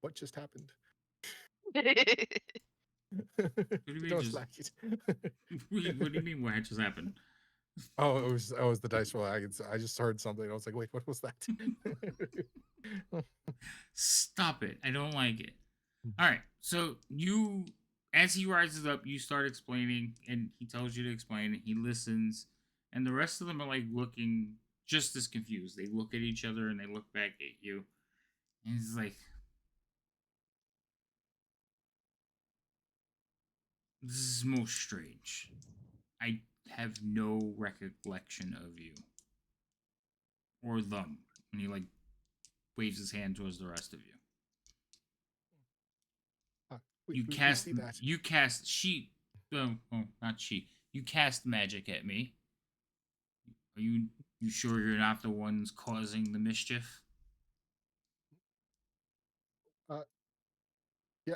What just happened? do you mean Don't just- like it. What do you mean? What just happened? Oh, it was the dice roll. I just heard something. I was like, wait, what was that? Stop it! I don't like it. All right, so you, as he rises up, you start explaining, and he tells you to explain. He listens, and the rest of them are like looking just as confused. They look at each other and they look back at you, and he's like, "This is most strange. I have no recollection of you or them." And he like waves his hand towards the rest of you. We see that. You cast she, oh, not she. You cast magic at me. Are you sure you're not the ones causing the mischief? Yeah,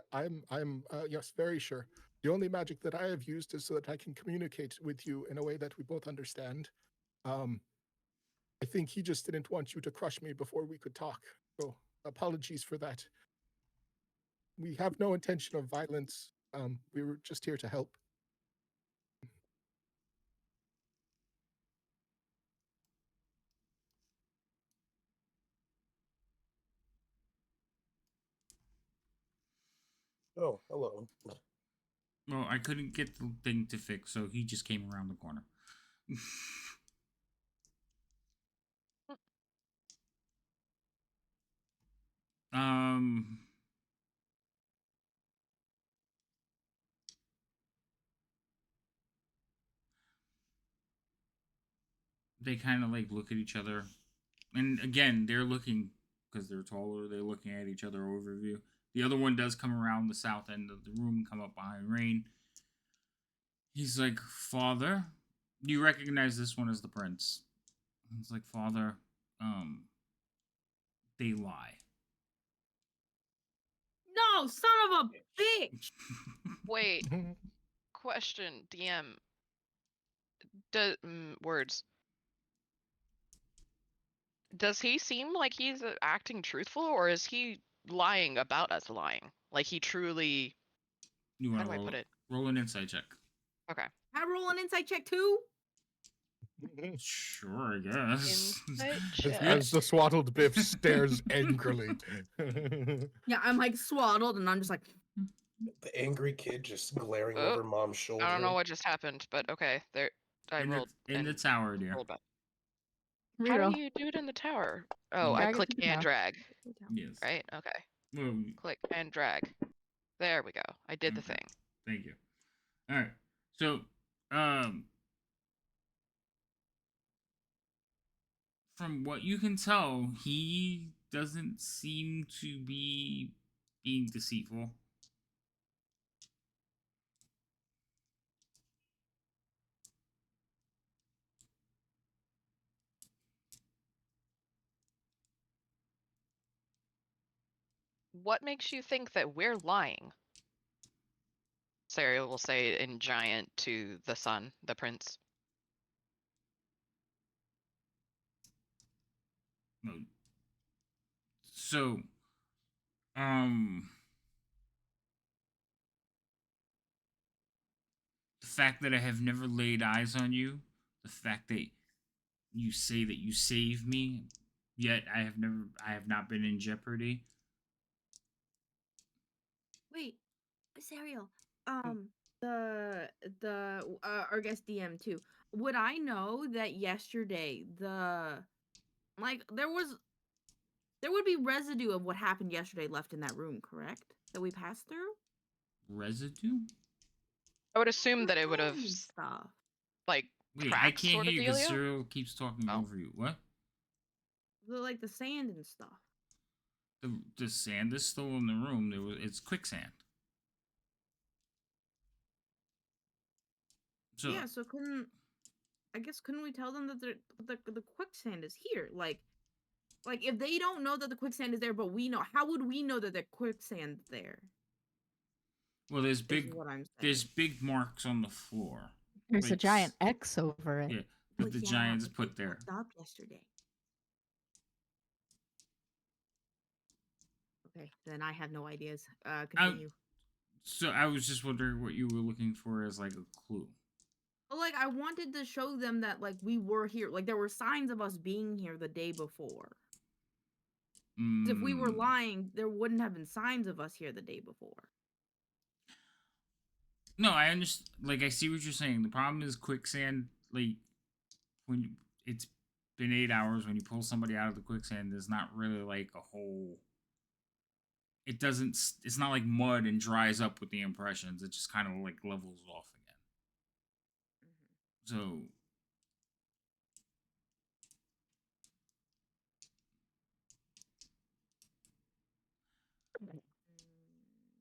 I'm yes, very sure. The only magic that I have used is so that I can communicate with you in a way that we both understand. I think he just didn't want you to crush me before we could talk. So apologies for that. We have no intention of violence. We were just here to help. Oh, hello. Well, I couldn't get the thing to fix, so he just came around the corner. um, they kind of like look at each other, And again, they're looking because they're taller. They're looking at each other overview. The other one does come around the south end of the room, come up behind Rain. He's like, Father, you recognize this one as the prince. He's like, Father, they lie. No, son of a bitch! Wait, question, DM. Words. Does he seem like he's acting truthful, or is he lying about us lying? Like he truly. You How want do to I put it? roll an insight check? Okay. I roll an insight check too. Sure, I guess. Insight As, check. as the swaddled Biff stares angrily. Yeah, I'm like swaddled, and I'm just like, The angry kid just glaring Oh, over mom's shoulder. I don't know what just happened, but okay. There, I rolled. In the and tower, dear. rolled back. How Reroll. do you do it in the tower? Oh, I Drag it click to the and tower. drag. Yes. Right? Okay. Well, Click and drag. There we go. I did the Okay. thing. Thank you. All right. So, from what you can tell, he doesn't seem to be being deceitful. What makes you think that we're lying? Sarah will say in giant to the son, the prince. So, the fact that I have never laid eyes on you, the fact that you say that you saved me, yet I have not been in jeopardy. wait, Serial. The our guest DM too. Would I know that yesterday there would be residue of what happened yesterday left in that room, correct? That we passed through? Residue? I would assume that it would have Sand stuff. like Wait, I cracks can't sort hear of you because dealio. Cyril keeps talking Oh. over you. What? Like the sand and stuff. The sand is still in the room. It's quicksand. So Yeah, so couldn't we tell them that the quicksand is here? Like if they don't know that the quicksand is there, but we know, how would we know that the quicksand's there? well, there's Is what I'm saying. big marks on the floor. There's a Like, giant X over it. Yeah, that the Giants but put they there. fucked up yesterday. Okay, then I have no ideas. Continue. So I was just wondering what you were looking for as like a clue. Well, like I wanted to show them that like we were here. Like there were signs of us being here the day before. 'Cause if we were lying, there wouldn't have been signs of us here the day before. No, I understand. Like, I see what you're saying. The problem is quicksand. Like, it's been 8 hours, when you pull somebody out of the quicksand, there's not really like a whole. It doesn't. It's not like mud and dries up with the impressions. It just kind of like levels off again. So.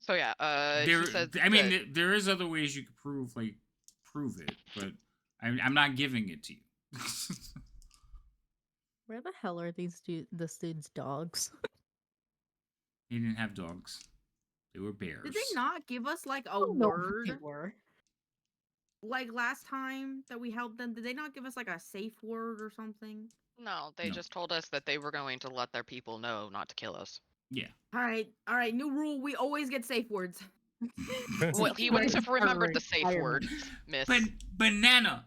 So yeah, There, he said. I mean, there is other ways you could prove it, but I'm not giving it to you. Where the hell are this dude's dogs? He didn't have dogs. They were bears. Did they not give us like a I don't know what word? they were. Like last time that we helped them, did they not give us like a safe word or something? No, they just told us that they were going to let their people know not to kill us. Yeah. All right. New rule: we always get safe words. Well, he wouldn't have remembered the safe word, miss. Banana.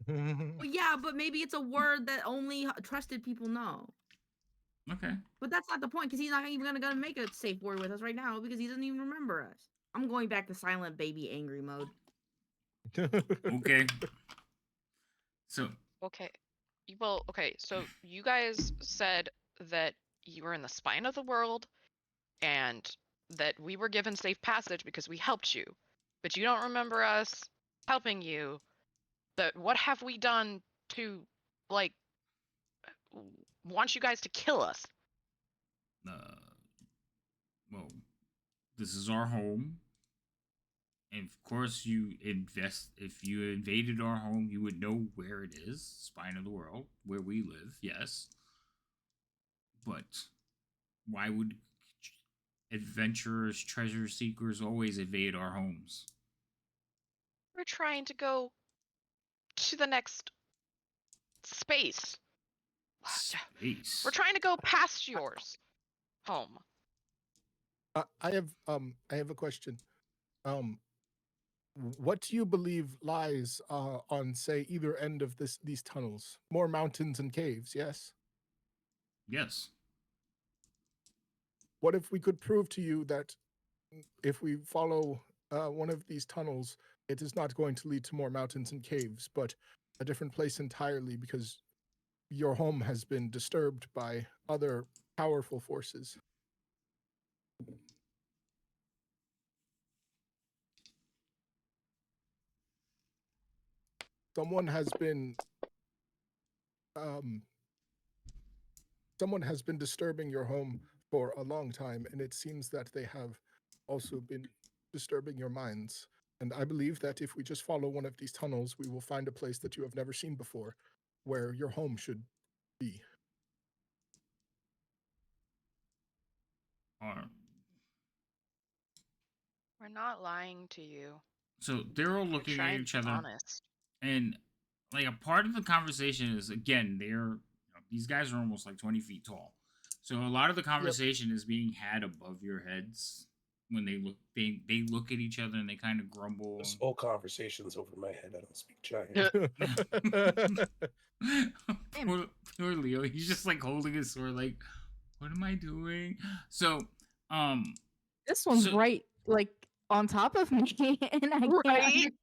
Well, yeah, but maybe it's a word that only trusted people know. Okay. But that's not the point, because he's not even gonna make a safe word with us right now because he doesn't even remember us. I'm going back to silent baby angry mode. Okay. So. Okay. Well, okay. So you guys said that you were in the spine of the world, and that we were given safe passage because we helped you, but you don't remember us helping you. But what have we done to, like, wants you guys to kill us. Well, this is our home. And of course, if you invaded our home, you would know where it is, spine of the world, where we live, yes. But why would adventurers, treasure seekers always invade our homes? We're trying to go to the next space. Space. We're trying to go past yours home. I have a question. What do you believe lies on, say, either end of these tunnels? More mountains and caves, yes? Yes. What if we could prove to you that if we follow one of these tunnels, it is not going to lead to more mountains and caves, but a different place entirely because your home has been disturbed by other powerful forces? Someone has been disturbing your home for a long time, and it seems that they have also been disturbing your minds. And I believe that if we just follow one of these tunnels, we will find a place that you have never seen before, where your home should be. We're not lying to you. So they're all We're looking at trying each to be other, honest. and like a part of the conversation is, again, these guys are almost like 20 feet tall, so a lot of the conversation is being had above your heads. When they look at each other and they kind of grumble. This whole conversation's over my head. I don't speak giant. poor Leo, he's just like holding his sword like, what am I doing? So this one's right like on top of me, and I can't.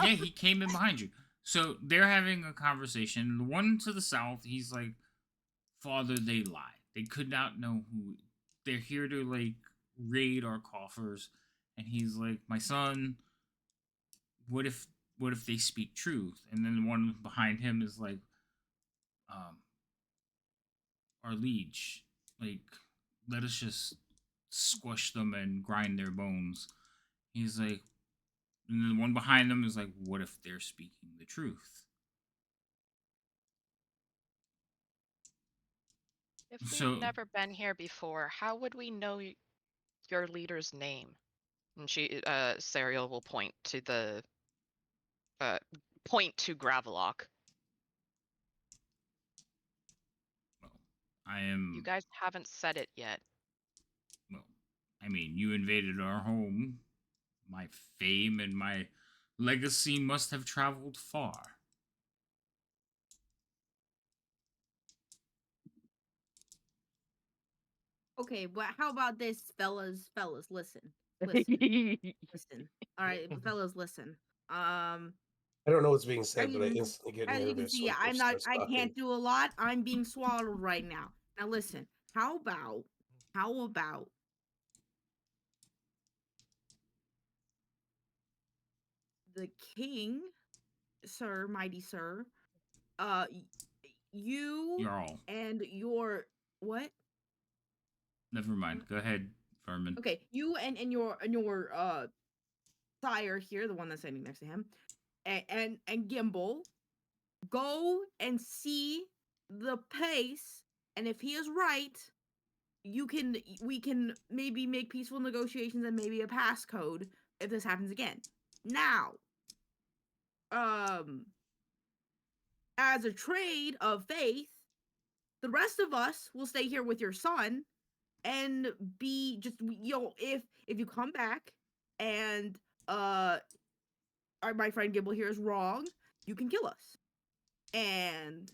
Yeah, he came in behind you. So they're having a conversation. The one to the south, he's like, Father, they lie. They could not know who. They're here to like raid our coffers. And he's like, my son, what if they speak truth? And then the one behind him is like, our liege, like, let us just squash them and grind their bones. He's like, and the one behind them is like, what if they're speaking the truth? If we've never been here before, how would we know your leader's name? And Sariel will point to Gravelock. Well, I am. You guys haven't said it yet. Well, I mean, you invaded our home. My fame and my legacy must have traveled far. Okay, but how about this, fellas? Listen. Listen. All right, fellas, listen. I don't know what's being said, but I instantly get as nervous. You can see, I can't do a lot. I'm being swallowed right now. Now listen. How about the king, sir, mighty sir, you Jarl. and your what? Never mind. Go ahead, Vermin. Okay, you and your sire here, the one that's standing next to him, and Gimbal, go and see the pace, and if he is right, we can maybe make peaceful negotiations and maybe a passcode if this happens again. Now, as a trade of faith, the rest of us will stay here with your son and be just, if you come back and my friend Gibble here is wrong, you can kill us. And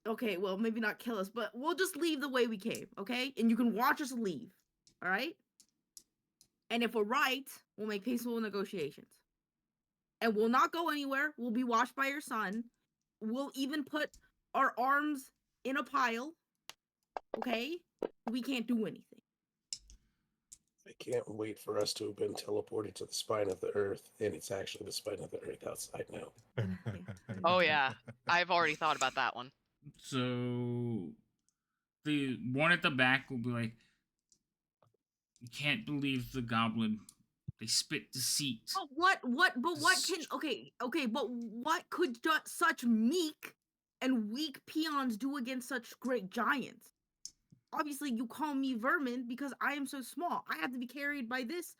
okay, well, maybe not kill us, but we'll just leave the way we came, okay? And you can watch us leave, all right? And if we're right, we'll make peaceful negotiations. And we'll not go anywhere. We'll be watched by your son. We'll even put our arms in a pile, okay? We can't do anything. I can't wait for us to have been teleported to the spine of the earth, and it's actually the spine of the earth outside now. Oh yeah, I've already thought about that one. So the one at the back will be like, "You can't believe the goblin. They spit deceit." But what could such meek and weak peons do against such great giants? Obviously, you call me vermin because I am so small. I have to be carried by this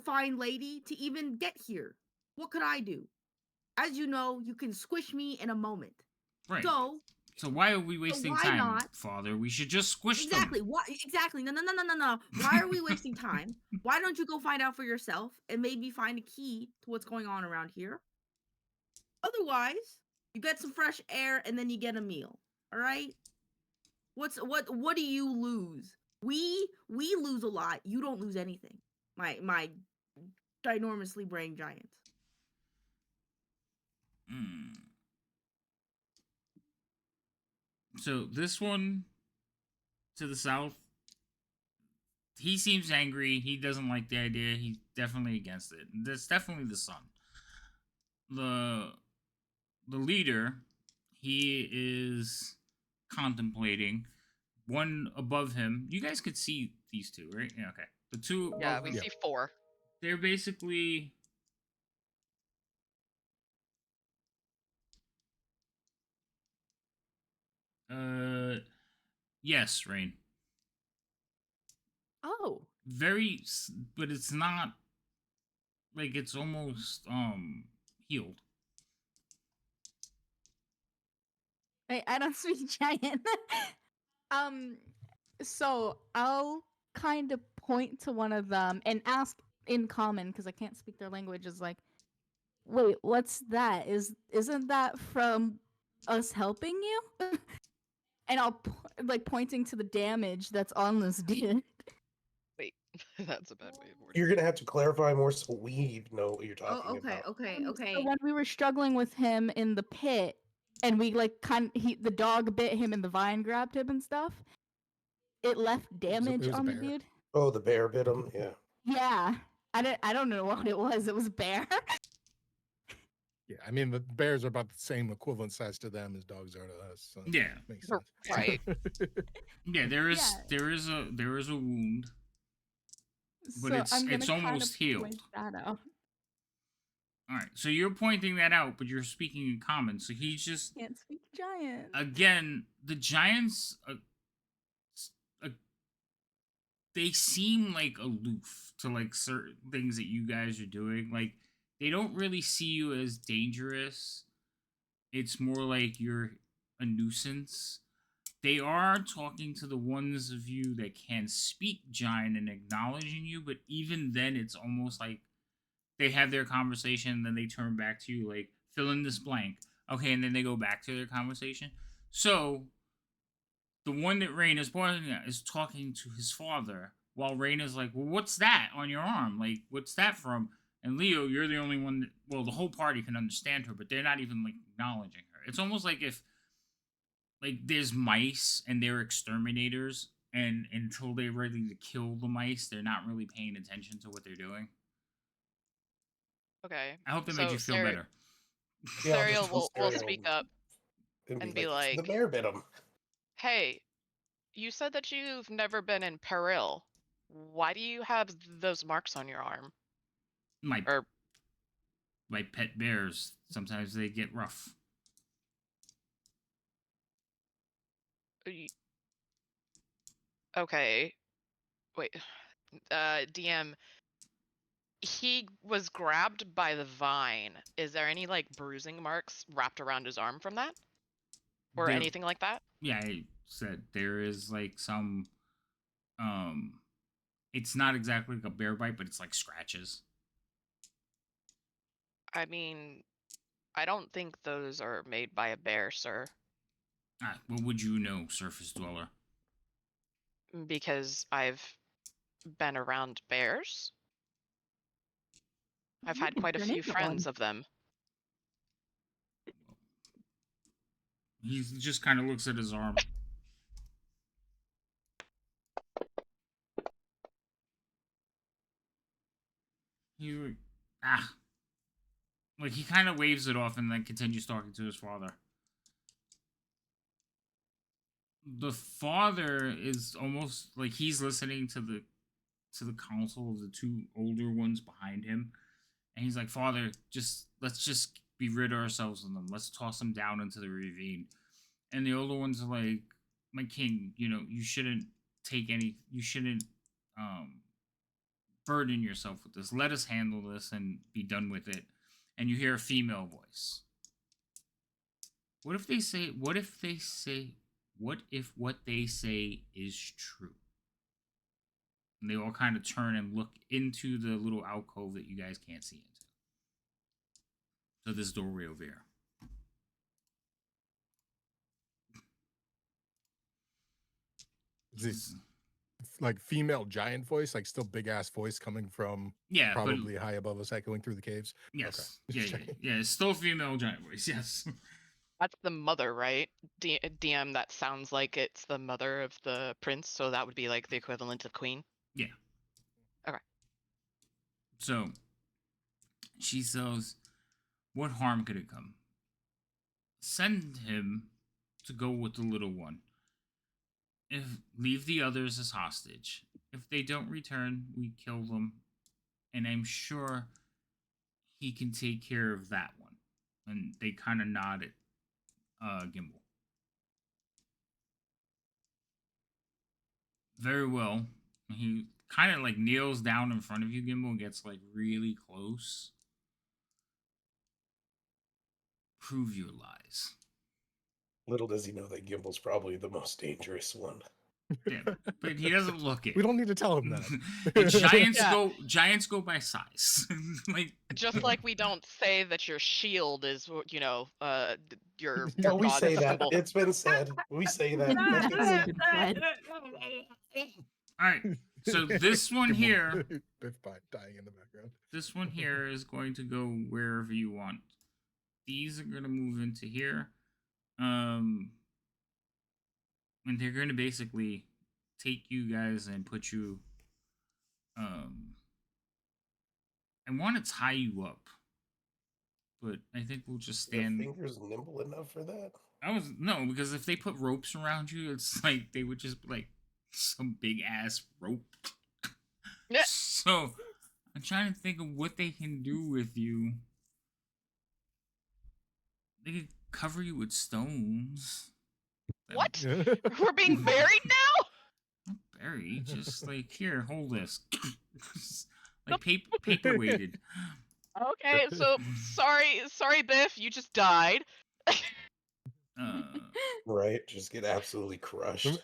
fine lady to even get here. What could I do? As you know, you can squish me in a moment. Right. So why are we wasting why time, not? Father? We should just squish Exactly. them. Why? Exactly. No. Why are we wasting time? Why don't you go find out for yourself and maybe find a key to what's going on around here? Otherwise, you get some fresh air and then you get a meal. All right. What do you lose? We lose a lot. You don't lose anything. My ginormously brain giant. Mm. So this one to the south, he seems angry. He doesn't like the idea. He's definitely against it. That's definitely the son. The leader, he is contemplating. One above him, you guys could see these two, right? Yeah, okay. The two Yeah, above we him, see 4. they're basically yes, Rain. Oh, Very, but it's not like it's almost healed. I don't speak giant. um, so I'll kind of point to one of them and ask in common because I can't speak their language. Is like, wait, what's that? Isn't that from us helping you? And I'll like pointing to the damage that's on this dude. Wait, that's a bad way of wording You're it. gonna have to clarify more so we know what you're talking Oh, okay, about. okay. So when we were struggling with him in the pit, and we like the dog bit him and the vine grabbed him and stuff. It left damage was a on the bear. dude. Oh, the bear bit him. Yeah. Yeah, I don't know what it was. It was bear. Yeah, I mean the bears are about the same equivalent size to them as dogs are to us. So Yeah, makes sense. Right. yeah. There is Yeah. there is a wound, but So it's I'm gonna kind almost of healed. point that out. All right, so you're pointing that out, but you're speaking in common. So he's just Can't speak giant. again the giants. Uh, they seem like aloof to like certain things that you guys are doing. Like they don't really see you as dangerous. It's more like you're a nuisance. They are talking to the ones of you that can speak giant and acknowledging you, but even then it's almost like they have their conversation and then they turn back to you like fill in this blank. Okay, and then they go back to their conversation. So the one that Rain is pointing at is talking to his father, while Rain is like, "Well, what's that on your arm? Like, what's that from?" And Leo, you're the only one that, well, the whole party can understand her, but they're not even like acknowledging her. It's almost like if like there's mice and they're exterminators, and until they're ready to kill the mice, they're not really paying attention to what they're doing. Okay. I hope that made you feel better. Yeah, I'll Serial just tell will Serial speak up and and be the like, bear bit him. "Hey, you said that you've never been in peril. Why do you have those marks on your arm?" My Or my pet bears, sometimes they get rough. okay, wait, DM. He was grabbed by the vine. Is there any like bruising marks wrapped around his arm from that, or There, anything like that? yeah, I said there is like some it's not exactly like a bear bite, but it's like scratches. I mean, I don't think those are made by a bear, sir. What would you know, surface dweller? Because I've been around bears. I've You had could quite a turn few into one. friends of them. He just kind of looks at his arm. He like he kind of waves it off and then continues talking to his father. the father is almost like he's listening to the counsel of the two older ones behind him, and he's like, "Father, let's just be rid of ourselves of them. Let's toss them down into the ravine." And the older ones are like, "My king, you shouldn't you shouldn't um burden yourself with this. Let us handle this and be done with it." And you hear a female voice. What if they say? What if they say? What if what they say is true? And they all kind of turn and look into the little alcove that you guys can't see into. So this doorway over here. Is it like female giant voice, like still big ass voice coming from Yeah, probably high above us, echoing through the caves? Yes. Okay. Yeah. It's still female giant voice. Yes. That's the mother, right? DM, that sounds like it's the mother of the prince, so that would be like the equivalent of queen. Yeah. Okay. So she says, "What harm could it come? Send him to go with the little one. Leave the others as hostage. If they don't return, we kill them. And I'm sure he can take care of that one." And they kind of nod at Gimbal. Very well. He kind of like kneels down in front of you, Gimbal, and gets like really close. Prove your lies. Little does he know that Gimbal's probably the most dangerous one. Yeah, but he doesn't look it. We don't need to tell him that. And Yeah. giants go by size. Like Just like we don't say that your shield is, your No, we god's say that. symbol. It's been said. We say that. That's been said. all right. So this one here, Biff dying in the background. this one here is going to go wherever you want. These are going to move into here. And they're going to basically take you guys and put you. I want to tie you up, but I think we'll just The stand. fingers nimble enough for that? No, because if they put ropes around you, it's like they would just like some big ass rope. Yeah. So I'm trying to think of what they can do with you. They could cover you with stones. What? We're being buried now? Not buried, just like here, hold this. Like paper weighted. Okay, so sorry, Biff, you just died. Right? Just get absolutely crushed.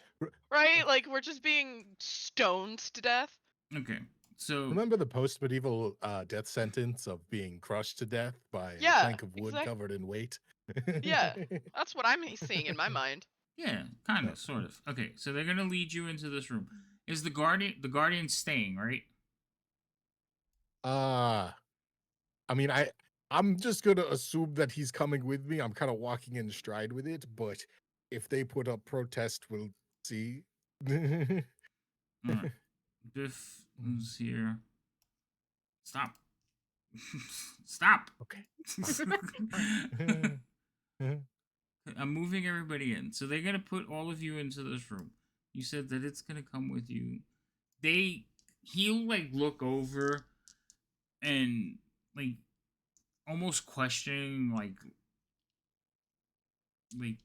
Right? Like we're just being stoned to death. Okay, so Remember the post-medieval death sentence of being crushed to death by a Yeah, plank of wood covered in weight? Yeah. That's what I'm seeing in my mind. yeah, kind of, sort of. Okay, so they're gonna lead you into this room. Is the guardian staying, right? I mean, I'm just gonna assume that he's coming with me. I'm kind of walking in stride with it, but if they put up protest, we'll see. Alright. Biff is here. Stop. Stop. Okay. I'm moving everybody in. So they're gonna put all of you into this room. You said that it's gonna come with you. He'll like look over and like almost questioning like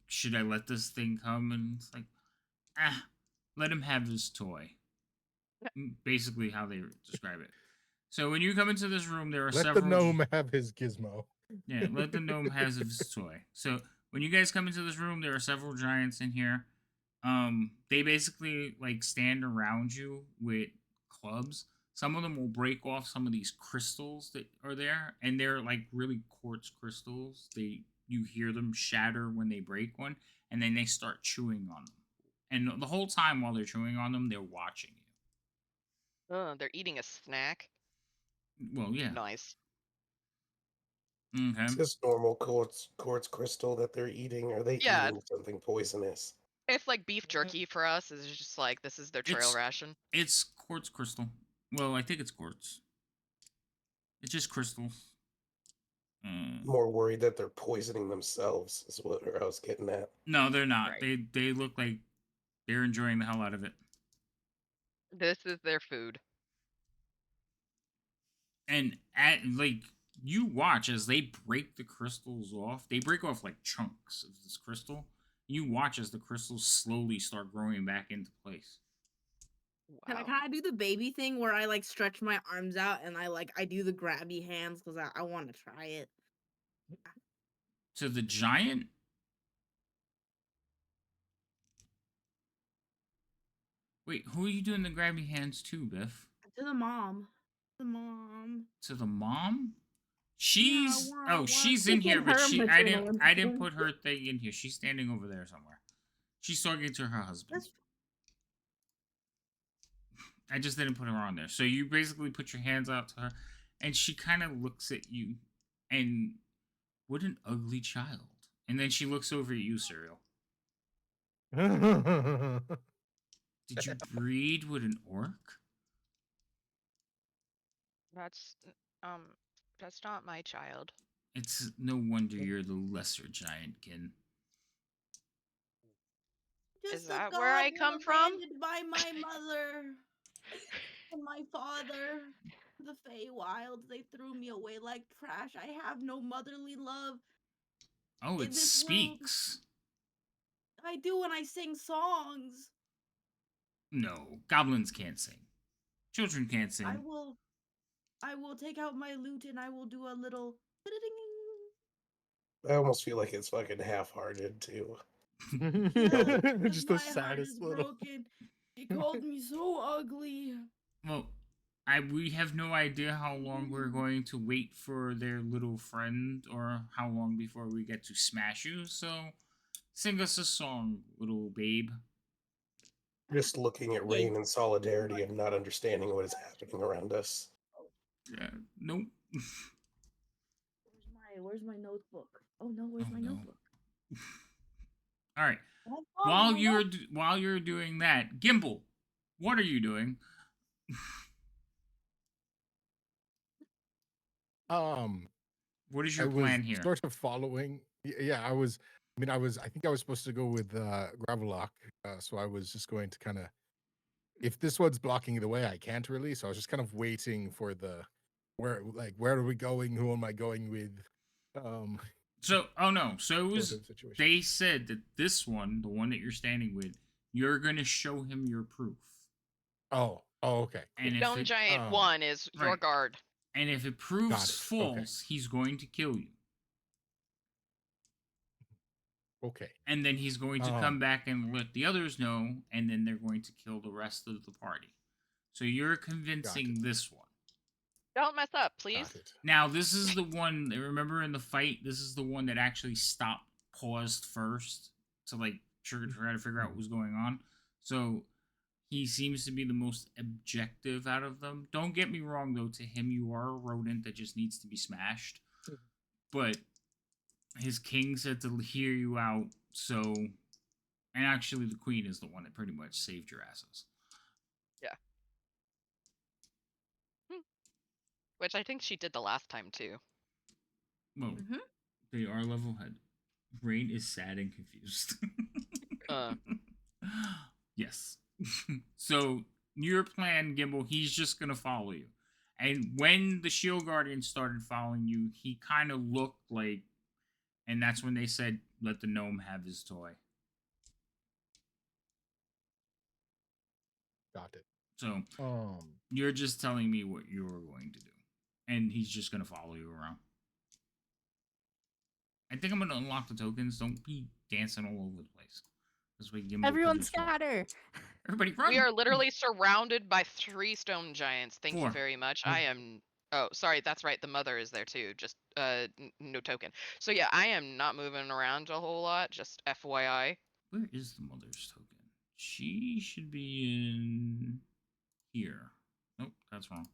should I let this thing come? And it's like, let him have his toy. Basically how they describe it. So when you come into this room, there are Let several. the gnome have his gizmo. Yeah, let the gnome have his toy. So when you guys come into this room, there are several giants in here. They basically like stand around you with clubs. Some of them will break off some of these crystals that are there, and they're like really quartz crystals. You hear them shatter when they break one, and then they start chewing on them. And the whole time while they're chewing on them, they're watching you. They're eating a snack. Well, yeah. Nice. Okay. Is this normal quartz crystal that they're eating? Are they eating something poisonous? It's like beef jerky for us. It's just like this is their trail ration. It's quartz crystal. Well, I think it's quartz. It's just crystals. More worried that they're poisoning themselves is what I was getting at. No, they're not. Right. They look like They're enjoying the hell out of it. This is their food. And you watch as they break the crystals off. They break off like chunks of this crystal. You watch as the crystals slowly start growing back into place. Can Wow. I do the baby thing where I like stretch my arms out and I do the grabby hands because I want to try it. To the giant. Wait, who are you doing the grabby hands to, Biff? To the mom. The mom. To the mom? Yeah, She's in here, but I didn't put her thing in here. She's standing over there somewhere. She's talking to her husband. That's I just didn't put her on there. So you basically put your hands out to her, and she kind of looks at you, and what an ugly child. And then she looks over at you, Serial. Did you breed with an orc? That's not my child. It's no wonder you're the lesser giantkin. Is that where I come from? Abandoned by my mother and my father. The Feywilds, they threw me away like trash. I have no motherly love. Oh, In it this speaks. I do when I sing songs. No, goblins can't sing. Children can't sing. I will take out my lute and I will do a little. I almost feel like it's fucking half-hearted too. Just the My heart is saddest little. broken. He called me so ugly. Well, we have no idea how long we're going to wait for their little friend, or how long before we get to smash you. So, sing us a song, little babe. Just looking at Rain in solidarity and not understanding what is happening around us. Nope. Where's my notebook? Oh no, where's my notebook? All right. While you're doing that, Gimbal, what are you doing? What is your plan here? Sort of following. Yeah, I was. I mean, I think I was supposed to go with Gravelock, so I was just going to kind of. If this one's blocking the way, I can't really. So I was just kind of waiting for the where are we going? Who am I going with? So it was. They said that this one, the one that you're standing with, you're gonna show him your proof. Oh, okay. And Stone Giant 1 is your guard. And if it proves false, he's going to kill you. Okay. And then he's going to come back and let the others know, and then they're going to kill the rest of the party. So you're convincing this one. Don't mess up, please. Now, this is the one, remember in the fight, this is the one that actually paused first to try to figure out what was going on. So he seems to be the most objective out of them. Don't get me wrong, though. To him, you are a rodent that just needs to be smashed. But his king said to hear you out, so... And actually, the queen is the one that pretty much saved your asses. Yeah. Which I think she did the last time, too. Well, they are level-headed. Rain is sad and confused. Yes. So, your plan, Gimbal, he's just gonna follow you. And when the Shield Guardian started following you, he kind of looked like... And that's when they said, let the gnome have his toy. Got it. So, you're just telling me what you're going to do. And he's just gonna follow you around. I think I'm gonna unlock the tokens. Don't be dancing all over the place. This way, Gimbal Everyone scatter! Everybody run! We are literally surrounded by 3 stone giants. Thank you very much. I am... Oh, sorry, that's right. The mother is there too. Just no token. So yeah, I am not moving around a whole lot. Just FYI. Where is the mother's token? She should be in here. Nope, that's wrong.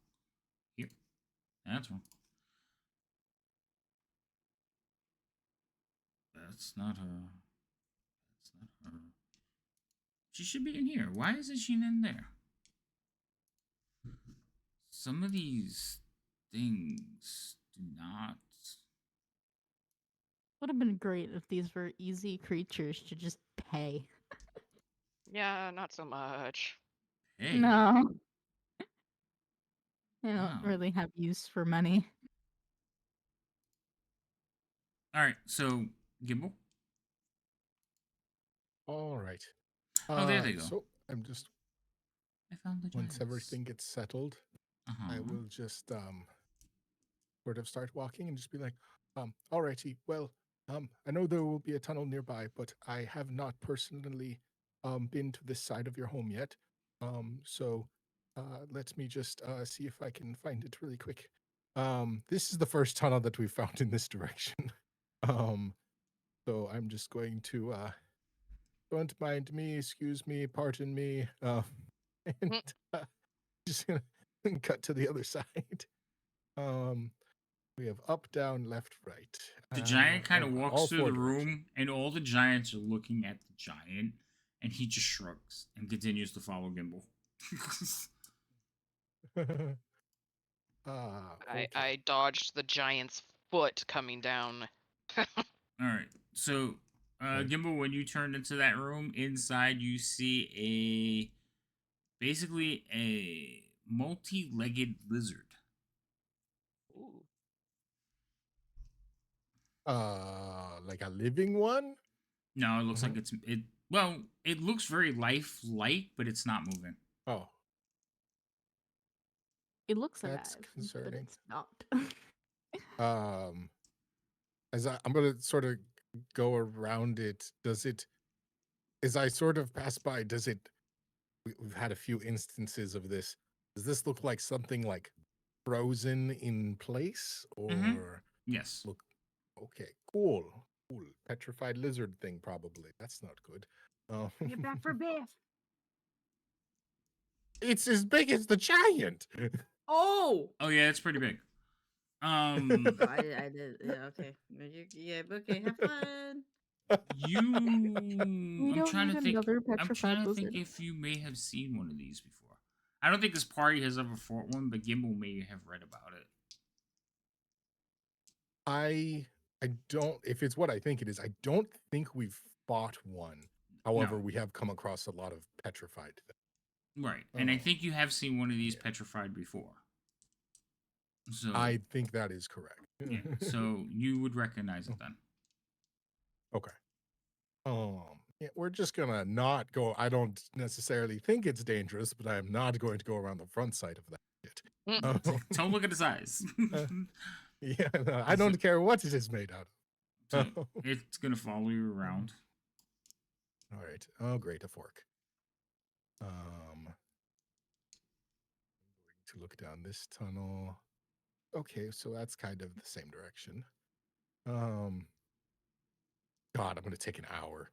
Here. That's wrong. That's not her. That's not her. She should be in here. Why isn't she in there? Some of these things do not... Would have been great if these were easy creatures to just pay. Yeah, not so much. Hey. No. I don't Wow. really have use for money. All right. So Gimbal. All right. Oh, there they go. So I'm just I found the once giants. everything gets settled, I Uh-huh. will just sort of start walking and just be like, alrighty, well, I know there will be a tunnel nearby, but I have not personally been to this side of your home yet. So let me just see if I can find it really quick. This is the first tunnel that we found in this direction. So I'm just going to don't mind me, excuse me, pardon me. And uh, just gonna cut to the other side. We have up, down, left, right. The giant kind Oh, of walks all through four the room, directions. and all the giants are looking at the giant, and he just shrugs and continues to follow Gimbal. Okay. Ah, I dodged the giant's foot coming down. All right. So, Okay. Gimbal, when you turn into that room, inside you see basically a multi-legged lizard. Ooh. Like a living one? No, it looks like Mhm. it. Well, it looks very lifelike, but it's not moving. Oh, It looks that's alive, but concerning. it's not. Um, I'm gonna sort of go around it. Does it, as I sort of pass by, does it? We've had a few instances of this. Does this look like something like frozen in place, Mm-hmm. or Yes. look? Okay, cool, cool. Petrified lizard thing, probably. That's not good. Get back for Biff. It's as big as the giant. Oh. Oh yeah, it's pretty big. No, I did. Yeah, okay. Yeah, okay. Have fun. We I'm don't trying need to think. another I'm petrified trying to think lizard. if you may have seen one of these before. I don't think this party has ever fought one, but Gimbal may have read about it. I don't, if it's what I think it is, I don't think we've fought one. However, No. we have come across a lot of petrified things. Right. And I Oh, think you have seen one of these yeah. petrified before. So I think that is correct. yeah. So you would recognize it then. Okay. Yeah, we're just gonna not go. I don't necessarily think it's dangerous, but I'm not going to go around the front side of that shit. Don't look at his eyes. Yeah, no, I don't care what it is made out So of. it's gonna follow you around. All right. Oh, great, a fork. I'm going to look down this tunnel. Okay, so that's kind of the same direction. God, I'm gonna take an hour.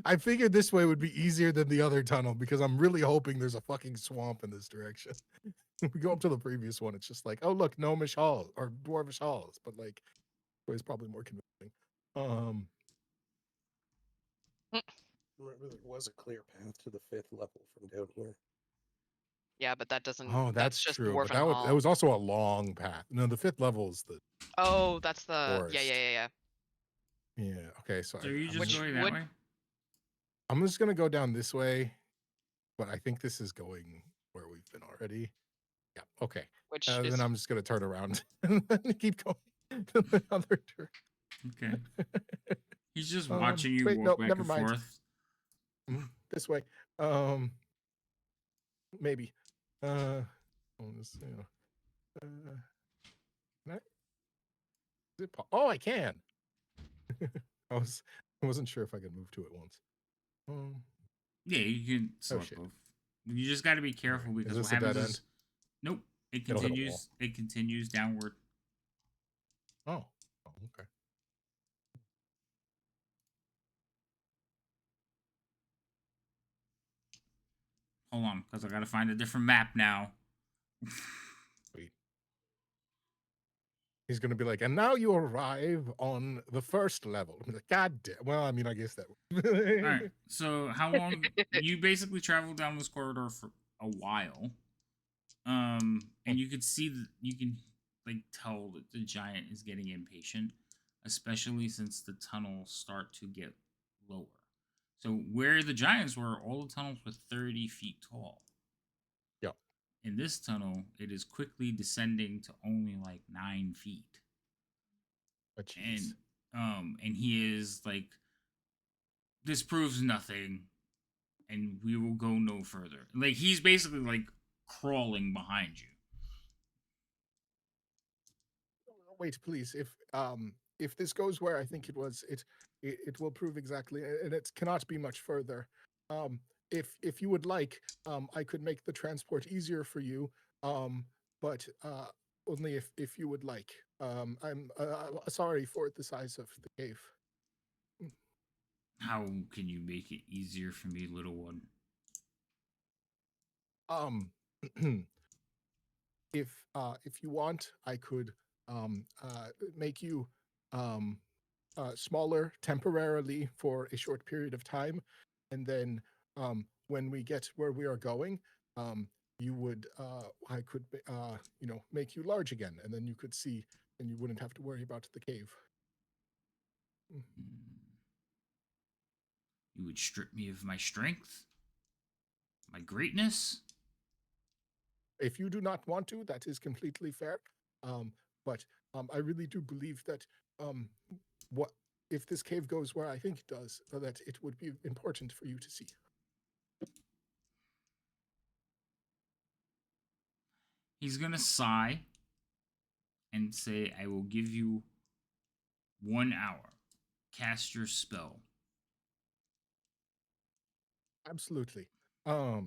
I figured this way would be easier than the other tunnel because I'm really hoping there's a fucking swamp in this direction. We go up to the previous one, it's just like, oh look, gnomish halls or dwarvish halls, but like, it's probably more convincing. Remember, there was a clear path to the 5th level from down here. Yeah, but that doesn't. Oh, That's that's just true, but Dwarven Hall. that was also a long path. No, the 5th level is the Oh, that's the. forest. Yeah. Yeah. Okay, so So you I'm just Which going gonna, that would. way? I'm just gonna go down this way, but I think this is going where we've been already. Yeah. Okay. Which Then is. I'm just gonna turn around and then keep going to the other Okay. He's just direction. watching you Wait, walk no, back never and mind. forth. This way. Maybe. I'll just, you know, can I? Oh, I can. I wasn't sure if I could move to it once. Yeah, you can Oh select shit. both. You just got to be All careful right. Is because what this a happens dead is, end? nope, it It'll hit a wall. continues. It continues downward. Oh. Oh, okay. Hold on, because I got to find a different map now. Sweet. He's gonna be like, and now you arrive on the first level. I'm like, God damn. Well, I mean, I guess that. All right. So how long? You basically travel down this corridor for a while. And you could see that you can like tell that the giant is getting impatient, especially since the tunnels start to get lower. So where the giants were, all the tunnels were 30 feet tall. Yeah. In this tunnel, it is quickly descending to only like 9 feet. But jeez. And he is like, this proves nothing, and we will go no further. Like he's basically like crawling behind you. Wait, please. If this goes where I think it was, it will prove exactly, and it cannot be much further. If you would like, I could make the transport easier for you. But only if you would like. I'm sorry for the size of the cave. How can you make it easier for me, little one? Um, if you want, I could make you smaller temporarily for a short period of time, and then when we get where we are going, you would I could make you large again, and then you could see, and you wouldn't have to worry about the cave. You would strip me of my strength, my greatness. If you do not want to, that is completely fair. But I really do believe that what if this cave goes where I think it does, that it would be important for you to see. He's gonna sigh and say, I will give you 1 hour. Cast your spell. Absolutely. All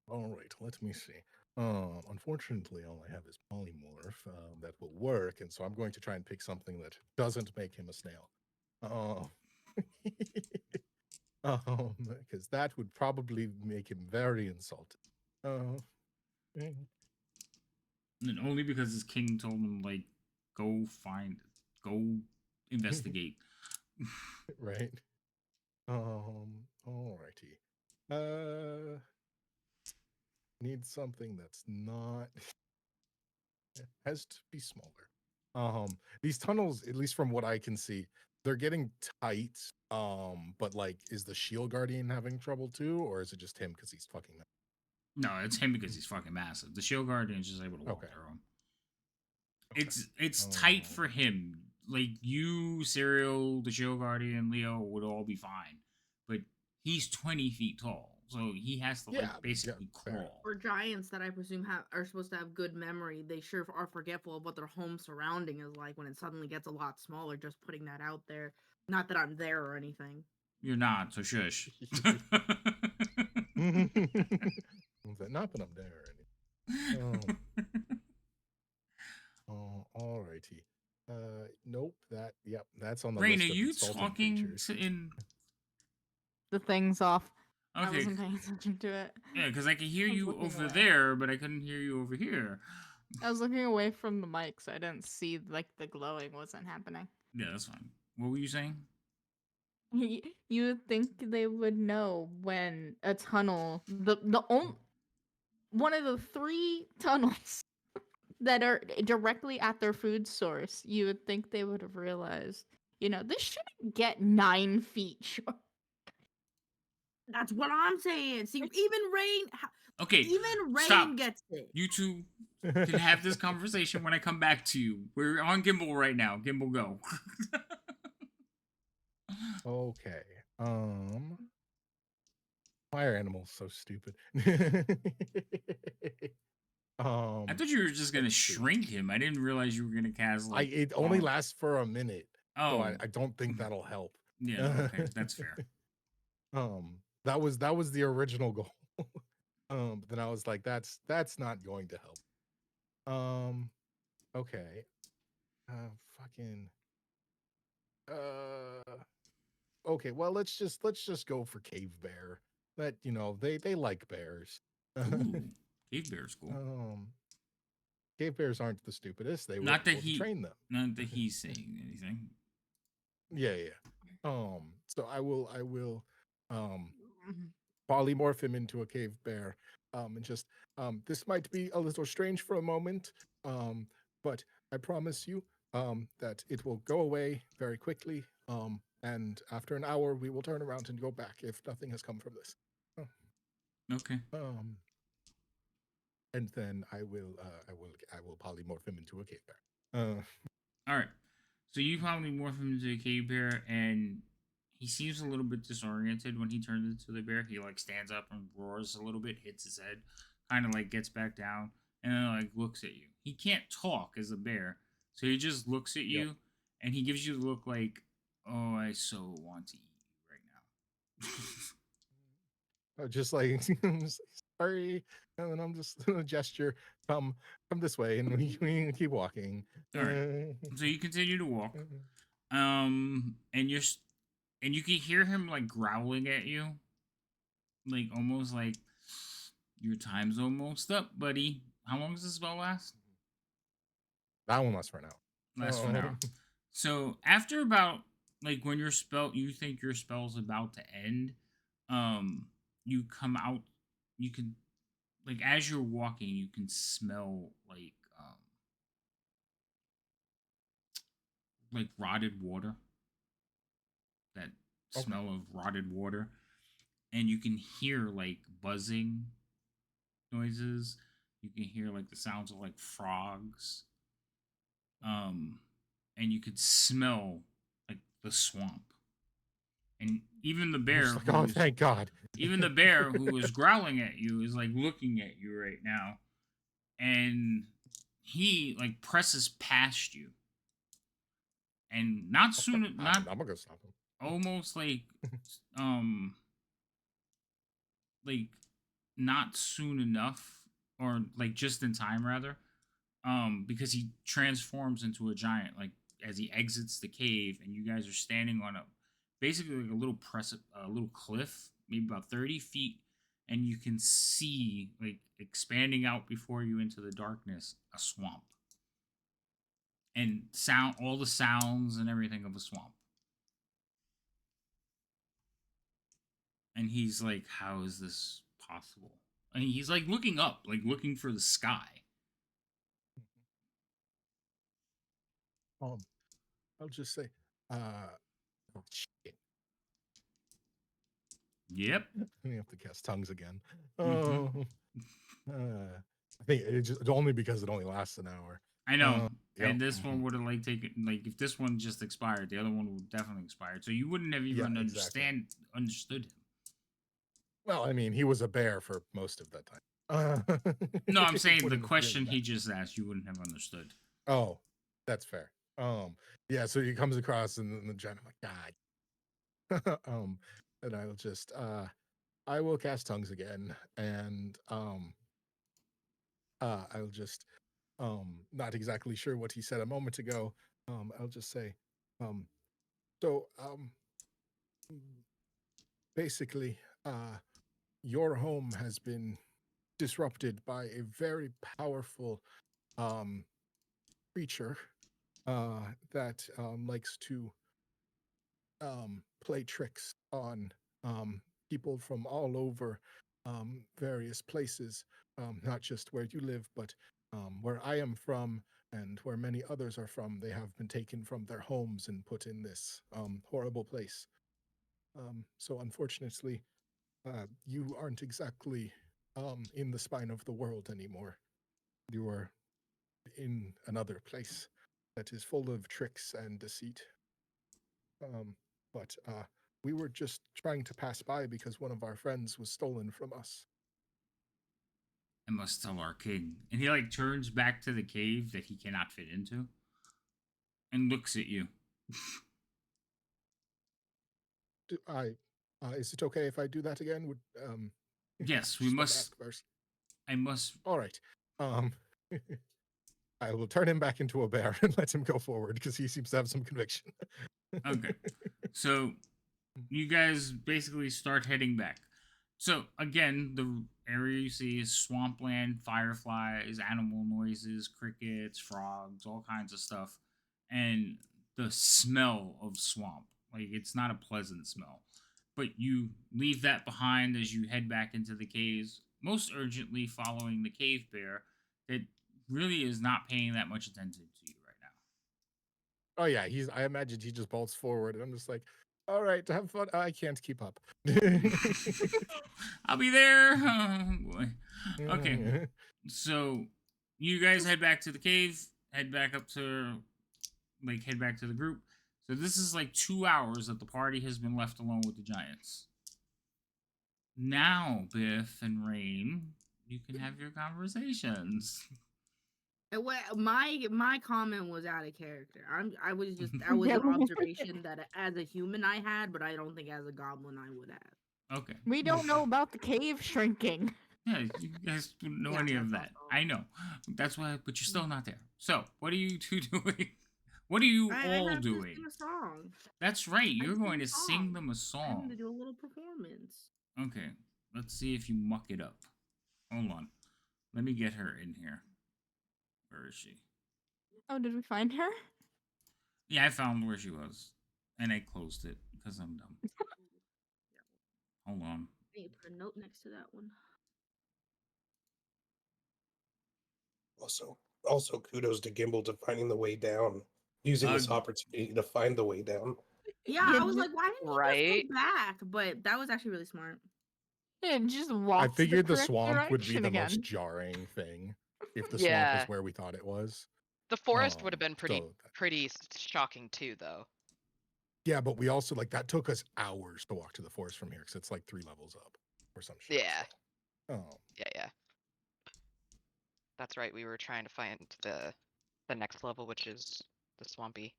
right, let me see. Unfortunately, all I have is polymorph that will work, and so I'm going to try and pick something that doesn't make him a snail. Because that would probably make him very insulted. And only because his king told him, like, go investigate. Right. Alrighty. Need something that's not has to be smaller. These tunnels, at least from what I can see, they're getting tight. But like, is the shield guardian having trouble too, or is it just him because he's fucking mad? No, it's him because he's fucking massive. The shield guardian is just able to walk Okay. through him. Okay. It's tight for him. Like you, Serial, the shield guardian, Leo would all be fine, but he's 20 feet tall, so he has to like basically fair. crawl. Or giants that I presume are supposed to have good memory, they sure are forgetful of what their home surrounding is like when it suddenly gets a lot smaller. Just putting that out there. Not that I'm there or anything. You're not, so shush. Not that I'm there or anything. Alrighty. Nope. That's on the Rain, list are of you insulting talking creatures. in? The thing's off. I Okay, wasn't paying attention to it. yeah, because I could hear I was you looking over away. there, but I couldn't hear you over here. I was looking away from the mic, so I didn't see like the glowing wasn't happening. Yeah, that's fine. What were you saying? You would think they would know when a tunnel, one of the 3 tunnels that are directly at their food source, you would think they would have realized, this shouldn't get 9 feet short. That's what I'm saying. See, even Rain, Okay, even Rain stop. gets it. You two can have this conversation when I come back to you. We're on Gimbal right now. Gimbal, go. Okay. Fire animals so stupid. I thought you were just gonna let's see. shrink him. I didn't realize you were gonna cast like. It only lasts for a minute, so Oh, I don't think that'll help. yeah. Okay, that's fair. That was the original goal. But then I was like, that's not going to help. Okay. Fucking. Okay. Well, let's just go for cave bear. That they like bears. Ooh, cave bear's cool. Cave bears aren't the stupidest. They were Not that able to train them. Not that he's saying anything. Yeah. So I will polymorph him into a cave bear. And just this might be a little strange for a moment. But I promise you that it will go away very quickly. and after an hour, we will turn around and go back if nothing has come from this. Okay. And then I will polymorph him into a cave bear. All right. So you probably morph him into a cave bear, and he seems a little bit disoriented when he turns into the bear. He like stands up and roars a little bit, hits his head, kind of like gets back down, and then like looks at you. He can't talk as a bear, so he just looks at you, and he gives you the look like, "Oh, I so want to eat you right now." Just like sorry, and then I'm just gonna gesture, come this way, and we keep walking. All right. So you continue to walk, and and you can hear him like growling at you, like almost like your time's almost up, buddy. How long does this spell last? That one lasts for an hour. Lasts for an hour. So after about like when you think your spell's about to end, you come out. You can like as you're walking, you can smell like rotted water. That smell of rotted water, and you can hear like buzzing noises. You can hear like the sounds of like frogs. And you could smell like the swamp. And even the bear, like, oh, thank God. Even the bear who was growling at you is like looking at you right now, and he like presses past you, and not soon, not I'm gonna go stop him. Almost like like not soon enough, or like just in time rather, because he transforms into a giant like as he exits the cave, and you guys are standing on a basically like a little a little cliff, maybe about 30 feet, and you can see like expanding out before you into the darkness a swamp, and sound all the sounds and everything of a swamp. And he's like, how is this possible? And he's like looking up, like looking for the sky. I'll just say, oh, shit. Yep. We have to cast tongues again. Oh, I think it's just only because it only lasts an hour. I know. Yep. And this one would have like taken like if this one just expired, the other one would definitely expire. So you wouldn't have even understood him. Well, I mean, he was a bear for most of that time. No, I'm saying the question he just asked, you wouldn't have understood. Oh, that's fair. Yeah, so he comes across and the giant, I'm like, God. And I'll just I will cast tongues again, and I'll just not exactly sure what he said a moment ago. I'll just say, so basically, your home has been disrupted by a very powerful creature that likes to play tricks on people from all over various places, not just where you live, but where I am from and where many others are from. They have been taken from their homes and put in this horrible place. So unfortunately, you aren't exactly in the spine of the world anymore. You are in another place that is full of tricks and deceit. But we were just trying to pass by because one of our friends was stolen from us. I must tell our king. And he like turns back to the cave that he cannot fit into and looks at you. Is it okay if I do that again? Yes, we must ask first. I must. All right. I will turn him back into a bear and let him go forward because he seems to have some conviction. Okay. So you guys basically start heading back. So again, the area you see is swampland, fireflies, animal noises, crickets, frogs, all kinds of stuff, and the smell of swamp. Like it's not a pleasant smell. But you leave that behind as you head back into the caves, most urgently following the cave bear that really is not paying that much attention to you right now. Oh yeah, I imagined he just bolts forward, and I'm just like, All right, have fun. I can't keep up. I'll be there. Oh, boy. Okay. So you guys head back to the cave, head back up to head back to the group. So this is like 2 hours that the party has been left alone with the giants. Now, Biff and Rain, you can have your conversations. My comment was out of character. That was Yeah. an observation that as a human I had, but I don't think as a goblin I would have. Okay. We don't know about the cave shrinking. Yeah, you guys don't know Yeah, any of that's that. also- I know. That's why, but you're still not there. So, what are you two doing? What are you I all have to doing? sing a song. That's right. I You're sing going a to sing song. them a I'm song. going to do a little performance. Okay. Let's see if you muck it up. Hold on. Let me get her in here. Where is she? Oh, did we find her? Yeah, I found where she was. And I closed it because I'm dumb. Hold on. I need to put a note next to that one. Also, kudos to Gimbal to finding the way down, using this opportunity to find the way down. Yeah, Yeah, I was just- like, why didn't he Right? just go back? But that was actually really smart. Yeah, just I walked figured the correct swamp would be direction the again. most jarring thing if the swamp Yeah. was where we thought it was. The forest would have been So pretty shocking too, though. yeah, but we also that took us hours to walk to the forest from here because it's like 3 levels up or some shit. Yeah. Oh, Yeah. That's right. We were trying to find the next level, which is the swampy.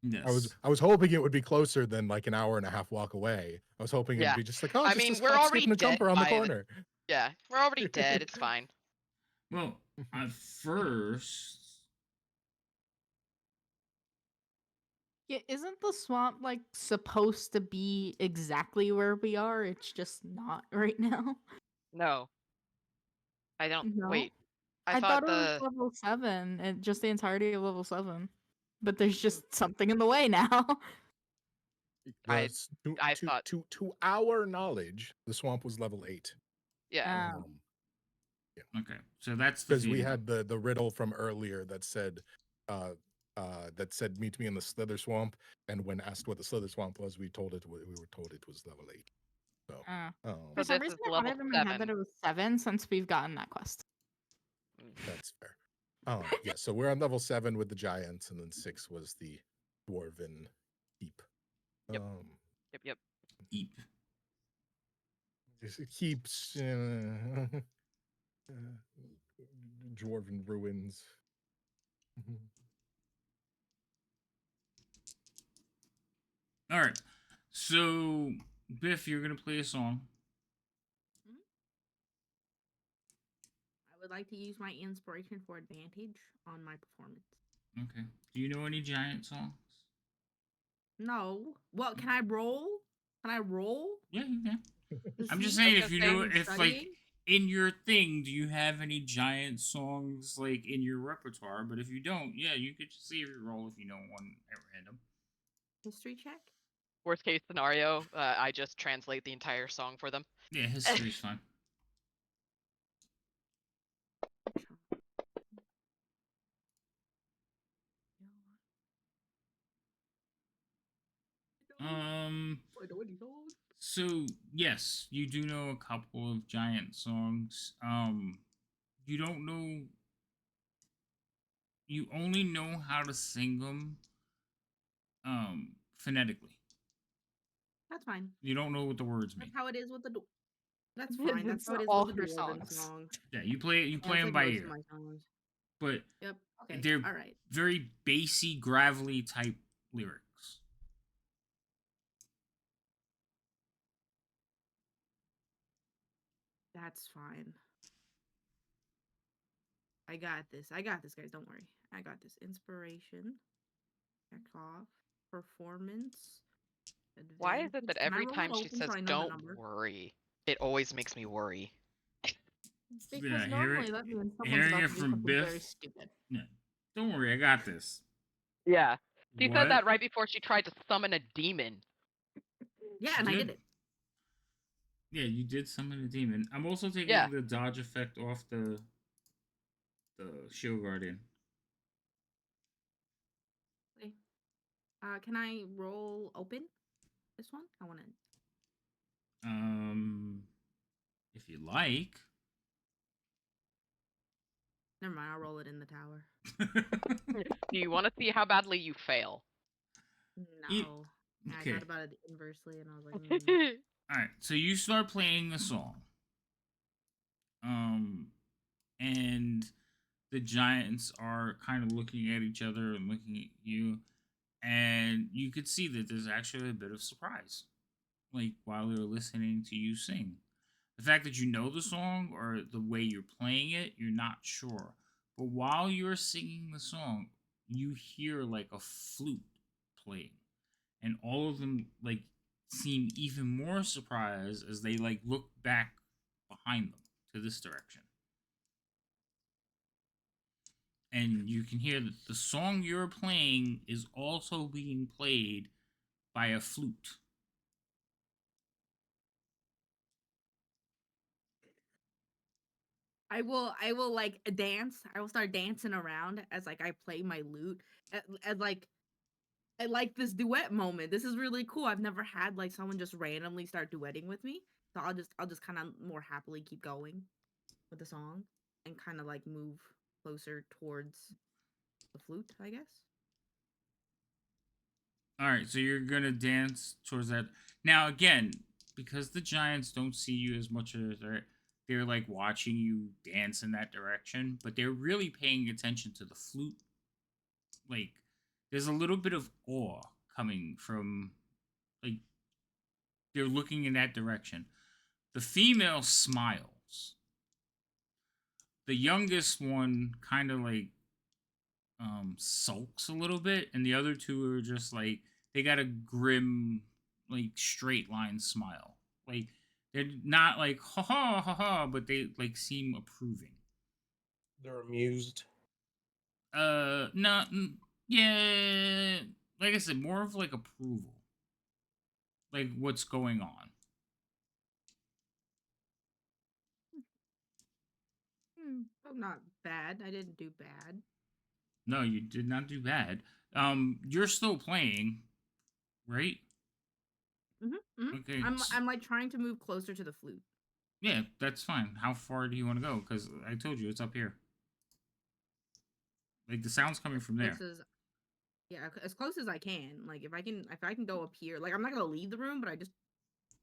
Yes. I was hoping it would be closer than like an hour and a half walk away. I was hoping it'd Yeah. be just like, oh, I just mean, a we're hop, skip, already and a dead jump around the by the- corner. Yeah, we're already dead. It's fine. Well, at first, Yeah, isn't the swamp like supposed to be exactly where we are? It's just not right now. No. I don't. No? Wait. I thought thought it was level 7, and just the entirety of level 7. But there's just something in the way now. I thought- To our knowledge, the swamp was level 8. Yeah. Oh. okay. So that's the Because we feeling. had the riddle from earlier that said meet me in the Slither Swamp, and when asked what the Slither Swamp was, we were told it was level 8. So So For some this reason, is I level had it in my head 7. that it was 7 since we've gotten that quest. that's fair. Yeah, so we're on level 7 with the giants, and then 6 was the dwarven heap. Yep. Yep. Eep. It keeps dwarven ruins. All right. So, Biff, you're going to play a song. I would like to use my inspiration for advantage on my performance. Okay. Do you know any giant songs? No. Well, can I roll? Can I roll? Yeah, you can. to I'm just see saying, was if you gonna know, I'm if like studying? in your thing, do you have any giant songs like in your repertoire? But if you don't, yeah, you could just see if you roll if you know one at random. History check? Worst case scenario, I just translate the entire song for them. Yeah, history's fine. So yes, you do know a couple of giant songs. You don't know. You only know how to sing them. Phonetically. That's fine. You don't know what the words mean. That's how it is with the That's fine. That's That's how it is all with the her dwarven songs. songs. Yeah, you play Yeah, them it's by most ear. of my songs. But Yep. Okay. they're All right. very bassy, gravelly type lyrics. That's fine. I got this. I got this, guys. Don't worry. I got this. Inspiration. Check off. Performance. Why is it that Advantage. Can I every roll time it she open says so I know the "don't number? worry," it always makes me worry? Because Yeah, normally that means someone's hearing about it to do from something very Biff. stupid. No, don't worry, I got this. Yeah. She What? said that right before she tried to summon a demon. Yeah, She and I did. did it. Yeah, you did summon a demon. I'm also taking Yeah. the dodge effect off the shield guardian. Can I roll open this one? I want to. If you like. Never mind. I'll roll it in the tower. Do you want to see how badly you fail? No. Yeah, I Okay. thought about it inversely, and I was like, All right. So you start playing the song. And the giants are kind of looking at each other and looking at you, and you could see that there's actually a bit of surprise, like while they're listening to you sing. The fact that you know the song or the way you're playing it, you're not sure. But while you're singing the song, you hear like a flute playing, and all of them like seem even more surprised as they like look back behind them to this direction. And you can hear that the song you're playing is also being played by a flute. I will like dance. I will start dancing around as like I play my lute. As like I like this duet moment. This is really cool. I've never had like someone just randomly start duetting with me. So I'll just kind of more happily keep going with the song and kind of like move closer towards the flute, I guess. All right, so you're gonna dance towards that. Now again, because the giants don't see you as much as they're like watching you dance in that direction, but they're really paying attention to the flute. Like, there's a little bit of awe coming from, like, they're looking in that direction. The female smiles. The youngest one kind of like sulks a little bit, and the other two are just like they got a grim, like straight line smile. Like they're not like ha ha ha ha, but they like seem approving. They're amused. Not yeah. Like I said, more of like approval. Like what's going on. Oh, not bad. I didn't do bad. No, you did not do bad. You're still playing, right? Okay. I'm like trying to move closer to the flute. Yeah, that's fine. How far do you want to go? Because I told you it's up here. Like the sound's coming from there. Yeah, as close as I can. Like if I can go up here. Like I'm not gonna leave the room, but I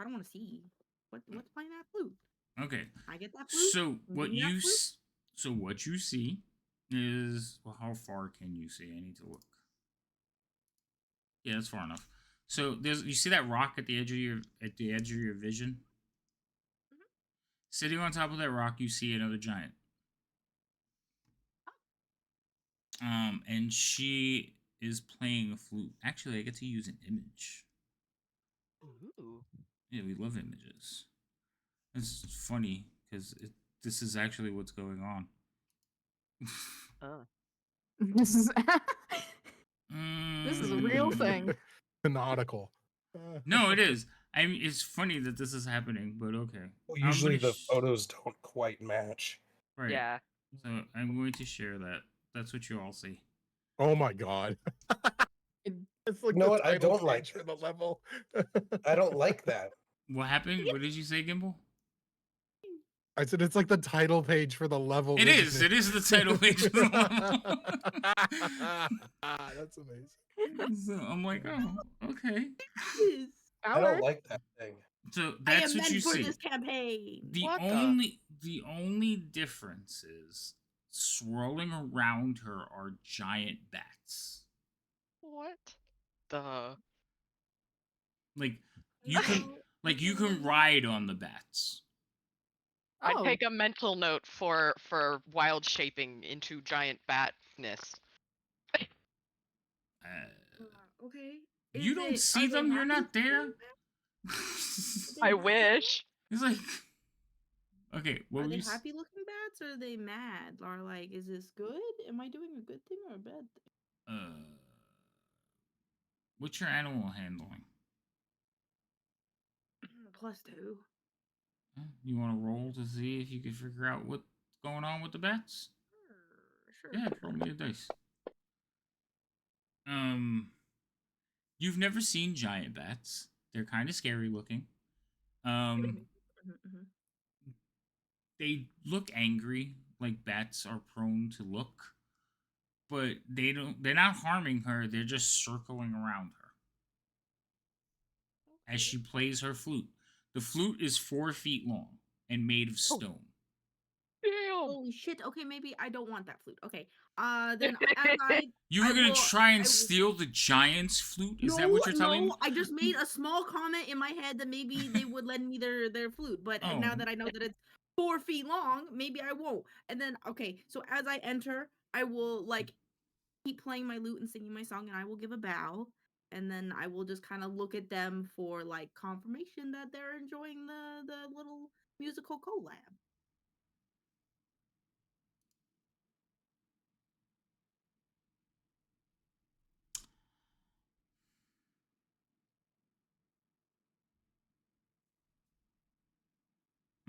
don't want to see what's playing that flute. Okay. I get that flute. So what Give me that you flute? so what you see is, well, how far can you see? I need to look. Yeah, that's far enough. So there's, you see that rock at the edge of your vision. Sitting on top of that rock, you see another giant. And she is playing a flute. Actually, I get to use an image. Ooh. Yeah, we love images. It's funny because this is actually what's going on. This is this is a real thing. Canonical. No, it is. I mean, it's funny that this is happening, but okay. Well, usually the photos don't quite match. Right. Yeah. So I'm going to share that. That's what you all see. Oh my god. It's like You know the what? I title don't like page for the level. I don't like that. What happened? What did you say, Gimbal? I said it's like the title page for the level. It is. It is the title page of the level. That's amazing. So I'm like, oh, okay. I don't like that thing. So I that's am what you meant for see. this campaign. The only difference is swirling around her are giant bats. What? The Like you can ride on the bats. I Oh. take a mental note for wild shaping into giant batness. Okay. You don't see them. You're not there. I wish. It's like, okay, what Are were they you? happy looking bats or are they mad? Or like, is this good? Am I doing a good thing or a bad thing? What's your animal handling? +2. You want to roll to see if you can figure out what's going on with the bats? Sure. Yeah, roll me a dice. You've never seen giant bats. They're kind of scary looking. Um, Mhm. they look angry, like bats are prone to look, but they're not harming her. They're just circling around her as she plays her flute. The flute is 4 feet long and made of Oh. stone. Damn. Holy shit. Okay, maybe I don't want that flute. Okay. Then as You I were gonna will try and I will steal the giant's flute? Is that No, what you're telling me? no, I just made a small comment in my head that maybe they would lend me their flute, but Oh. now that I know that it's 4 feet long, maybe I won't. And then okay, so as I enter, I will like keep playing my lute and singing my song, and I will give a bow, and then I will just kind of look at them for like confirmation that they're enjoying the little musical collab.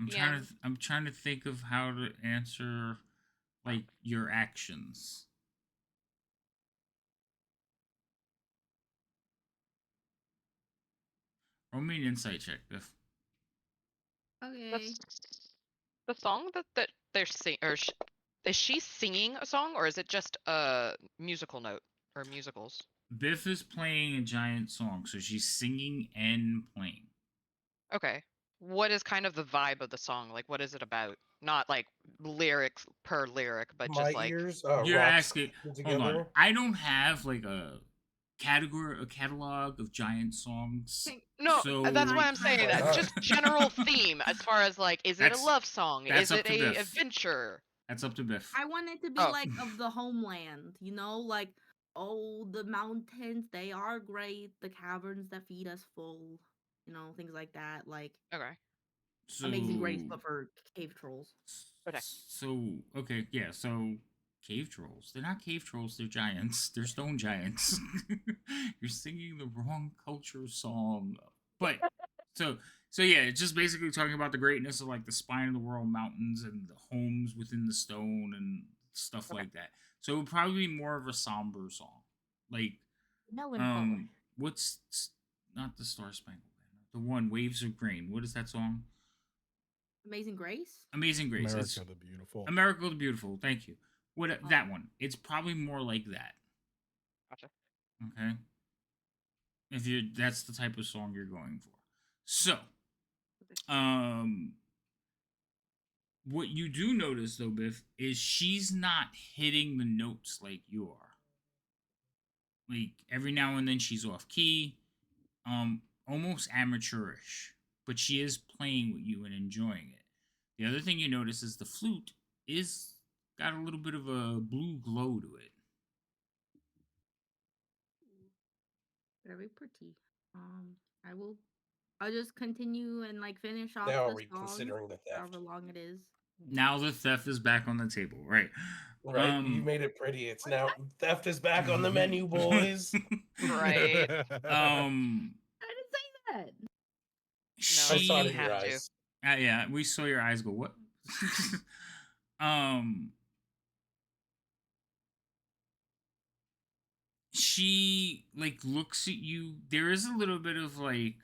Yeah. I'm trying to think of how to answer like your actions. Roll me an insight check, Biff. Okay. The song that they're sing or is she singing a song or is it just a musical note or musicals? Biff is playing a giant song, so she's singing and playing. Okay. What is kind of the vibe of the song? Like, what is it about? Not like lyrics per lyric, but My just like ears, You're rocks asking. Hold on. together. I don't have like a catalog of giant songs. no. So That's why I'm Why saying not? just general theme as far as like, is it a That's love song? that's Is up it to a Biff. adventure? That's up to Biff. I want it to be Oh. like of the homeland, like, oh, the mountains, they are great, the caverns that feed us full, things like that, like Okay. So Amazing Grace, but for cave trolls. Okay. So okay, yeah. So cave trolls. They're not cave trolls. They're giants. They're stone giants. You're singing the wrong culture song. But so yeah, it's just basically talking about the greatness of like the spine of the world mountains and the homes within the stone and stuff Okay. like that. So it would probably be more of a somber song, like Melancholy. what's not the Star Spangled Banner, the one Waves of Grain. What is that song? Amazing Grace? Amazing Grace. It's America the Beautiful. America the Beautiful. Thank you. What Oh. that one? It's probably more like that. Gotcha. Okay. If you that's the type of song you're going for. So, what you do notice though, Biff, is she's not hitting the notes like you are. Like every now and then she's off key, almost amateurish, but she is playing with you and enjoying it. The other thing you notice is the flute is got a little bit of a blue glow to it. Very pretty. I'll just continue and like finish off Now the are we song, considering the however theft? long it is. Now the theft is back on the table, right? Right, you made it pretty. It's now theft is back on the menu, boys. Right. I didn't say that. No, I saw it you in your have to. eyes. Yeah, we saw your eyes go. What? um, she like looks at you. There is a little bit of like,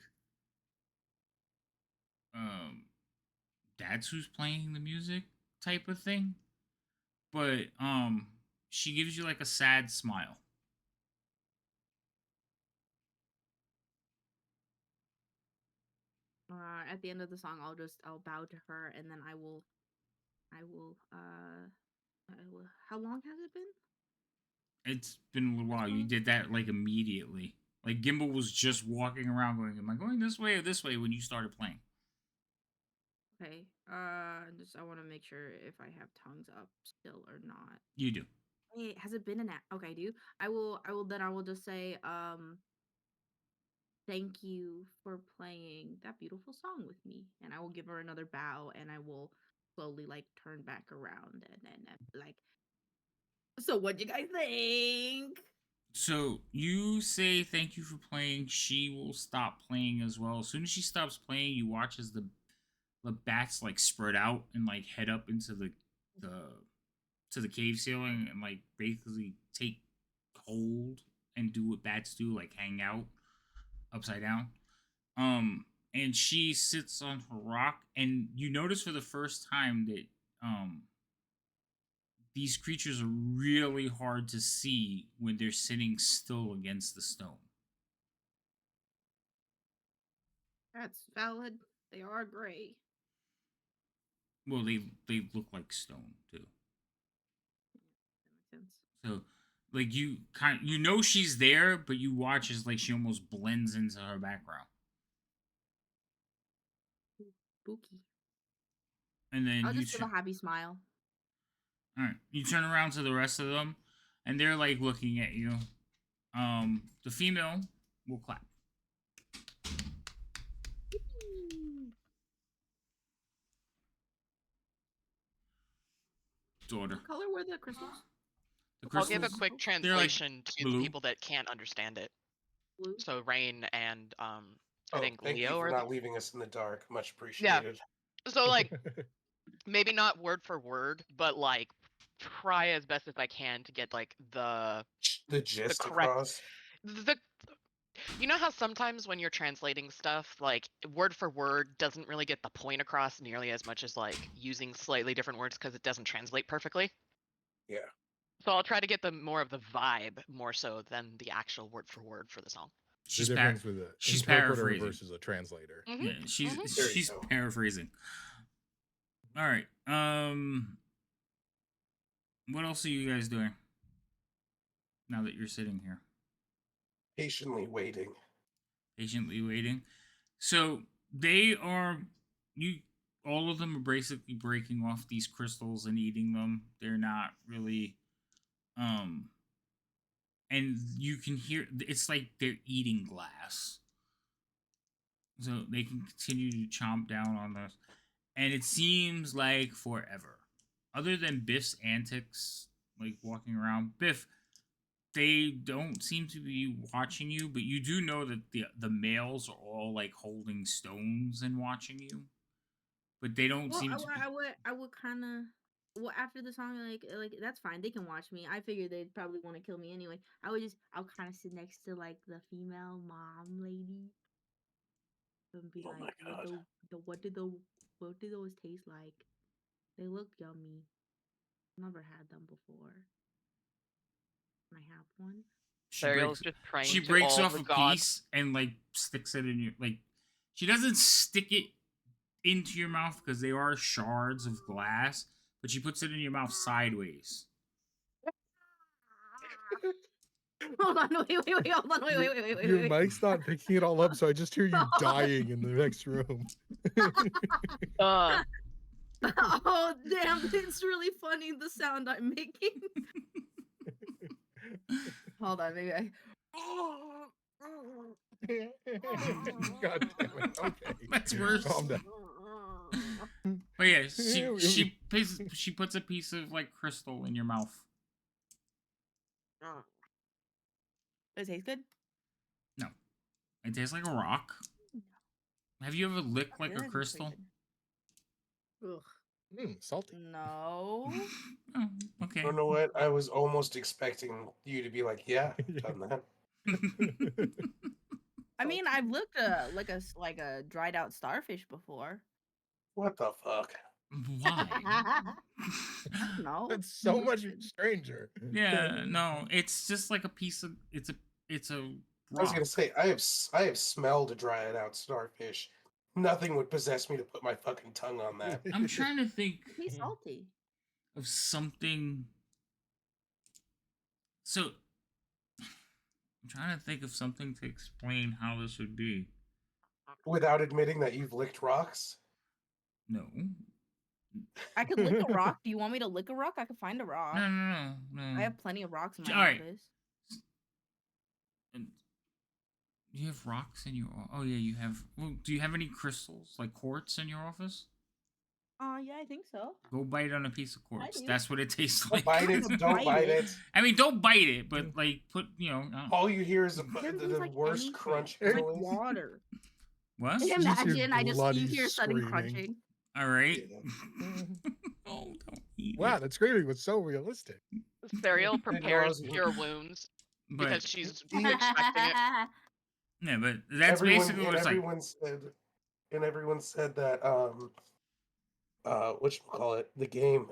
um, that's who's playing the music type of thing, but she gives you like a sad smile. At the end of the song, I'll bow to her, and then how long has it been? It's been a little while. You did that like immediately. Like Gimbal was just walking around going, "Am I going this way or this way?" when you started playing. Okay. I want to make sure if I have tongues up still or not. You do. Hey, has it been an okay, I do. I will just say, thank you for playing that beautiful song with me. And I will give her another bow and I will slowly like turn back around and then like, so what you guys think? So you say thank you for playing. She will stop playing as well. As soon as she stops playing, you watch as the bats like spread out and like head up into the to the cave ceiling and like basically take hold and do what bats do, like hang out. upside down. And she sits on her rock, and you notice for the first time that these creatures are really hard to see when they're sitting still against the stone. That's valid. They are gray. Well, they look like stone too. That makes sense. So, like you know she's there, but you watch as like she almost blends into her background. Spooky. And then I'll you just give a happy smile. all right, you turn around to the rest of them, and they're like looking at you. The female will clap. Daughter. What color were the crystals? The I'll give a crystals, quick they're like translation to the blue. people that can't understand it. Blue. So Rain and I Oh, think thank Leo you for are not leaving us in the dark. Much Yeah. appreciated. So like maybe not word for word, but like try as best as I can to get like the Gist correct across. the you know how sometimes when you're translating stuff, like word for word doesn't really get the point across nearly as much as like using slightly different words because it doesn't translate perfectly. Yeah. So I'll try to get the more of the vibe more so than the actual word for word for the song. The She's difference with an she's interpreter paraphrasing. versus a translator. Mhm. Yeah, she's There you she's go. paraphrasing. All right. What else are you guys doing now that you're sitting here, Patiently waiting. patiently waiting? So they are you. All of them are basically breaking off these crystals and eating them. They're not really, and you can hear it's like they're eating glass. So they can continue to chomp down on this, and it seems like forever. Other than Biff's antics, like walking around, Biff, they don't seem to be watching you, but you do know that the males are all like holding stones and watching you, but they don't Well, seem to be. I would kind of. Well, after the song, like that's fine. They can watch me. I figured they'd probably want to kill me anyway. I'll kind of sit next to like the female mom lady and be Oh my like, God. what do those taste like? They look yummy. Never had them before. Can I have one? She Ariel's breaks. just praying She to breaks all off the a gods. piece and like sticks it in your like. She doesn't stick it into your mouth because they are shards of glass, but she puts it in your mouth sideways. Hold on, wait, hold on, wait. Your mic's not picking it all up, so I just hear you dying in the next room. Uh, Oh damn, it's really funny the sound I'm making. Hold on, maybe I. God damn it. Okay. That's worse. Calm down. But yeah, she puts a piece of like crystal in your mouth. Does it taste good? No, it tastes like a rock. Have you ever licked like a That is pretty crystal? good. Ugh. Salty. No. Oh, okay. You know what? I was almost expecting you to be like, yeah, I've done that. I mean, I've looked like a dried out starfish before. What the fuck? Why? No. That's so much stranger. Yeah, no, it's just like a piece of it's a I was rock. gonna say I have smelled a dried out starfish. Nothing would possess me to put my fucking tongue on that. I'm trying to think He's salty. of something. So I'm trying to think of something to explain how this would be. Without admitting that you've licked rocks. No. I could lick a rock. Do you want me to lick a rock? I could find a rock. No. I have plenty of rocks in my Alright. office. And you have rocks in your. Oh yeah, you have. Well, do you have any crystals like quartz in your office? Yeah, I think so. Go bite on a piece of quartz. do. That's what it tastes Don't like. bite it. Don't bite it. I mean, don't bite it, but like put All you hear is It doesn't taste the like worst anything. crunch It's like noise. water. what? just hear Imagine I just bloody you hear sudden screaming. crunching. All right. Yeah. Oh, don't eat Wow, it. that screaming was so realistic. Ariel prepares was- cure wounds But because she's The- expecting it. Yeah, but that's basically what it's like. Everyone said that whatchamacallit, the game,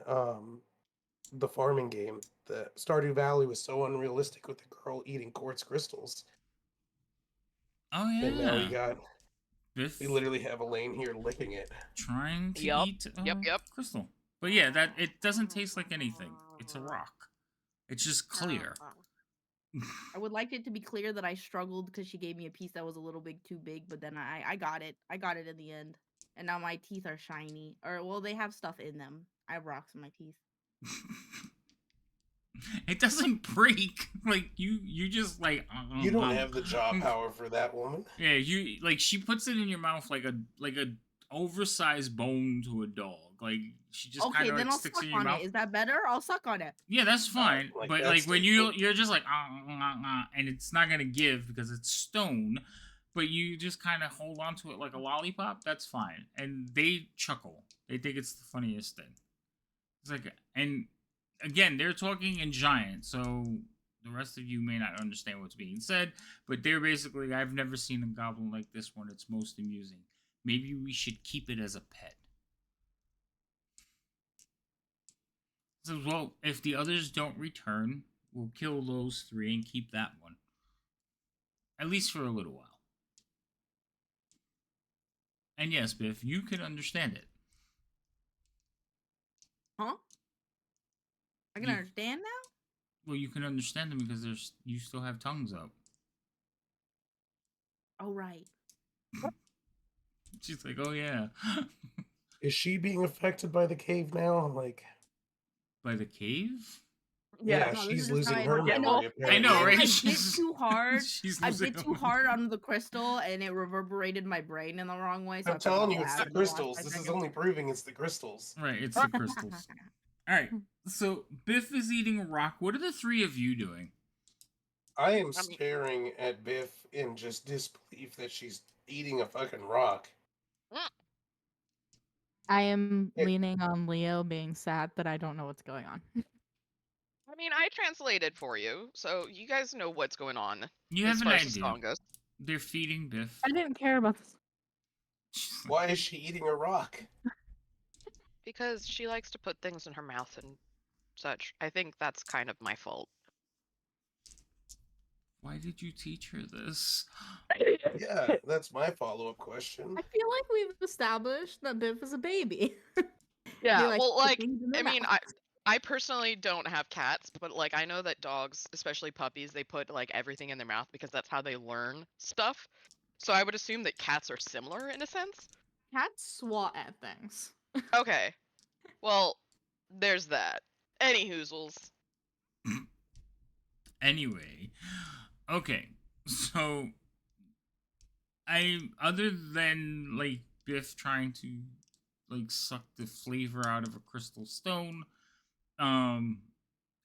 the farming game, the Stardew Valley was so unrealistic with the girl eating quartz crystals. Oh And now yeah, Biff we literally have Elaine here licking it. trying to Yup. eat Yep. crystal. But yeah, that it doesn't taste like anything. It's a rock. It's just clear. I would like it to be clear that I struggled because she gave me a piece that was a little bit too big, but then I got it. I got it in the end. And now my teeth are shiny. Or, well, they have stuff in them. I have rocks in my teeth. It doesn't break. Like you just like You don't have the jaw power for that woman. Yeah, you like she puts it in your mouth like a oversized bone to a dog. Like she just Okay, kind of then like I'll sticks suck in your on mouth. it. Is that better? I'll suck on it. Yeah, that's fine. Like but that like when statement. you're just like and it's not gonna give because it's stone, but you just kind of hold on to it like a lollipop. That's fine. And they chuckle. They think it's the funniest thing. It's like, and again, they're talking in giant, so the rest of you may not understand what's being said, but they're basically, I've never seen a goblin like this one. It's most amusing. Maybe we should keep it as a pet. So, well, if the others don't return, we'll kill those 3 and keep that one. At least for a little while. And yes, Biff, you can understand it. Huh? I can understand now? Well, you can understand them because you still have tongues up. Oh, right. She's like, oh yeah. Is she being affected by the cave now? Like, by the cave? Yeah, No, this she's is just losing how I her know. memory. I know, right? I bit She's- too hard. she's I losing bit her too hard on the crystal, and it reverberated my brain in the wrong way. So I I'm forgot telling you, what it's the happened in last crystals. 5 This is seconds. only proving it's the crystals. Right, it's the crystals. Alright, so Biff is eating a rock. What are the 3 of you doing? I am staring at Biff in just disbelief that she's eating a fucking rock. I am leaning on Leo, being sad that I don't know what's going on. I mean, I translated for you, so you guys know what's going on. You as have far an as the idea. song goes. They're feeding Biff. I didn't care about this. Why is she eating a rock? Because she likes to put things in her mouth and such. I think that's kind of my fault. Why did you teach her this? Yeah, that's my follow-up question. I feel like we've established that Biff is a baby. Yeah, likes well, to put like, things in their I mean, mouth. I personally don't have cats, but like I know that dogs, especially puppies, they put like everything in their mouth because that's how they learn stuff. So I would assume that cats are similar in a sense. Cats swat at things. Okay. Well, there's that. Any hoozles. Anyway, okay, so other than like Biff trying to like suck the flavor out of a crystal stone, and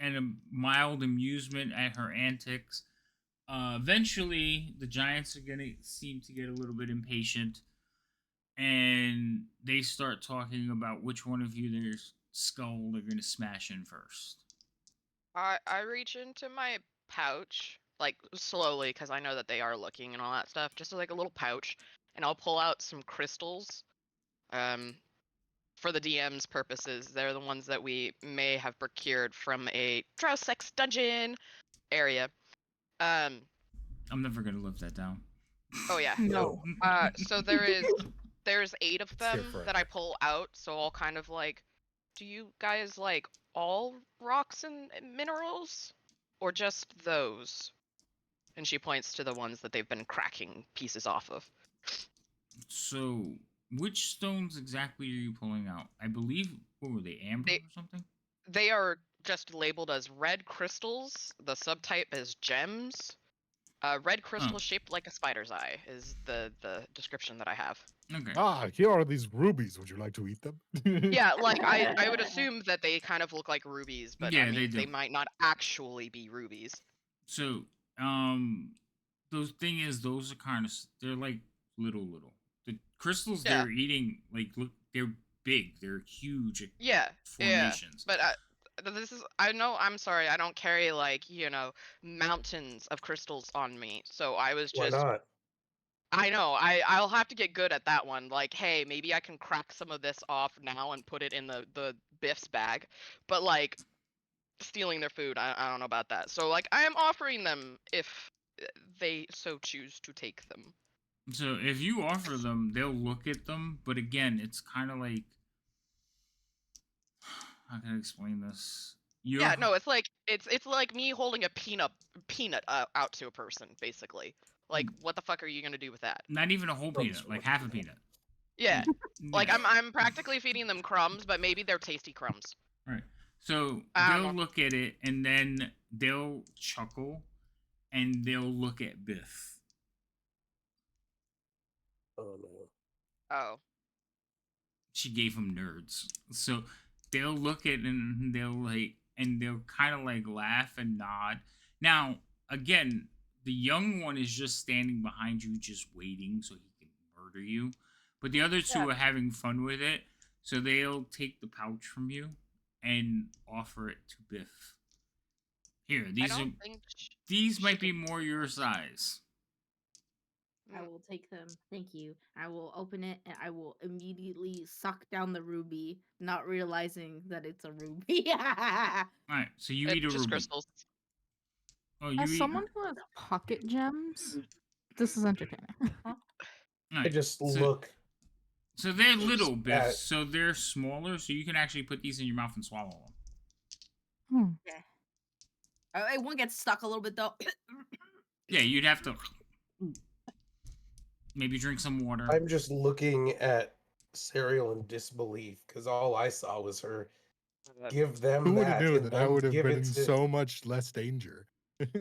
a mild amusement at her antics, eventually the giants are gonna seem to get a little bit impatient, and they start talking about which one of you their skull they're gonna smash in first. I reach into my pouch, like slowly, because I know that they are looking and all that stuff, just like a little pouch, and I'll pull out some crystals. For the DM's purposes, they're the ones that we may have procured from a Drow Sex dungeon area. I'm never gonna live that down. Oh yeah. No. So there's 8 of them that I pull out, so I'll kind of like, do you guys like all rocks and minerals? Or just those? And she points to the ones that they've been cracking pieces off of. So, which stones exactly are you pulling out? I believe, what were they, amber or something? They are just labeled as red crystals. The subtype is gems. Red crystal shaped like a spider's eye is the description that I have. Okay. Here are these rubies. Would you like to eat them? Yeah, like I would assume that they kind of look like rubies, but Yeah, I mean they do. might not actually be rubies. So, the thing is, those are kind of, they're like little. The crystals they're eating, like, look, they're big. They're huge formations. But this is, I'm sorry, I don't carry like, mountains of crystals on me. So I was just Why not? I know. I'll have to get good at that one. Like, hey, maybe I can crack some of this off now and put it in the Biff's bag. But like stealing their food, I don't know about that. So like I am offering them if they so choose to take them. So if you offer them, they'll look at them. But again, it's kind of like, how can I explain this? Yeah, no, it's like me holding a peanut out to a person, basically. Like, what the fuck are you gonna do with that? Not even a whole Crumbs peanut, are like much half a better. peanut. Yeah, like Yeah. I'm practically feeding them crumbs, but maybe they're tasty crumbs. Right. So I don't they'll know. look at it and then they'll chuckle and they'll look at Biff. Oh no. Oh, She gave him nerds. So they'll look at it and they'll kind of like laugh and nod. Now, again, the young one is just standing behind you, just waiting so he can murder you. But the other two Yeah. are having fun with it. So they'll take the pouch from you and offer it to Biff. Here, I these are don't think these might be she- more your size. I will take them. Thank you. I will open it and I will immediately suck down the ruby, not realizing that it's a ruby. All right, so you it's eat a just ruby. crystals. Oh, you As eat. someone who has pocket gems, this is entertaining. All I right, just so, look So they're little at- Biffs, so they're smaller, so you can actually put these in your mouth and swallow them. One gets stuck a little bit though. Yeah, you'd have to maybe drink some water. I'm just looking at Serial in disbelief because all I saw was her give them Who would have that knew and that I then would have give been it in to so much less danger?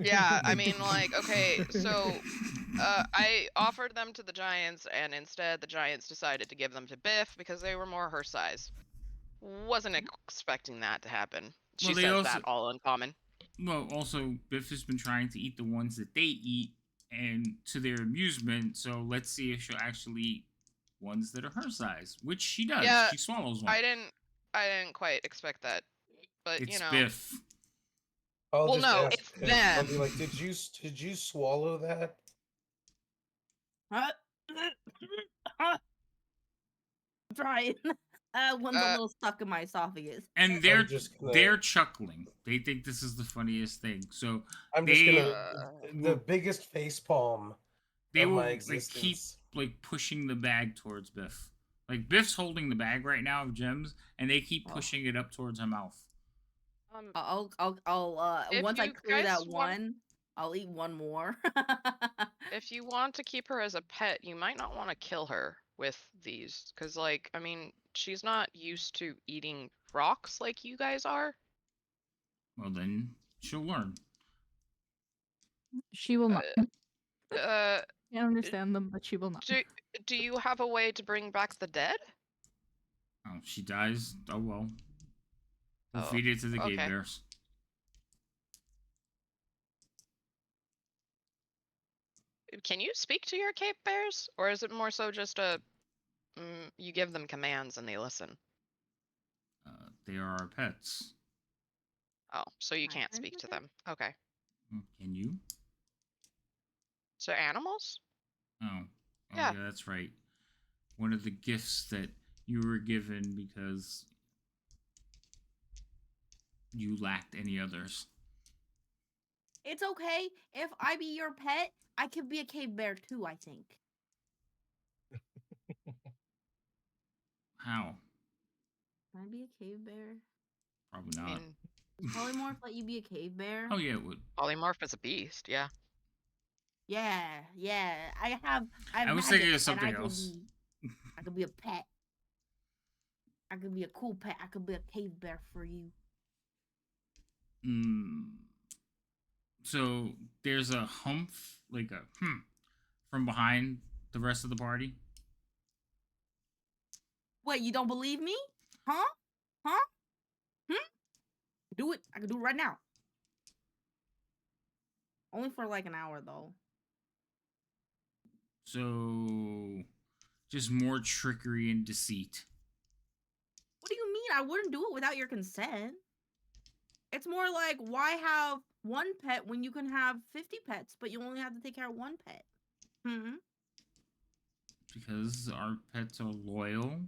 Yeah, I mean, like, okay, so I offered them to the Giants, and instead the Giants decided to give them to Biff because they were more her size. Wasn't expecting that to happen. She Well, they says also- that all uncommon. Well, also Biff has been trying to eat the ones that they eat, and to their amusement. So let's see if she'll actually eat ones that are her size, which she does. Yeah, She swallows one. I didn't quite expect that, but It's you know. Biff. I'll Well, just no, ask it's Biff. I'll them. be like, did you swallow that? Trying. One's a Uh, little stuck in my esophagus. And I'm just gonna they're chuckling. They think this is the funniest thing. So I'm just they gonna the will- biggest face palm they of will my like keep existence. like pushing the bag towards Biff. Like Biff's holding the bag right now of gems, and they keep Oh. pushing it up towards her mouth. I'll If once I you clear guys that want- one, I'll eat one more. If you want to keep her as a pet, you might not want to kill her with these, because, like, I mean, she's not used to eating rocks like you guys are. Well, then she'll learn. She will not. Uh, Can't understand them, but she will not. do you have a way to bring back the dead? Oh, she dies. Oh well. We'll Oh, feed it to the cave okay. bears. Can you speak to your cave bears, or is it more so just you give them commands and they listen? They are our pets. Oh, so you My can't friends speak to with them? them. Okay. Can you? So animals? Oh. Yeah. Yeah, that's right. One of the gifts that you were given because you lacked any others. It's okay. If I be your pet, I could be a cave bear too, I think. How? Can I be a cave bear? Probably I not. mean, Does polymorph let you be a cave bear? Oh yeah, it would. polymorph is a beast. Yeah. Yeah. I have I was thinking of magic, something and else. I could be a pet. I could be a cool pet. I could be a cave bear for you. So there's a humph, like a from behind the rest of the party. What, you don't believe me? Huh? Do it. I can do it right now. Only for like an hour though. So just more trickery and deceit. What do you mean? I wouldn't do it without your consent. It's more like, why have one pet when you can have 50 pets, but you only have to take care of one pet? Because our pets are loyal.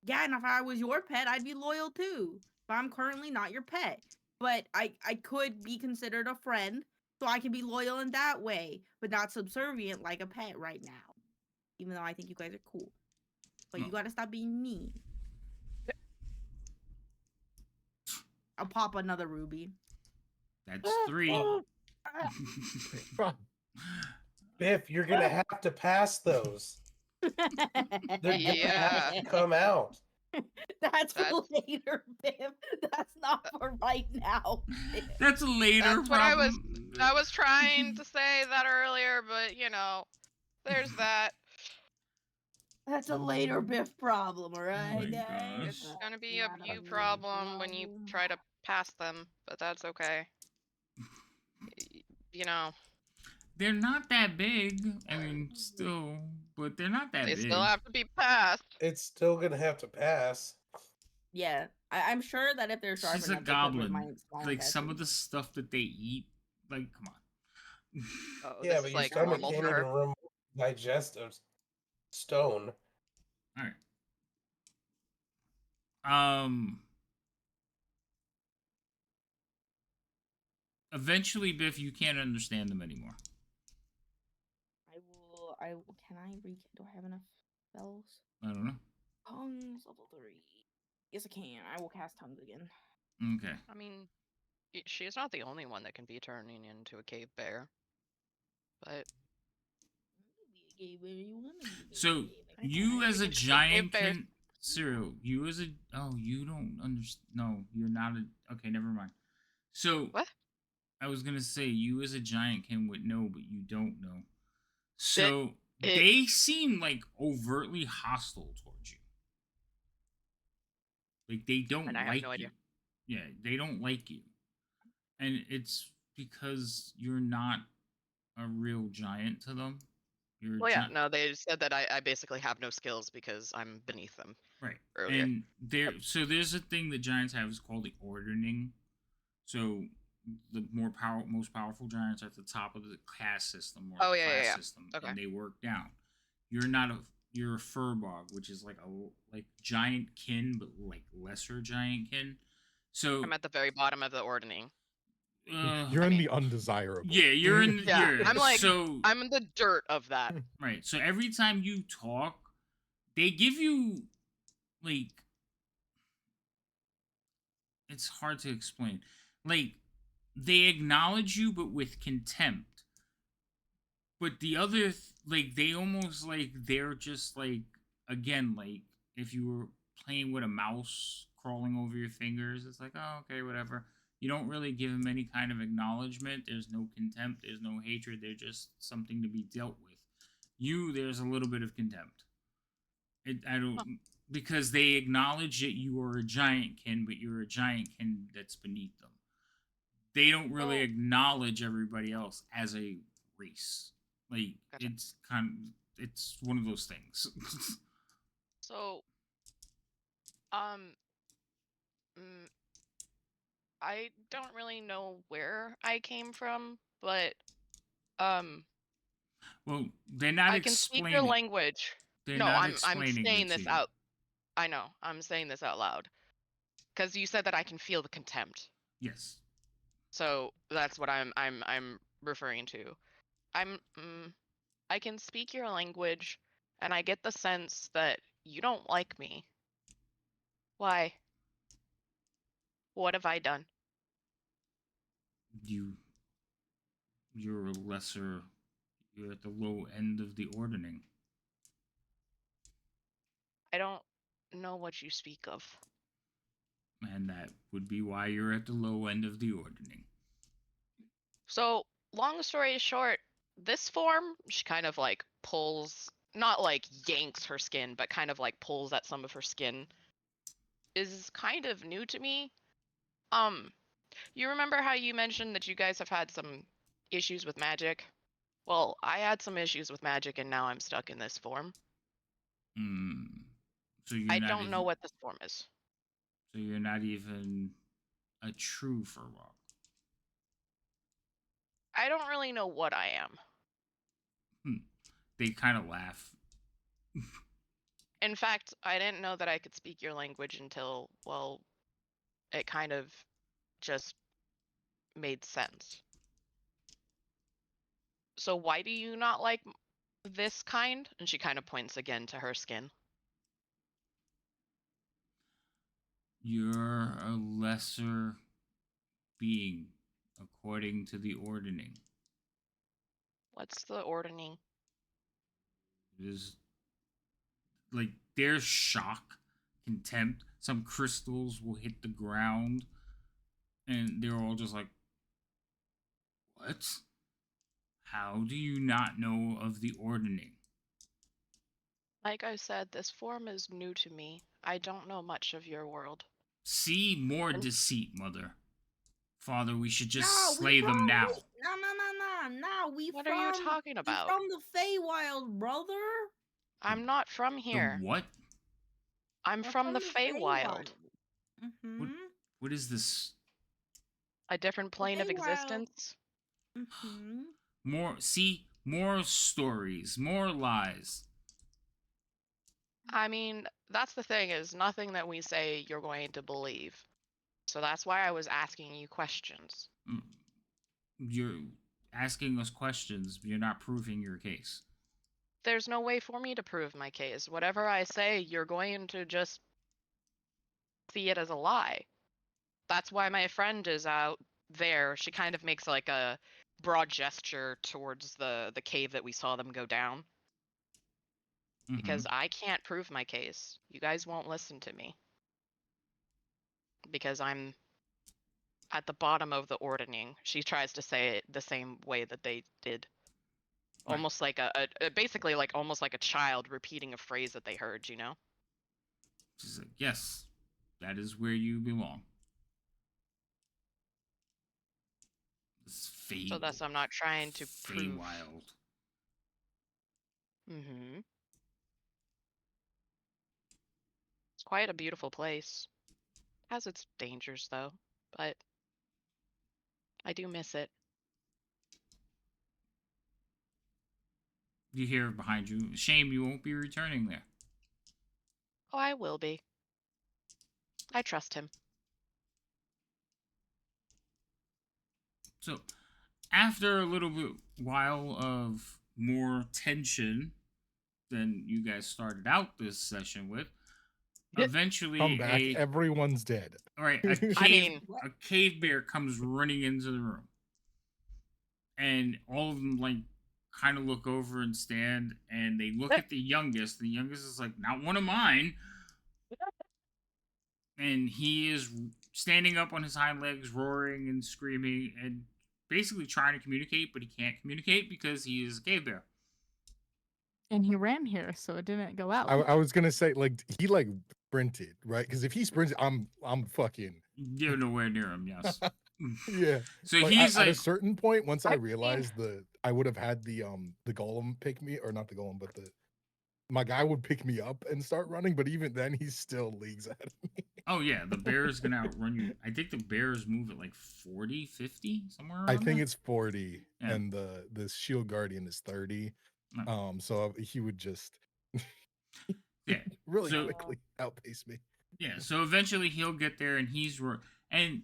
Yeah, and if I was your pet, I'd be loyal too. But I'm currently not your pet. But I could be considered a friend, so I can be loyal in that way, but not subservient like a pet right now. Even though I think you guys are cool. But you Oh. gotta stop being mean. I'll pop another ruby. That's 3. Biff, you're gonna have to pass those. They're gonna have to come out. That's for later, Biff. That's not for right now. Biff. That's a later That's what problem. I was trying to say that earlier, but you know, there's that. That's a later Biff problem, Oh alright, my guys? gosh. It's gonna be a Not you me problem when you try to pass them, but that's okay. You know, They're not that big. I mean, still, but they're not that they big. still have to be passed. It's still gonna have to pass. Yeah, I'm sure that if they're sharp She's a enough, they could rip goblin. my small Like some of intestines. the stuff that they eat, like come on. Oh, Yeah, this but is your like stomach normal can't for even her. digest a stone. All right. Um. Eventually, Biff, you can't understand them anymore. Can I do I have enough spells? I don't know. Tongues, level 3. Yes, I can. I will cast tongues again. Okay. I mean, she's not the only one that can be turning into a cave bear. But So you as a giant can Cyril, you as a you don't understand. No, you're not a okay. Never mind. So what? I was gonna say you as a giant can would know, but you don't know. So It- they seem like overtly hostile towards you. Like they don't And I have like no you. idea. Yeah, they don't like you, and it's because you're not a real giant to them. You're a Well, yeah, giant. no, they said that I basically have no skills because I'm beneath them. Right. Earlier. And there's a thing that giants have is called the ordering. So the most powerful giants are at the top of the caste system or class system, Okay. and they work down. You're a furbog, which is like a giant kin, but like lesser giant kin. So I'm at the very bottom of the ordering. You're in the undesirable. Yeah, you're in. Yeah, You're, I'm like so I'm in the dirt of that. right. So every time you talk, they give you like it's hard to explain. Like they acknowledge you, but with contempt. But the other, like they almost like they're just like again like if you were playing with a mouse crawling over your fingers, it's like oh okay whatever. You don't really give them any kind of acknowledgement. There's no contempt. There's no hatred. They're just something to be dealt with. There's a little bit of contempt. I don't because they acknowledge that you are a giant kin, but you're a giant kin that's beneath them. They don't really acknowledge everybody else as a race. Like Gotcha. it's one of those things. So, I don't really know where I came from, but well, they're not I can speak your explaining. language. They're No, not I'm explaining saying it to this you. out. I know. I'm saying this out loud because you said that I can feel the contempt. Yes. So that's what I'm referring to. I can speak your language, and I get the sense that you don't like me. Why? What have I done? You're lesser. You're at the low end of the ordering. I don't know what you speak of. And that would be why you're at the low end of the ordering. So, long story short, this form, she kind of like pulls, not like yanks her skin, but kind of like pulls at some of her skin, is kind of new to me. You remember how you mentioned that you guys have had some issues with magic? Well, I had some issues with magic and now I'm stuck in this form. So you're I not don't even, know what this form is. So you're not even a true furbolg. I don't really know what I am. they kind of laugh. In fact, I didn't know that I could speak your language until, well, it kind of just made sense. So why do you not like this kind? And she kind of points again to her skin. You're a lesser being, according to the ordering. What's the ordering? There's like there's shock, contempt. Some crystals will hit the ground, and they're all just like, "What? How do you not know of the ordering?" Like I said, this form is new to me. I don't know much of your world. See more deceit, mother. Father, we should just No, slay them now. No. What are you talking about? We from the Feywild, brother. I'm not from The here. what? I'm We're from the Feywild. Mm-hmm. What is this? A different plane of Feywild. existence? Mm-hmm. More stories, more lies. I mean, that's the thing, is nothing that we say you're going to believe. So that's why I was asking you questions. You're asking us questions, but you're not proving your case. There's no way for me to prove my case. Whatever I say, you're going to just see it as a lie. That's why my friend is out there. She kind of makes like a broad gesture towards the cave that we saw them go down. Because I can't prove my case. You guys won't listen to me. Because I'm at the bottom of the ordering. She tries to say it the same way that they did. Right. Almost like basically like almost like a child repeating a phrase that they heard, you know? She's like, yes, that is where you belong. This Fey. So thus I'm not trying to prove. Feywild. Mm-hmm. It's quite a beautiful place. Has its dangers though, but I do miss it. You hear behind you. Shame you won't be returning there. Oh, I will be. I trust him. So, after a little bit while of more tension than you guys started out this session with, eventually Come back, everyone's dead. All right, a cave bear comes running into the room, and all of them like kind of look over and stand, and they look at the youngest. The youngest is like, "Not one of mine," and he is standing up on his hind legs, roaring and screaming, and basically trying to communicate, but he can't communicate because he is a cave bear. And he ran here, so it didn't go out. I was gonna say, like, he like sprinted, right? Because if he sprints, I'm fucking. You're nowhere near him. Yes. Yeah. So Like, he's at like a certain point, once I realized I would have had the golem pick me, or not the golem, but my guy would pick me up and start running, but even then he's still leagues ahead of me. Oh yeah, the bear's gonna outrun you. I think the bears move at like 40, 50, somewhere around I think there. it's 40, Yeah. and the shield guardian is 30. So he would just really quickly outpace me. Yeah, so eventually he'll get there, and and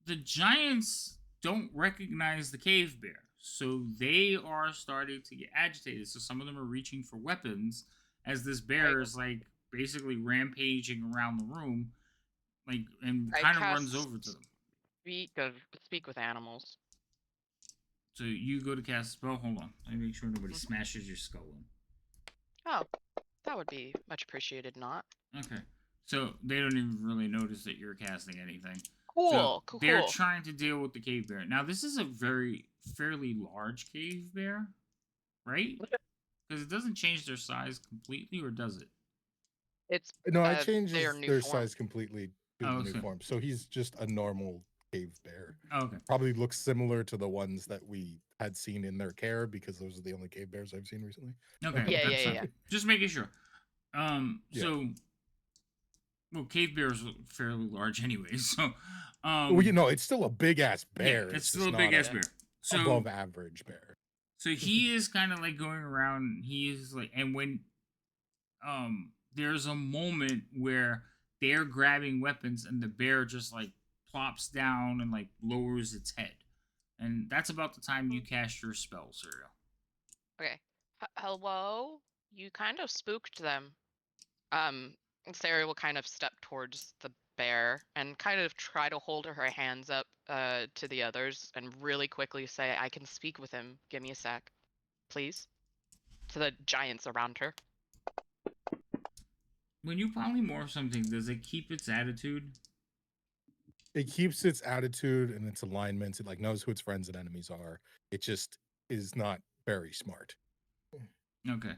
the giants don't recognize the cave bear, so they are starting to get agitated. So some of them are reaching for weapons as this bear is like basically rampaging around the room, like, and kind of runs over to them. Speak with animals. So you go to cast a spell. Hold on, let me make sure nobody smashes your skull in. Oh, that would be much appreciated. Not okay. So they don't even really notice that you're casting anything. Cool, so they're trying to deal with the cave bear. Now, this is a fairly large cave bear, right? Because it doesn't change their size completely, or does it? It changes their size completely to the new form. So he's just a normal cave bear. Oh, okay. Probably looks similar to the ones that we had seen in their care, because those are the only cave bears I've seen recently. Okay. Yeah. Just making sure. So, well, cave bears are fairly large anyway. So, well, it's still a big ass bear. Yeah, it's still a big ass bear. So above average bear. So he is kind of like going around. He is like, and when there's a moment where they're grabbing weapons and the bear just like plops down and like lowers its head, and that's about the time you cast your spell, Serial. Okay. Hello? You kind of spooked them. Sarah will kind of step towards the bear and kind of try to hold her hands up to the others and really quickly say, I can speak with him. Give me a sec, please. To the giants around her. When you polymorph something, does it keep its attitude? It keeps its attitude and its alignments. It like knows who its friends and enemies are. It just is not very smart. Okay.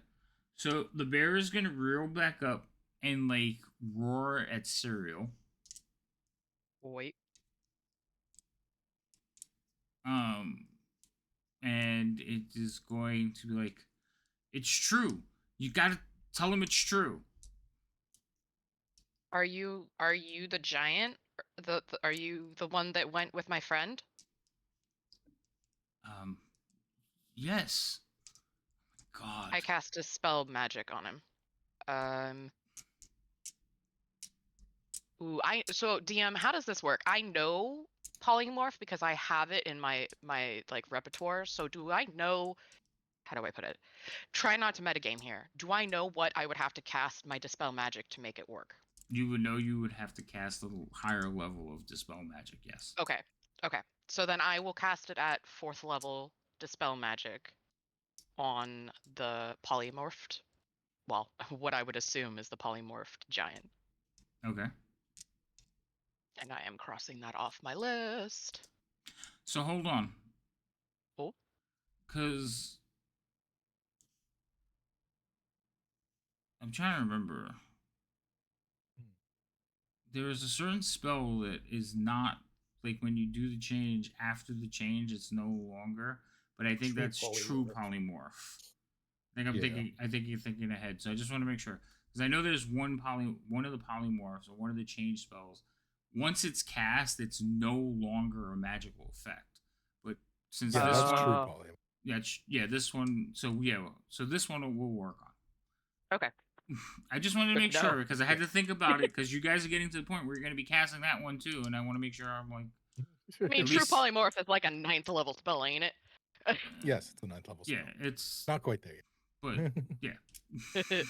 So the bear is gonna reel back up and like roar at Serial. Wait. And it is going to be like, it's true. You gotta tell him it's true. Are you the giant? Are you the one that went with my friend? Um, yes. God. I cast a spell magic on him. So DM, how does this work? I know polymorph because I have it in my like repertoire. So do I know, how do I put it? Try not to metagame here. Do I know what I would have to cast my dispel magic to make it work? You would know you would have to cast a little higher level of dispel magic. Yes. Okay. Okay. So then I will cast it at 4th level dispel magic on the polymorphed, well, what I would assume is the polymorphed giant. Okay. And I am crossing that off my list. So hold on. Oh. Cause I'm trying to remember. There is a certain spell that is not like when you do the change after the change, it's no longer. But I think True that's true polymorph. polymorph. I think I'm Yeah. thinking. I think you're thinking ahead. So I just want to make sure because I know there's one of the polymorphs or one of the change spells. Once it's cast, it's no longer a magical effect. But since Yeah, this that's true one, polymorph. this one. So this one we'll work on. Okay. I just wanted to make No. sure because I had to think about it because you guys are getting to the point where you're going to be casting that one too, and I want to make sure I'm like. I mean, At true least- polymorph is like a 9th level spell, ain't it? Yes, it's a 9th level spell. Yeah, it's Not quite there yet. but yeah.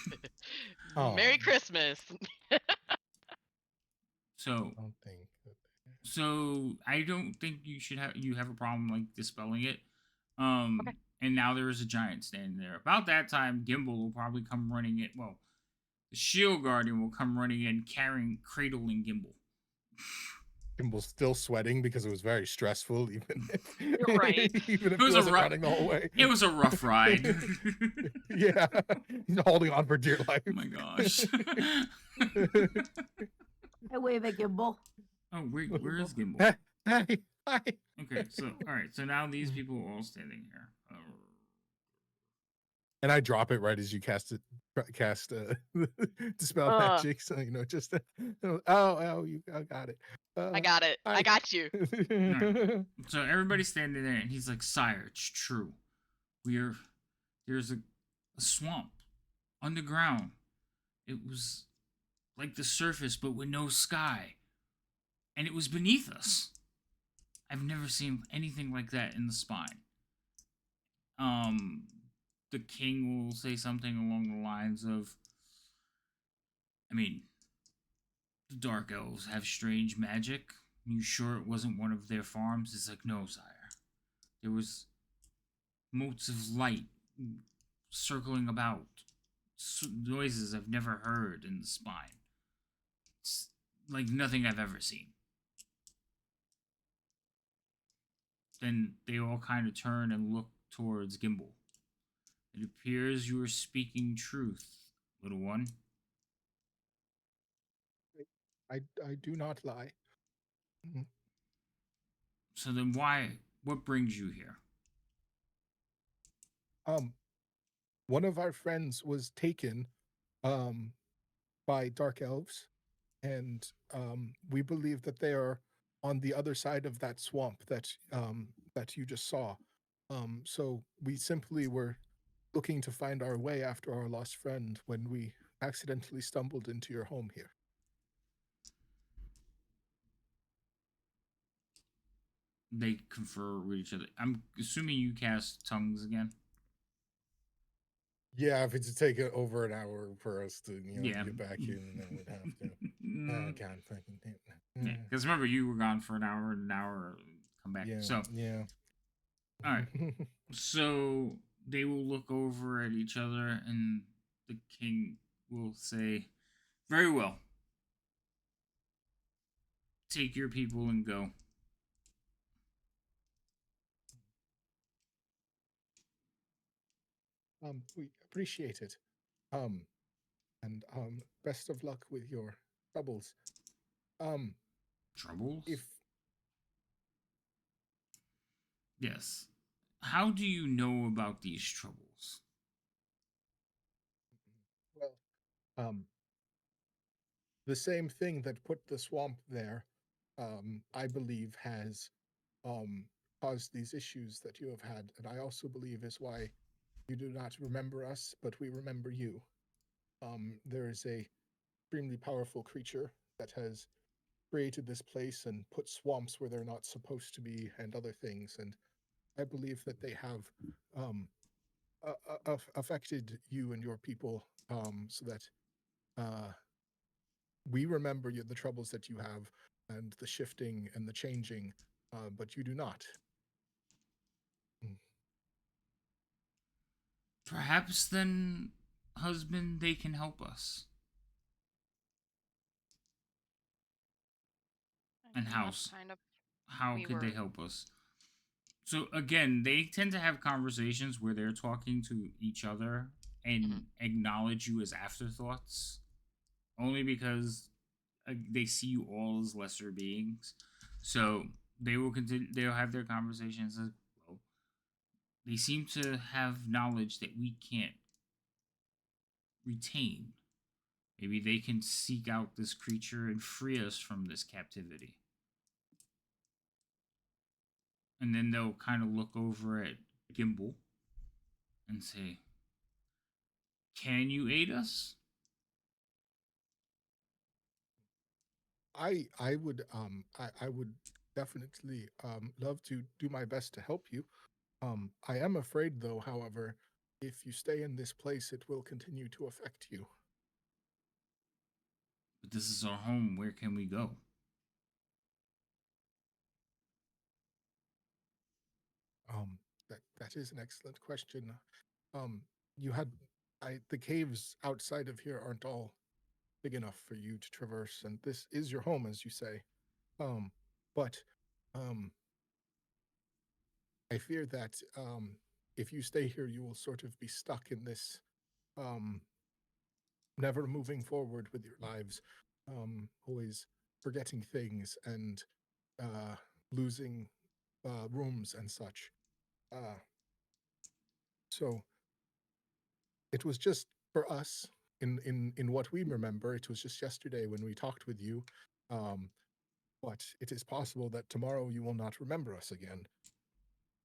Oh. Merry Christmas. So I don't think. so I don't think you have a problem like dispelling it. Okay. And now there is a giant standing there. About that time, Gimbal will probably come running in. Well, the shield guardian will come running in, cradling Gimbal. Gimbal's still sweating because it was very stressful, even if, You're right. even if It he was wasn't running the whole way. It was a rough ride. Yeah, he's holding on for dear life. Oh my gosh. I wave at Gimbal. Oh, where is Gimbal? Hi. Okay, so all right, so now these people are all standing here. And I drop it right as you cast dispel magic, so you know, just you got it. I got it. I got you. Right. So everybody's standing there, and he's like, "Sire, it's true. There's a swamp underground. It was like the surface, but with no sky, and it was beneath us. I've never seen anything like that in the spine." The king will say something along the lines of, I mean, the dark elves have strange magic. You sure it wasn't one of their farms? It's like, no, sire. There was motes of light circling about, noises I've never heard in the spine. It's like nothing I've ever seen. Then they all kind of turn and look towards Gimbal. It appears you are speaking truth, little one. I do not lie. So then what brings you here? One of our friends was taken by dark elves, and we believe that they are on the other side of that swamp that you just saw. So we simply were looking to find our way after our lost friend when we accidentally stumbled into your home here. They confer with each other. I'm assuming you cast tongues again. Yeah, if it's take over an hour for us to Yeah. get back in, then we'd have to. God fucking damn. Yeah, because remember you were gone for an hour, come back. Yeah. So Yeah. all right. So they will look over at each other, and the king will say, "Very well. Take your people and go." We appreciate it. Um, and best of luck with your troubles. Um, Troubles? if Yes. How do you know about these troubles? well, um, the same thing that put the swamp there, I believe has um caused these issues that you have had, and I also believe is why you do not remember us, but we remember you. There is a extremely powerful creature that has created this place and put swamps where they're not supposed to be and other things, and I believe that they have um, affected you and your people, so that uh, we remember the troubles that you have and the shifting and the changing, but you do not. Mm. Perhaps then, husband, they can help us. I And mean, that's house, kind of how we could they were. help us? So again, they tend to have conversations where they're talking to each other and acknowledge you as afterthoughts, only because they see you all as lesser beings. So they will continue. They'll have their conversations. Well, they seem to have knowledge that we can't retain. Maybe they can seek out this creature and free us from this captivity. And then they'll kind of look over at Gimbal and say, "Can you aid us?" I would definitely love to do my best to help you. I am afraid, though, however, if you stay in this place, it will continue to affect you. But this is our home. Where can we go? Um, that is an excellent question. Um, you had the caves outside of here aren't all big enough for you to traverse, and this is your home, as you say. Um, but um, I fear that if you stay here, you will sort of be stuck in this, um, never moving forward with your lives, always forgetting things and uh, losing rooms and such. Uh, so it was just for us in what we remember. It was just yesterday when we talked with you. Um, but it is possible that tomorrow you will not remember us again.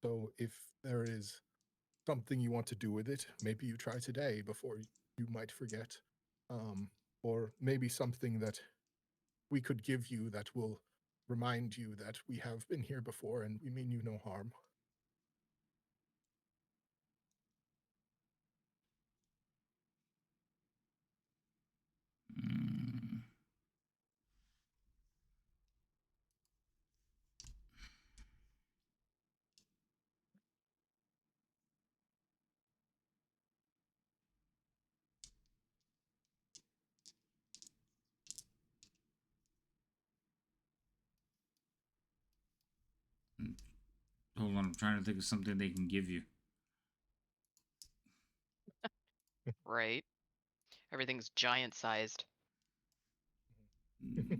So if there is something you want to do with it, maybe you try today before you might forget. Um, or maybe something that we could give you that will remind you that we have been here before and we mean you no harm. Mm. Hold on, I'm trying to think of something they can give you. Right. Everything's giant sized. Mm.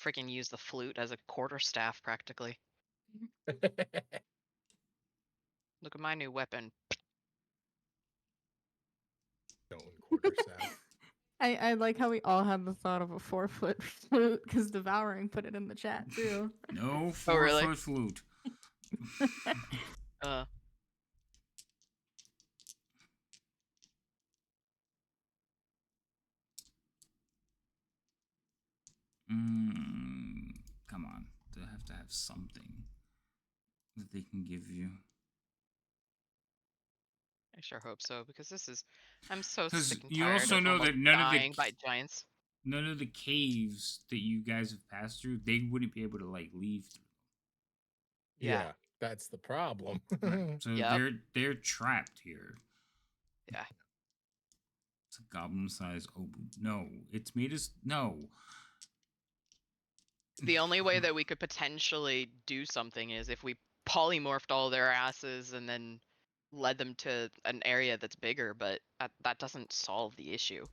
Freaking use the flute as a quarterstaff practically. Look at my new weapon. Stone quarterstaff. I like how we all had the thought of a 4-foot flute because Devouring put it in the chat too. No Oh, really? 4-foot flute. Uh, Come on. They have to have something that they can give you. I sure hope so, because this is. I'm so 'Cause sick and you tired also of know almost that none of the dying by giants. none of the caves that you guys have passed through, they wouldn't be able to like leave through. Yeah. that's the problem. Right. So Yep. they're trapped here. Yeah. It's a goblin-sized obu. No, it's made as no. The only way that we could potentially do something is if we polymorphed all their asses and then led them to an area that's bigger, but that doesn't solve the issue.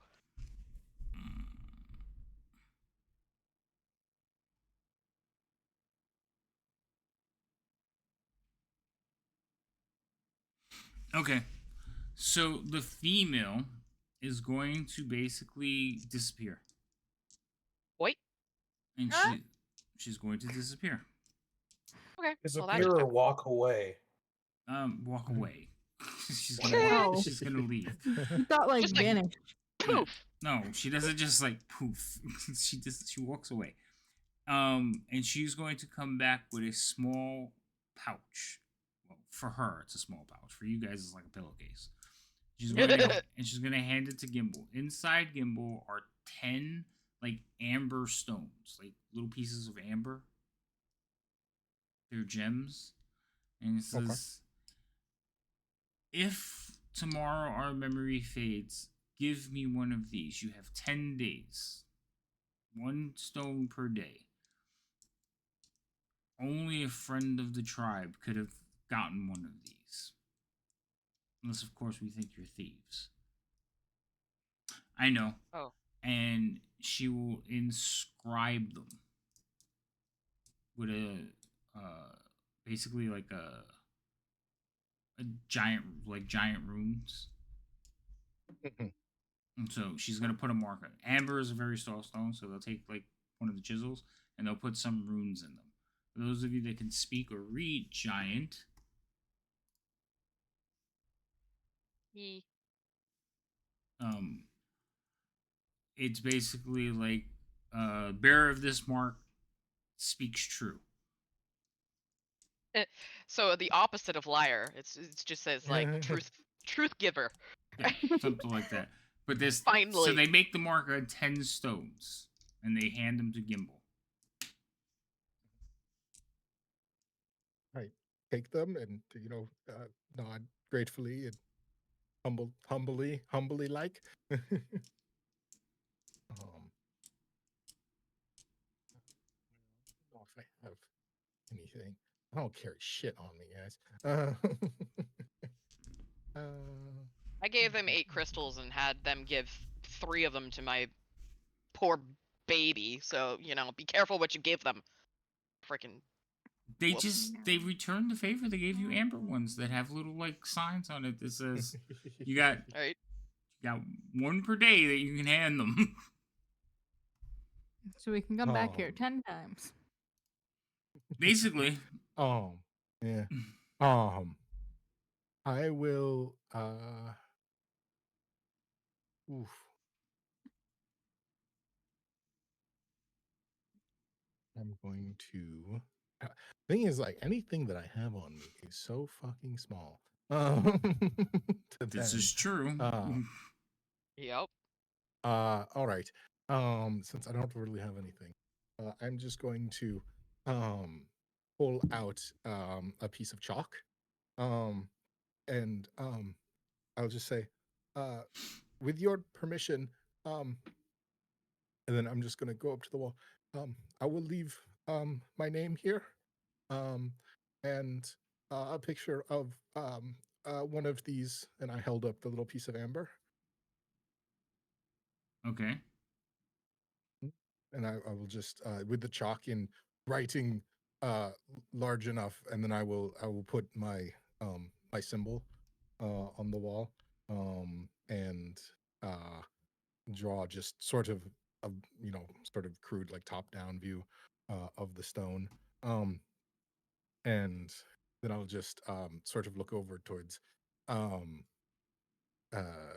Okay, so the female is going to basically disappear, Wait. and Huh? she's going to disappear. Okay. Well, Disappear that's or walk away. Walk away. she's Wow. gonna leave. You thought like Just like- vanish. poof. No, she doesn't just like poof. she walks away. And she's going to come back with a small pouch. Well, for her, it's a small pouch. For you guys, it's like a pillowcase. She's gonna hand it to Gimbal. Inside Gimbal are 10 like amber stones, like little pieces of amber. They're gems, and it says, "If tomorrow our memory fades, give me one of these. You have 10 days. 1 stone per day. Only a friend of the tribe could have gotten one of these. Unless, of course, we think you're thieves." I know. Oh. And she will inscribe them with a, basically like a giant runes. And so she's gonna put a marker. Amber is a very soft stone, so they'll take like one of the chisels and they'll put some runes in them. For those of you that can speak or read giant, Ye- it's basically like bearer of this mark speaks true. So the opposite of liar. It just says like truth giver. Yeah, something like that. But this Finally. so they make the mark on 10 stones and they hand them to Gimbal. I take them and nod gratefully and humbly like. I don't know if I have anything. I don't carry shit on me, guys. I gave them 8 crystals and had them give 3 of them to my poor baby. So be careful what you give them. Freaking. They returned the favor. They gave you amber ones that have little like signs on it that says you got All right. you got 1 per day that you can hand them. So we can come back here 10 times. Basically. Yeah. I will oof. I'm going to thing is, like, anything that I have on me is so fucking small. This is true. Yep. All right. Since I don't really have anything, I'm just going to pull out a piece of chalk, and I'll just say, with your permission, and then I'm just gonna go up to the wall. I will leave my name here, and a picture of one of these, and I held up the little piece of amber. Okay. And I will just with the chalk in writing large enough, and then I will put my my symbol on the wall, and draw just sort of a sort of crude like top-down view of the stone. And then I'll just sort of look over towards um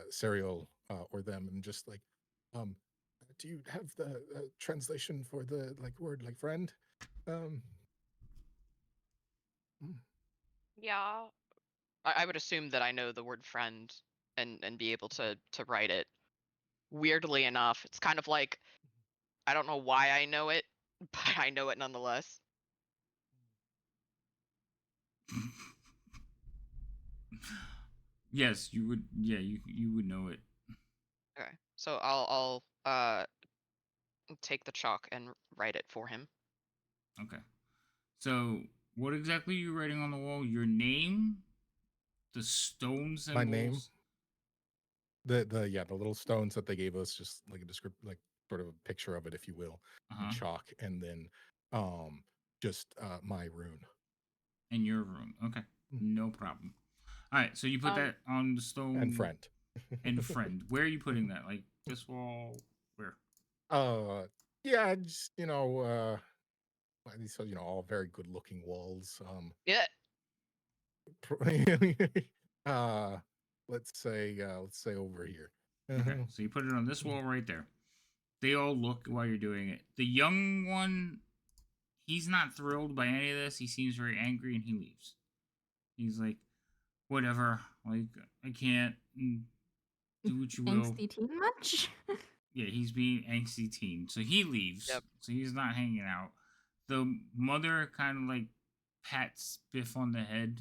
Serial or them and just like, um, do you have the translation for the like word like friend? Um, mm, Yeah. I would assume that I know the word friend and be able to write it. Weirdly enough, it's kind of like I don't know why I know it, but I know it nonetheless. Yes, you would. Yeah, you would know it. Okay. So I'll take the chalk and write it for him. Okay. So, what exactly are you writing on the wall? Your name, the stone my name, symbols. the little stones that they gave us, just like a description, like sort of a picture of it, if you will, in Uh-huh. chalk, and then just my rune. In your room. Okay. Mhm. No problem. All right. So you put that on the stone. And friend. And friend. Where are you putting that? Like this wall? Where? Yeah, just these are all very good looking walls. Yeah. uh let's say over here. Okay. So you put it on this wall right there. They all look while you're doing it. The young one, he's not thrilled by any of this. He seems very angry and he leaves. He's like, whatever. Like, I can't. Do what you will. Angsty teen much? Yeah, he's being angsty teen. So he leaves. Yep. So he's not hanging out. The mother kind of like pats Biff on the head,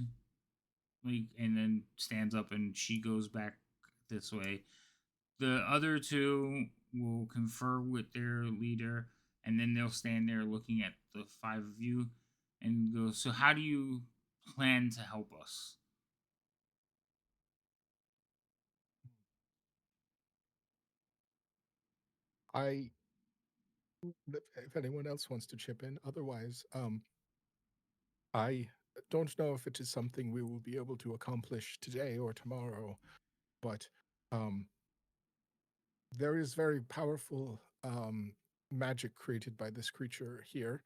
like, and then stands up and she goes back this way. The other two will confer with their leader, and then they'll stand there looking at the five of you and go, so how do you plan to help us? I if anyone else wants to chip in, otherwise, I don't know if it is something we will be able to accomplish today or tomorrow, but um, there is very powerful magic created by this creature here,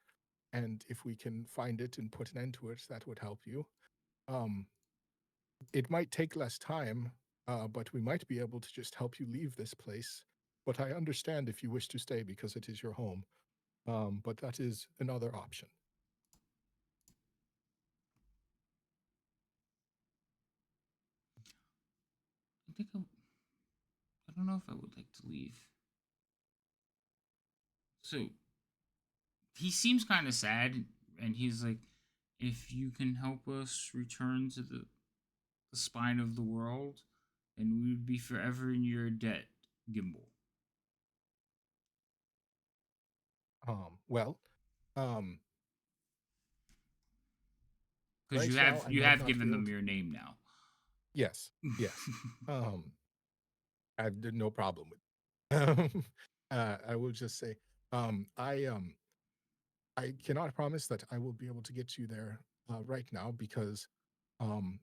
and if we can find it and put an end to it, that would help you. Um, it might take less time, but we might be able to just help you leave this place. But I understand if you wish to stay because it is your home. But that is another option. I think I don't know if I would like to leave. So he seems kind of sad, and he's like, if you can help us return to the spine of the world, then we would be forever in your debt, Gimbal. Well, um, Because right you now have I you might have not given be them able to. your name now. Yes, yes. I have no problem with. I will just say, um, I um, I cannot promise that I will be able to get you there right now because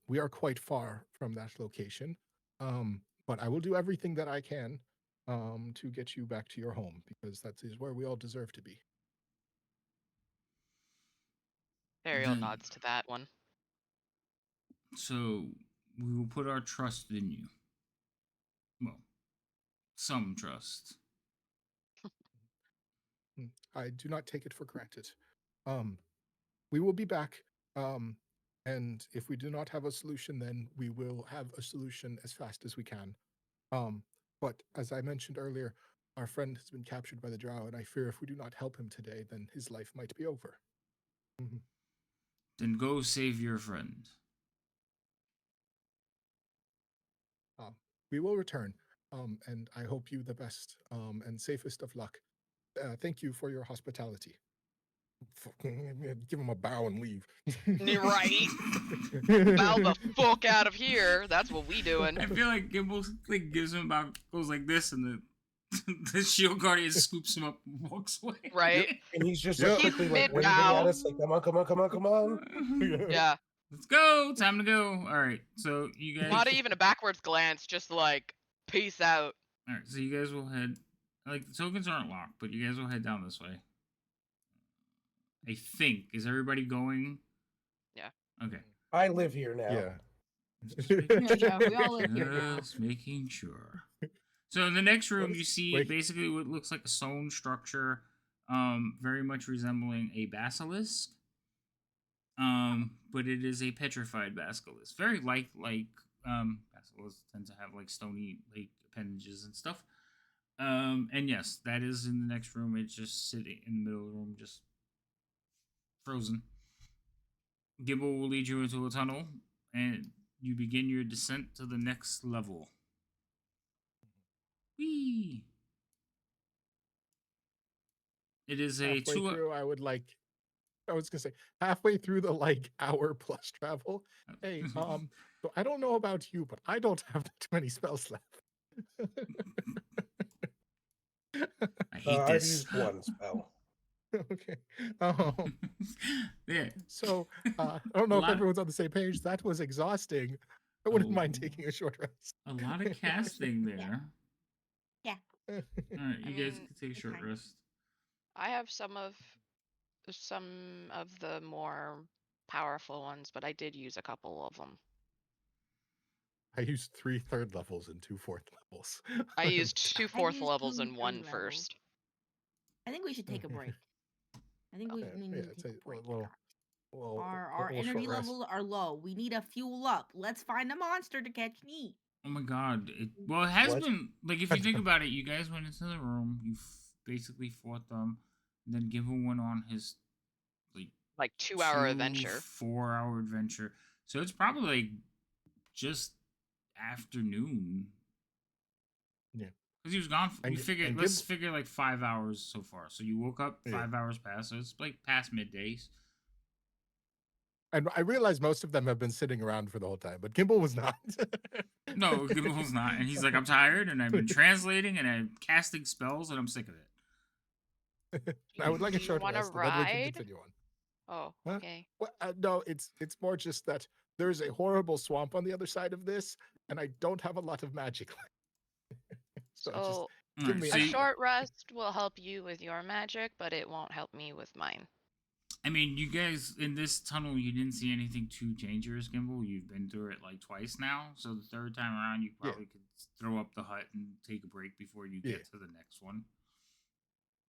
we are quite far from that location. But I will do everything that I can to get you back to your home because that is where we all deserve to be. Ariel Then, nods to that one. so we will put our trust in you. Well, some trust. I do not take it for granted. Um, we will be back. And if we do not have a solution, then we will have a solution as fast as we can. Um, but as I mentioned earlier, our friend has been captured by the drow, and I fear if we do not help him today, then his life might be over. Mhm. Then go save your friend. Um, we will return, and I hope you the best and safest of luck. Thank you for your hospitality. Give him a bow and leave. Right. Bow the fuck out of here. That's what we doing. I feel like Gimbal like gives him about goes like this, and the shield guardian scoops him up and walks away. Right. And he's just Yep. like He's quickly like waving mid-bow. at us, like, come on, come on, come on, come on. Yeah. Let's go. Time to go. All right. So you guys. Not even a backwards glance, just like peace out. All right, so you guys will head. Like the tokens aren't locked, but you guys will head down this way. I think. Is everybody going? Yeah. Okay. I live here now. Yeah. Just making, Yeah, we all live here now. just making sure. So in the next room, you is- see wait. basically what looks like a stone structure, very much resembling a basilisk. But it is a petrified basilisk. Very like basilisks tend to have like stony like appendages and stuff. And yes, that is in the next room. It's just sitting in the middle of the room, just frozen. Gibble will lead you into a tunnel, and you begin your descent to the next level. Whee! It is a Halfway 2 through, I was gonna say halfway through the like hour plus travel. Hey, so I don't know about you, but I don't have too many spells left. I hate I've this. used one spell. Okay. Um, Yeah. so I don't know if lot- everyone's on the same page. That was exhausting. I wouldn't mind Oh. taking a short rest. A lot of casting there. Yeah. All right, you guys mean, can take a short okay. rest. I have some of the more powerful ones, but I did use a couple of them. I used 3 third levels and 2 fourth levels. I used 2 fourth used levels 2 and 1 3 levels. first. I think we should take a break. I think we Yeah, need yeah, to it's take a a break. little Our short energy rest. levels are low. We need to fuel up. Let's find a monster to catch and eat. Oh my god. It has What? been, like, if you think about it, you guys went into the room, you basically fought them, and then Given went on his, Like 2-hour adventure. 4-hour adventure. So it's probably, like, just afternoon. Yeah. Because he was gone, And let's figure, like, 5 hours so far. So you woke up, Yeah. 5 hours passed, so it's, like, past middays. And I realize most of them have been sitting around for the whole time, but Gimbal was not. No, Gimble's not. And he's like, I'm tired, and I've been translating, and I'm casting spells, and I'm sick of it. I would like a Do you short wanna rest, and then we can ride? continue on. Oh, Huh? okay. Well, no, it's more just that there's a horrible swamp on the other side of this, and I don't have a lot of magic left. So just So give Alright, me a so an you- hour. short rest will help you with your magic, but it won't help me with mine. I mean, you guys, in this tunnel, you didn't see anything too dangerous, Gimbal. You've been through it, like, twice now. So the third time around, you Yeah. probably could throw up the hut and take a break before you Yeah. get to the next one.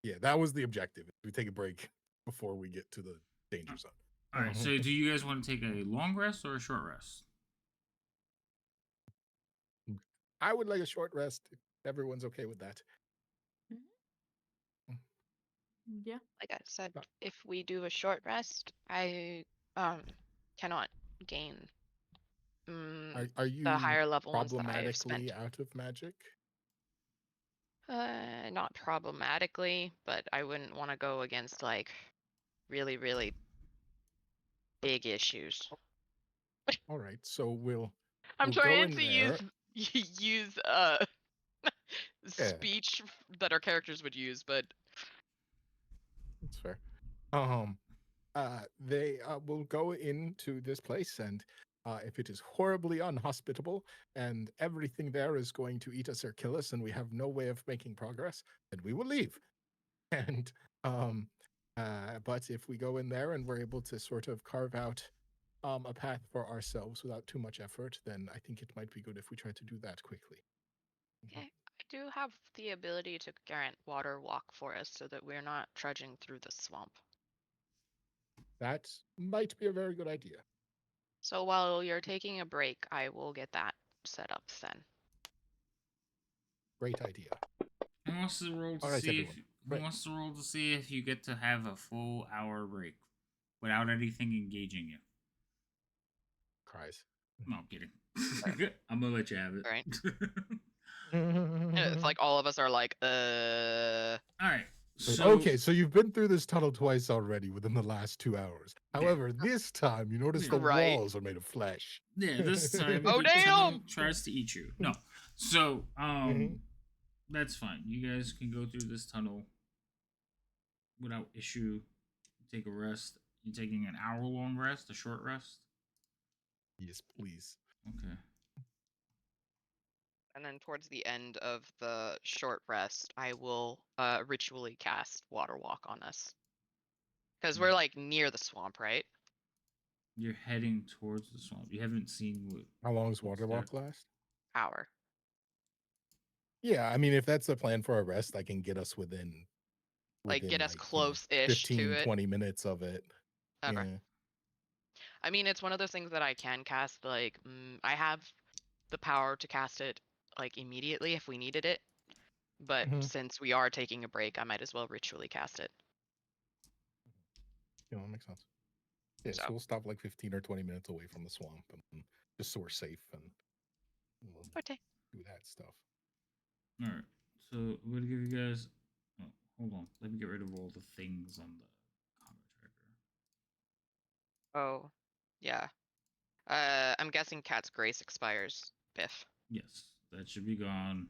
Yeah, that was the objective. We take a break before we get to the danger zone. Alright, so do you guys want to take a long rest or a short rest? I would like a short rest if everyone's okay with that. Yeah. Like I said, Uh, if we do a short rest, I cannot gain Are you the higher level ones that I have problematically spent. out of magic? Not problematically, but I wouldn't want to go against like really, really big issues. All right, so we'll I'm go trying in to there. use Yeah. speech that our characters would use, but That's fair. They will go into this place, and if it is horribly unhospitable and everything there is going to eat us or kill us, and we have no way of making progress, then we will leave. And but if we go in there and we're able to sort of carve out a path for ourselves without too much effort, then I think it might be good if we try to do that quickly. okay, I do have the ability to grant water walk for us so that we're not trudging through the swamp. That might be a very good idea. So while you're taking a break, I will get that set up then. Great idea. Who wants to roll to All right, see everyone. who Right. wants to roll to see if you get to have a full hour break without anything engaging you? Cries. No, I'm kidding. I'm gonna let you have it. Alright. It's like all of us are like, Alright. So Okay, so you've been through this tunnel twice already within the last 2 hours. However, this time you notice the Right. walls are made of flesh. yeah, this time Oh, the tunnel damn! tries to eat you. No. So Mhm. that's fine. You guys can go through this tunnel without issue. Take a rest. You're taking an hour long rest, a short rest? Yes, please. Okay. And then towards the end of the short rest, I will ritually cast Water Walk on us. Because we're like near the swamp, right? You're heading towards the swamp. You haven't seen what. How long does what's water there. walk last? Hour. Yeah, I mean, if that's the plan for a rest, I can get us within Like, get us you know, close-ish 15, to it. 20 minutes of it. Okay. Yeah. I mean, it's one of those things that I can cast, like, I have the power to cast it, like, immediately if we needed it. But Mhm. since we are taking a break, I might as well ritually cast it. Yeah, that makes sense. Yeah, so So. we'll stop like 15 or 20 minutes away from the swamp and just so we're safe and we'll Okay. do that stuff. All right. So I'm gonna give you guys. Oh, hold on. Let me get rid of all the things on the combat tracker. Oh, yeah. I'm guessing Cat's Grace expires, Biff. Yes, that should be gone.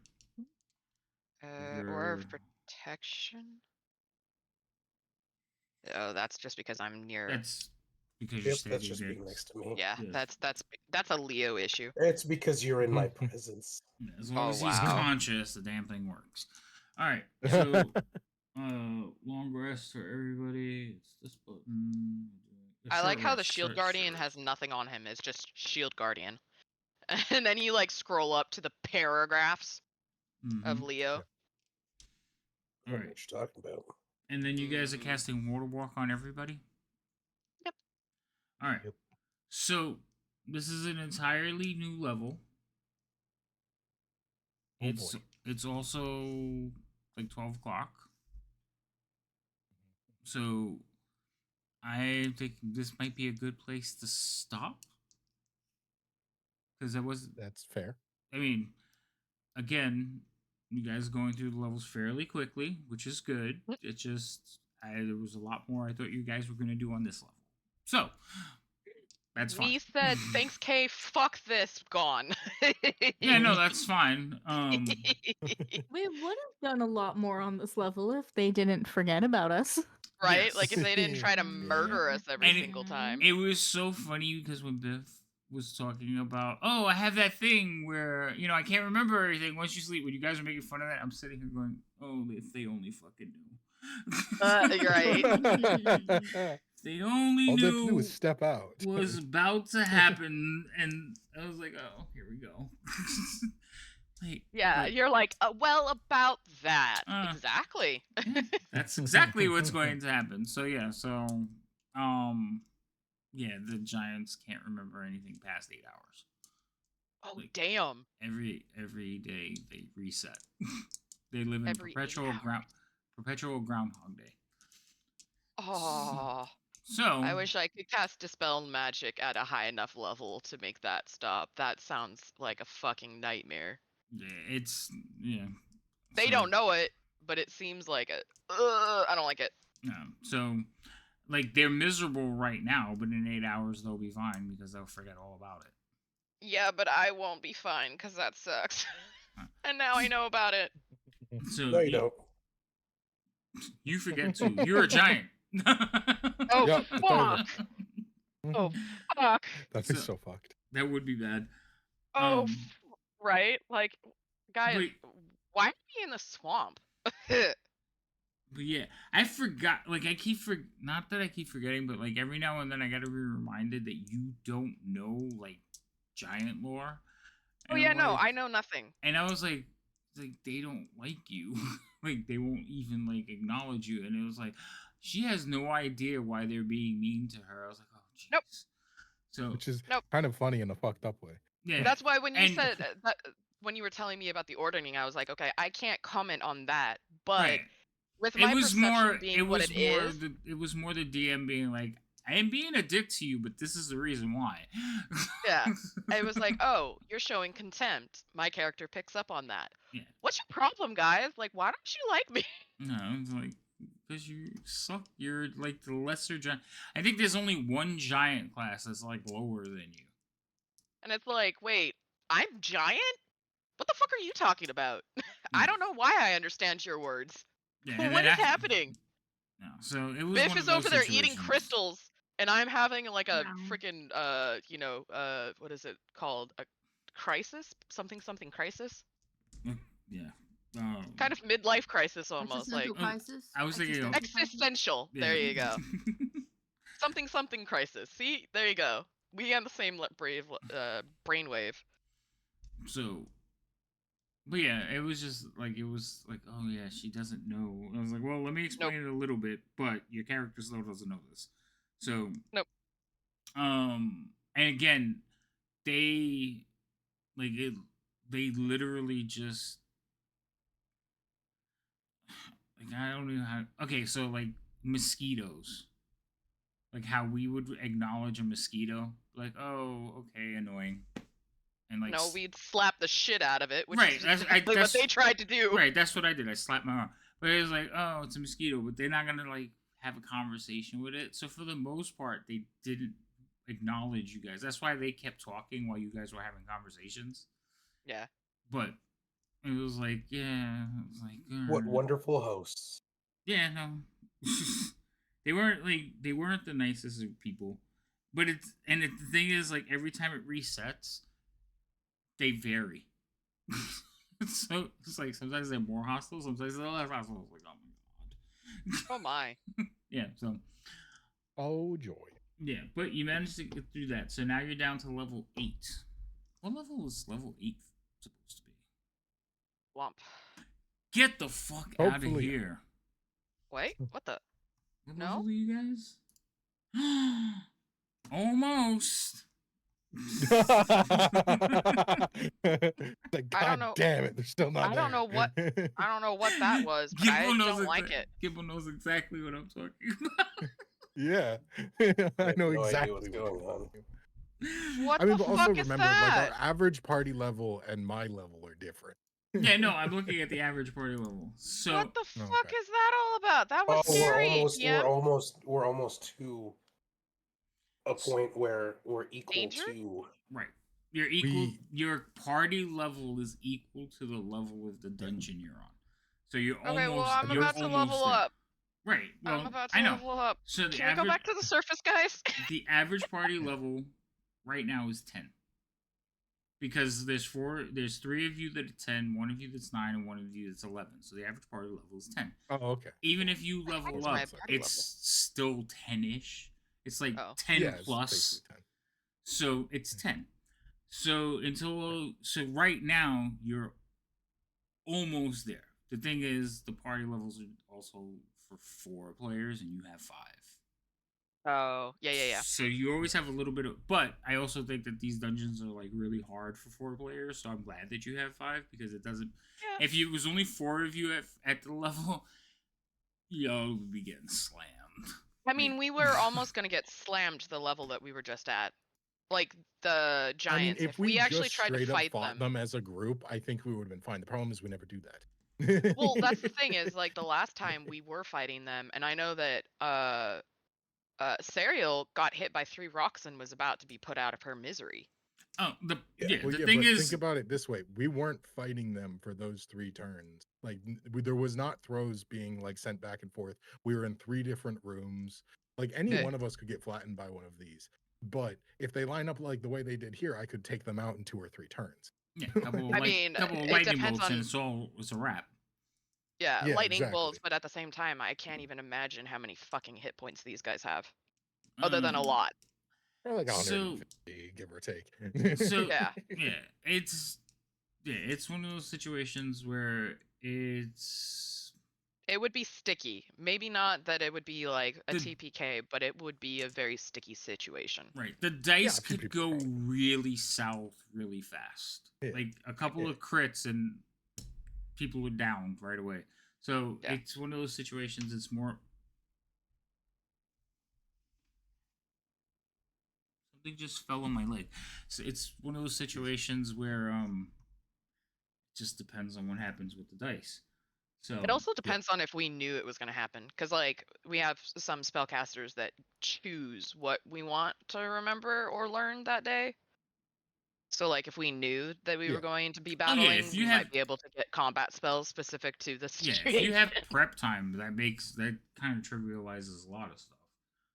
Aura of Your Protection? Oh, that's just because I'm near. that's because you're Yep, that's standing just being next. next to me. Yeah, Yes. that's a Leo issue. It's because you're in my presence. Yeah, as long Oh, as he's wow. conscious, the damn thing works. All right. So long rest for everybody. It's this button. I like how the Short Shield rest, Guardian short has rest. nothing on him. It's just Shield Guardian. And then you like scroll up to the paragraphs of Mhm. Leo. Yeah. I don't know Alright. what you're talking about. And then you guys are Mhm. casting Water Walk on everybody? Yep. Alright. Yep. So this is an entirely new level. Oh boy. It's also like 12 o'clock. So I think this might be a good place to stop. Because That's fair. I mean, again, you guys are going through the levels fairly quickly, which is good. It just there was a lot more I thought you guys were going to do on this level. So that's fine. Me said, thanks, Kay. Fuck this. Gone. Yeah, no, that's fine. We would have done a lot more on this level if they didn't forget about us. Right? Yes. Like if they didn't try to Yeah. murder us every And single time. it was so funny because when Biff was talking about, oh, I have that thing where, you know, I can't remember everything once you sleep. When you guys are making fun of that, I'm sitting here going, oh, if they only fucking knew. You're right. If they only All they have to knew do is step out. was about to happen, and I was like, oh, here we go. Like, Yeah, but, you're like, well, about that. Exactly. yeah, that's exactly what's going to happen. So yeah, yeah, the Giants can't remember anything past 8 hours. Oh, Like, damn. Every day they reset. They live in Every 8 perpetual Groundhog Day. Oh. So I wish I could cast Dispel Magic at a high enough level to make that stop. That sounds like a fucking nightmare. it's yeah. They so, don't know it, but it seems like it. I don't like it. Yeah. So, like, they're miserable right now, but in 8 hours they'll be fine because they'll forget all about it. Yeah, but I won't be fine because that sucks. And now I know about it. So No, you don't. You forget too. You're a giant. Oh, Yep, fuck. totally. Oh, fuck. That'd be so fucked. That would be bad. Oh, right? Like, guys, Wait. why are we in the swamp? But yeah, I forgot. Like, not that I keep forgetting, but like every now and then I gotta be reminded that you don't know like giant lore. Oh And yeah, I'm no, like- I know nothing. And I was like they don't like you. Like they won't even like acknowledge you. And it was like she has no idea why they're being mean to her. I was like, oh jeez. Nope. So Which is Nope. kind of funny in a fucked up way. yeah, That's why when you And- said that, when you were telling me about the ordering, I was like, okay, I can't comment on that. But right. with my It was perception more. being It what was it more. is, It was more the DM being like, I am being a dick to you, but this is the reason why. yeah, I was like, oh, you're showing contempt. My character picks up on that. Yeah. What's your problem, guys? Like, why don't you like me? No, it's like because you suck. You're like the lesser giant. I think there's only one giant class that's like lower than you. And it's like, wait, I'm giant? What the fuck are you talking about? I don't know why I understand your words. Yeah, and What then is happening? No, so it was. Biff one is of over those there eating situations. crystals, and I'm having like a Wow. freaking what is it called? A crisis? Something crisis? Yeah. Kind of midlife crisis almost, like Existential crisis. I was thinking of- existential. Yeah. There you go. Something crisis. See, there you go. We on the same brainwave. So, but yeah, it was like, oh yeah, she doesn't know. I was like, well, let me explain it a little bit, but your character still doesn't know this. So, Nope. And again, they like it. They literally just like I don't know how. Okay, so like mosquitoes, like how we would acknowledge a mosquito, like oh okay, annoying, and like No, we'd slap the shit out of it, which Right, is that's- exactly what they tried to do. right. That's what I did. I slapped my arm, but it was like oh, it's a mosquito, but they're not gonna like have a conversation with it. So for the most part, they didn't acknowledge you guys. That's why they kept talking while you guys were having conversations. Yeah. But it was like, yeah, it was like What "Grr." wonderful hosts. Yeah, no, they weren't the nicest of people. But the thing is, like every time it resets, they vary. So it's like sometimes they're more hostile, sometimes they're less hostile. It's like, oh my god. Oh my. Yeah, so Oh joy. yeah, but you managed to get through that. So now you're down to level 8. What level is level 8 supposed to be? Womp. Get the fuck out of Hopefully. here. Wait, what the? What No? level are you guys? Almost. Like, I don't God know- damn it, they're still not I don't know what- I don't know what that was, but I don't like it. Gibble knows exactly what I'm talking about. Yeah. I have know no idea exactly what's what going you're on. talking What I mean, the but also fuck is remember, like that? our average party level and my level are different. Yeah, no, I'm looking at the average party level. So What the fuck Okay. is that all about? That was Oh, scary. we're almost to a point where we're equal Danger? to. right, your party level is equal to the level of the dungeon you're on. So you're Okay, almost. well, I'm you're about to almost level there. up. Right. Well, I'm about to I know. level up. So the Can we go average back to the surface, guys? the average party level right now is 10. Because there's 3 of you that are 10, 1 of you that's 9, and 1 of you that's 11. So the average party level is 10. Oh, okay. Even if you level is up, my party it's still 10-ish. It's like Oh. 10 Yeah, it's plus. basically 10. So it's 10. So right now you're almost there. The thing is, the party levels are also for 4 players, and you have 5. Oh, yeah. So you always have a little bit of, but I also think that these dungeons are like really hard for 4 players. So I'm glad that you have 5 because it doesn't. Yeah. If it was only 4 of you at the level, y'all would be getting slammed. I mean, we were almost gonna get slammed to the level that we were just at. Like the giants. I mean, if we actually just tried to straight up fight fought them as a group, I think we would have been fine. The problem is we never do that. Well, that's the thing is like the last time we were fighting them, and I know that Serial got hit by 3 rocks and was about to be put out of her misery. Oh, Well, the yeah, thing but is, think about it this way: we weren't fighting them for those 3 turns. Like, there was not throws being like sent back and forth. We were in 3 different rooms. Like, any Yeah. one of us could get flattened by one of these. But if they line up like the way they did here, I could take them out in 2 or 3 turns. yeah, couple of I mean, couple of it lightning depends bolts, on- and it's a wrap. Yeah, Yeah, lightning exactly. bolts, but at the same time, I can't even imagine how many fucking hit points these guys have. Other than a lot. Or like So- 150, give or take. So Yeah. it's one of those situations where It would be sticky. Maybe not that it would be like a The- TPK, but it would be a very sticky situation. right. The dice a few could people go probably. really south really fast. Yeah. Like a couple Yeah. of crits and people are down right away. So Yeah. it's one of those situations. It's more. Something just fell on my leg. So it's one of those situations where just depends on what happens with the dice. So It also depends on if we knew it was going to happen. Because, like, we have some spellcasters that choose what we want to remember or learn that day. So, like, if we knew that we were Yeah. going to be yeah, battling, if you we have- might be able to get combat spells specific to the yeah, situation. if you have prep time, that kind of trivializes a lot of stuff.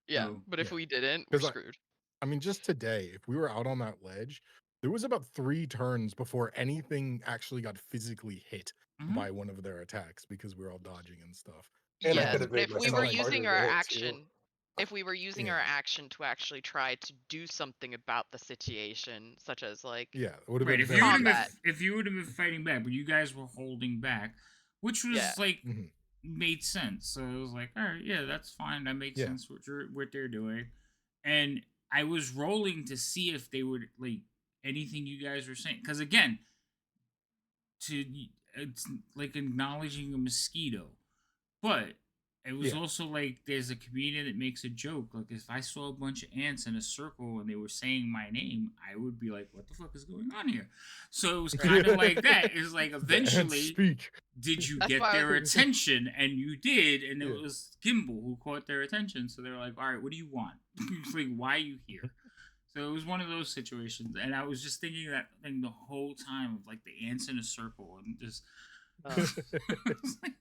Yeah, So, but if yeah. we didn't, we're 'Cause screwed. I mean, just today, if we were out on that ledge, There was about 3 turns before anything actually got physically hit Mhm. by one of their attacks because we were all dodging and stuff. And I Yes, could have but made if we myself were like- using harder our to hit, too. action, if we were using our action to actually try to do something about the situation, such as like Yeah, it would have Right, been if very you would have combat. been, if you would have been fighting back, but you guys were holding back, which was Yeah. like Mhm. made sense. So it was like, all right, yeah, that's fine. That makes Yeah. sense what they're doing. And I was rolling to see if they would like anything you guys were saying, because again, it's like acknowledging a mosquito, but it was Yeah. also like there's a comedian that makes a joke. Like if I saw a bunch of ants in a circle and they were saying my name, I would be like, "What the fuck is going on here?" So it was kind of like that. It's like The ants eventually, speak. did you That's get why- their attention? And you did, and it Yeah. was Gimbal who caught their attention. So they were like, "All right, what do you want?" It's like, "Why are you here?" So it was one of those situations, and I was just thinking that thing the whole time of like the ants in a circle and just. It's like,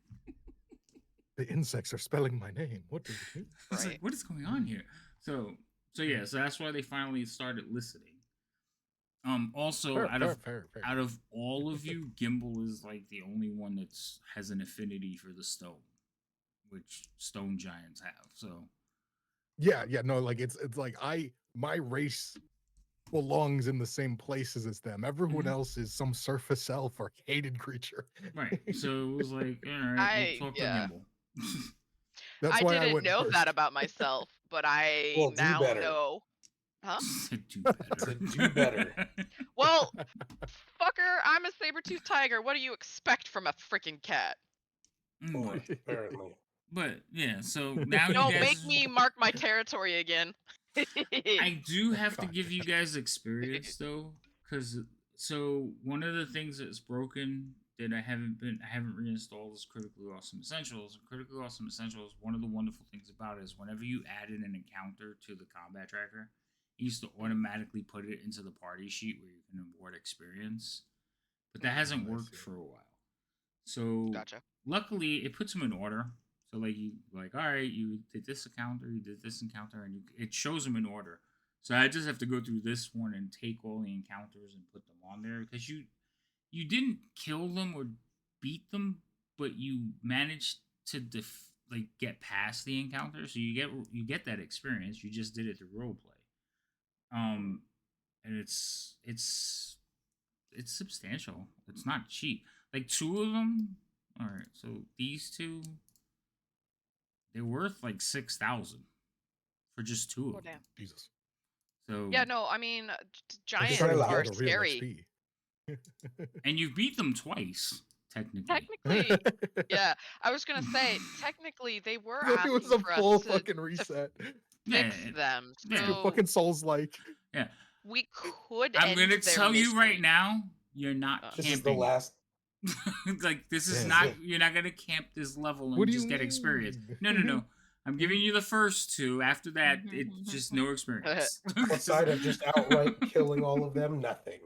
The insects are spelling my name. What does it mean? it's Right. like, what is going on here? So yeah, so that's why they finally started listening. Also Fair, out of fair. out of all of you, Gimbal is like the only one that's has an affinity for the stone, which stone giants have. So Yeah, no, like it's like my race belongs in the same places as them. Everyone Mhm. else is some surface elf or hated creature. right, so it was like, all right, I- we'll talk yeah. to Gimbal. That's I why I didn't went know first. that about myself, but I Well, do now better. know. Huh? Do better. To do better. Well, fucker, I'm a saber-toothed tiger. What do you expect from a freaking cat? Well, But, apparently. yeah, so now you Don't guys. make me mark my territory again. I do have to God give damn. you guys experience though, because so one of the things that's broken that I haven't reinstalled is Critically Awesome Essentials. And Critically Awesome Essentials, one of the wonderful things about it is whenever you added an encounter to the combat tracker, it used to automatically put it into the party sheet where you can award experience. But that hasn't I worked see. for a while. So Gotcha. luckily it puts them in order. So like you like, all right, you did this encounter, you did this encounter, and it shows them in order. So I just have to go through this one and take all the encounters and put them on there because you didn't kill them or beat them, but you managed to get past the encounter, so you get that experience. You just did it through roleplay. And it's substantial. It's not cheap. Like 2 of them. All right, so these 2, they're worth like 6,000 for just 2 of Oh, them. damn. Jesus. So Yeah, no, I mean, They're giants starting to are get a real scary. XP. and you've beat them twice technically. Technically, yeah, I was gonna say, technically, they were it asking was a for full us to fucking reset. fix Yeah, them, yeah. Your so fucking Souls like. Yeah, we could I'm end gonna their tell you right mystery. now, you're not This This is the camping. last. Like this is Damn. not. You're not gonna camp this level and What do just you get experience. mean? No. I'm giving you the first 2. After that, it's just no experience. What side of just outright killing all of them? Nothing.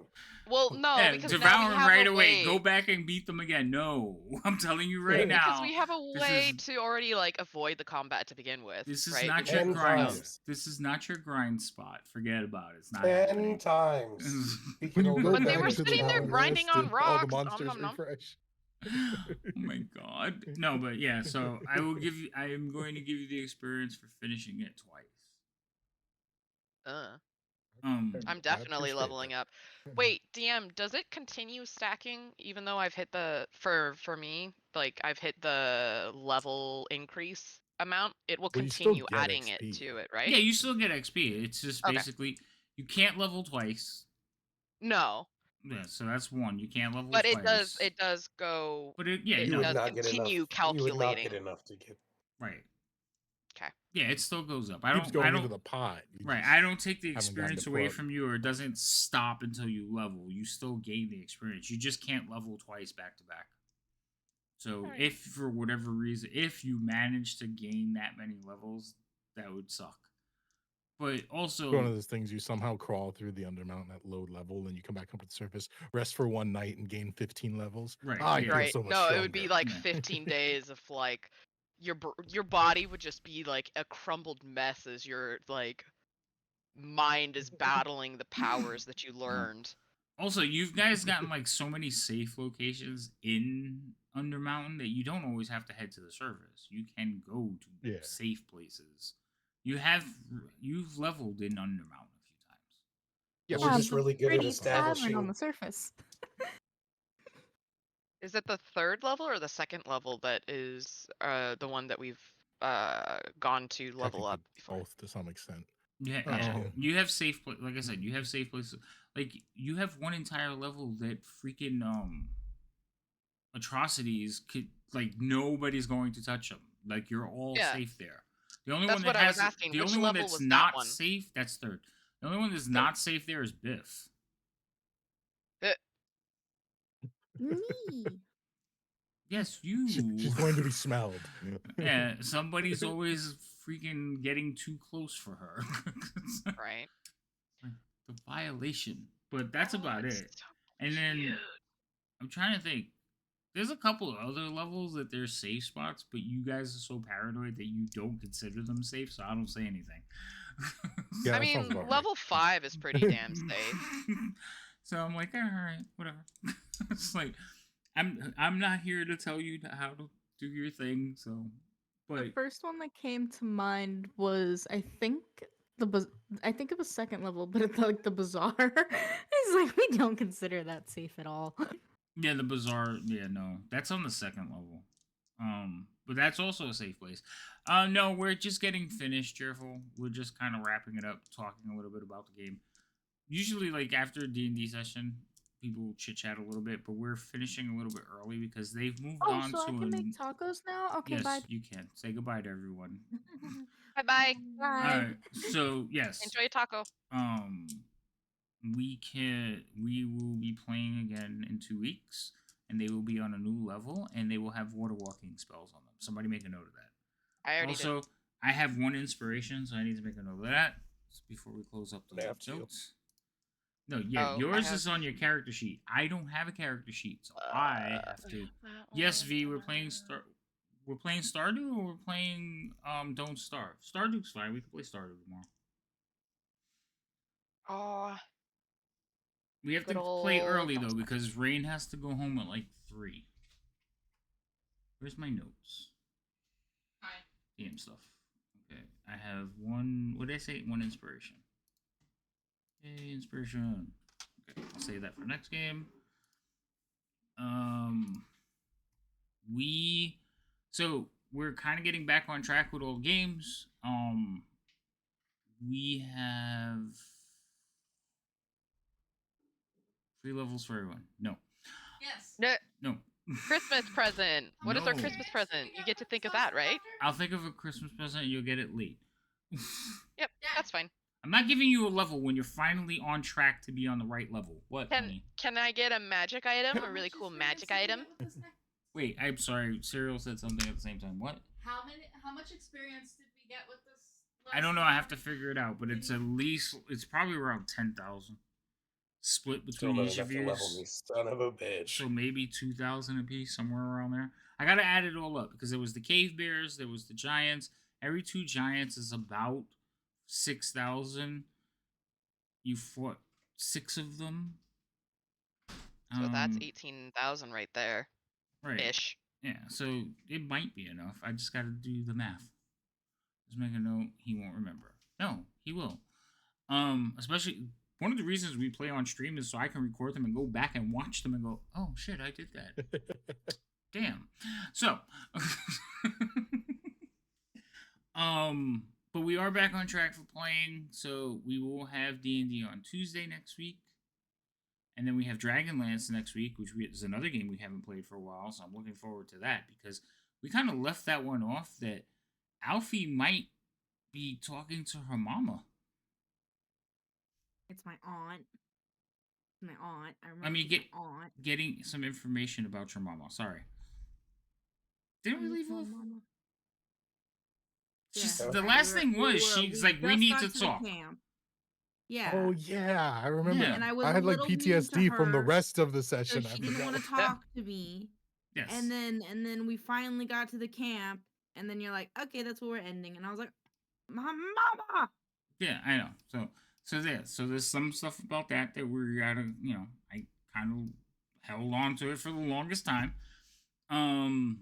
Well, no, Yeah, because now devour we them have right a away. way. Go back and beat them again. No, I'm telling you right Because Because now. we have a this way is- to already like avoid the combat to begin with. This is right? not Because your 10 grind. times. This is not your grind spot. Forget about it. It's not 10 happening. times. When Speaking you over go But they back were into the sitting there long grinding rest on and all the rocks. Nom, monsters nom, nom. refresh. Oh my god. No, but yeah. So I will give you. I am going to give you the experience for finishing it twice. I'm I definitely appreciate leveling that. up. Wait, DM, does it continue stacking even though I've hit the for me, like I've hit the level increase amount? It will Well, you still continue get adding it XP. to it, right? Yeah, you still get XP. It's just Okay. basically you can't level twice. No, Yeah, so that's one. You can't level but twice. it does go. But yeah, It You no, would does not get enough. continue You would not calculating. get enough to get. right. 'Kay. Yeah, it still goes up. Keeps going into the pot. You Right, just I don't take the haven't gotten experience to away plug. from you, or it doesn't stop until you level. You still gain the experience. You just can't level twice back to back. So Alright. if for whatever reason, if you manage to gain that many levels, that would suck. But also, one of those things you somehow crawl through the Undermountain at low level and you come back up to the surface, rest for one night and gain 15 levels. Right, I yeah. feel Right. so much No, stronger. it would be like Yeah. 15 days of like your body would just be like a crumbled mess as your like mind is battling the powers that you learned. Also, you guys gotten like so many safe locations in Undermountain that you don't always have to head to the surface. You can go to Yeah. safe places. You've leveled in Undermountain a few times. Yeah, We're we're just the really good at pretty tavern on establishing. the surface. Is it the third level or the second level that is the one that we've gone to level technically up before? both to some extent. Yeah, Gotcha. you have like I said, you have safe places. Like you have one entire level that freaking atrocities could like nobody's going to touch them. Like you're all Yeah. safe there. The only That's one that what I was has asking. the Which only one level that's was that not one? safe, that's third. The only one that's Third. not safe there is Biff. Me. Yes, you. She's going to be smelled. Yeah, somebody's always freaking getting too close for her. Right. Like, the violation. But that's about it's it. so And then cute. I'm trying to think. There's a couple of other levels that they're safe spots, but you guys are so paranoid that you don't consider them safe, so I don't say anything. Yeah, I that sounds mean, about right. level 5 is pretty damn safe. So I'm like, all right, whatever. It's like I'm not here to tell you how to do your thing, so The but first one that came to mind was I think it was second level, but it's like the bazaar. It's like we don't consider that safe at all. yeah, the bazaar, yeah, no. That's on the second level. But that's also a safe place. No, we're just getting finished, cheerful. We're just kind of wrapping it up, talking a little bit about the game. Usually like after a D&D session, people chit chat a little bit, but we're finishing a little bit early because they've moved Oh, on so I to can make tacos now? Okay, yes, bye. you can. Say goodbye to everyone. Bye-bye. All Bye. right. So, yes. Enjoy your taco. Um we will be playing again in 2 weeks and they will be on a new level and they will have water walking spells on them. Somebody make a note of that. I already Also, did. I have one inspiration, so I need to make a note of that before we close up the I have to. notes. No, yeah, Oh, yours is on your character sheet. I don't have a character sheet, so I have to. Yes, V, we're playing Stardew or we're playing Don't Starve. Stardew's fine. We can play Stardew tomorrow. Oh, We have good to play old early Don't though Starve. because Rain has to go home at like 3. Where's my notes? Game stuff. Okay, I have one. What did I say? One inspiration. Yay, inspiration. Okay, I'll save that for next game. We're kind of getting back on track with old games. We have 3 levels for everyone. No. Yes. No. Christmas present. What is our No. Christmas present? You get to think of that, right? I'll think of a Christmas present. You'll get it late. Yep, that's fine. I'm not giving you a level when you're finally on track to be on the right level. What, honey? Can I get a magic item? A really cool magic item? Wait, I'm sorry. Serial said something at the same time. What? How much experience did we get with this? I don't know. I have to figure it out, but it's at least it's probably around 10,000 split Still between not each of enough to level you. me, son of a bitch. So maybe 2,000 apiece, somewhere around there. I gotta add it all up because there was the cave bears, there was the giants. Every 2 giants is about 6,000. You fought 6 of them. So that's 18,000 right there. Right. Ish. Yeah, so it might be enough. I just gotta do the math. Just make a note. He won't remember. No, he will. Especially one of the reasons we play on stream is so I can record them and go back and watch them and go, oh shit, I did that. Damn. So, but we are back on track for playing. So we will have D&D on Tuesday next week. And then we have Dragonlance next week, which is another game we haven't played for a while. So I'm looking forward to that because we kind of left that one off that Alfie might be talking to her mama. It's my aunt. My aunt. I remember. I mean, she's my aunt. getting some information about your mama. Sorry. Didn't we leave off? Just, Yeah. the last thing was she's like, we just need got to the talk. camp. Yeah. Oh yeah, I remember. Yeah. And I was I had a like little mean to PTSD from the her, rest of the so session. I she didn't forgot. want to talk to me. Yes. And then we finally got to the camp, and then you're like, okay, that's where we're ending. And I was like, my mama. Yeah, I know. So there's some stuff about that we gotta, I kind of held on to it for the longest time. And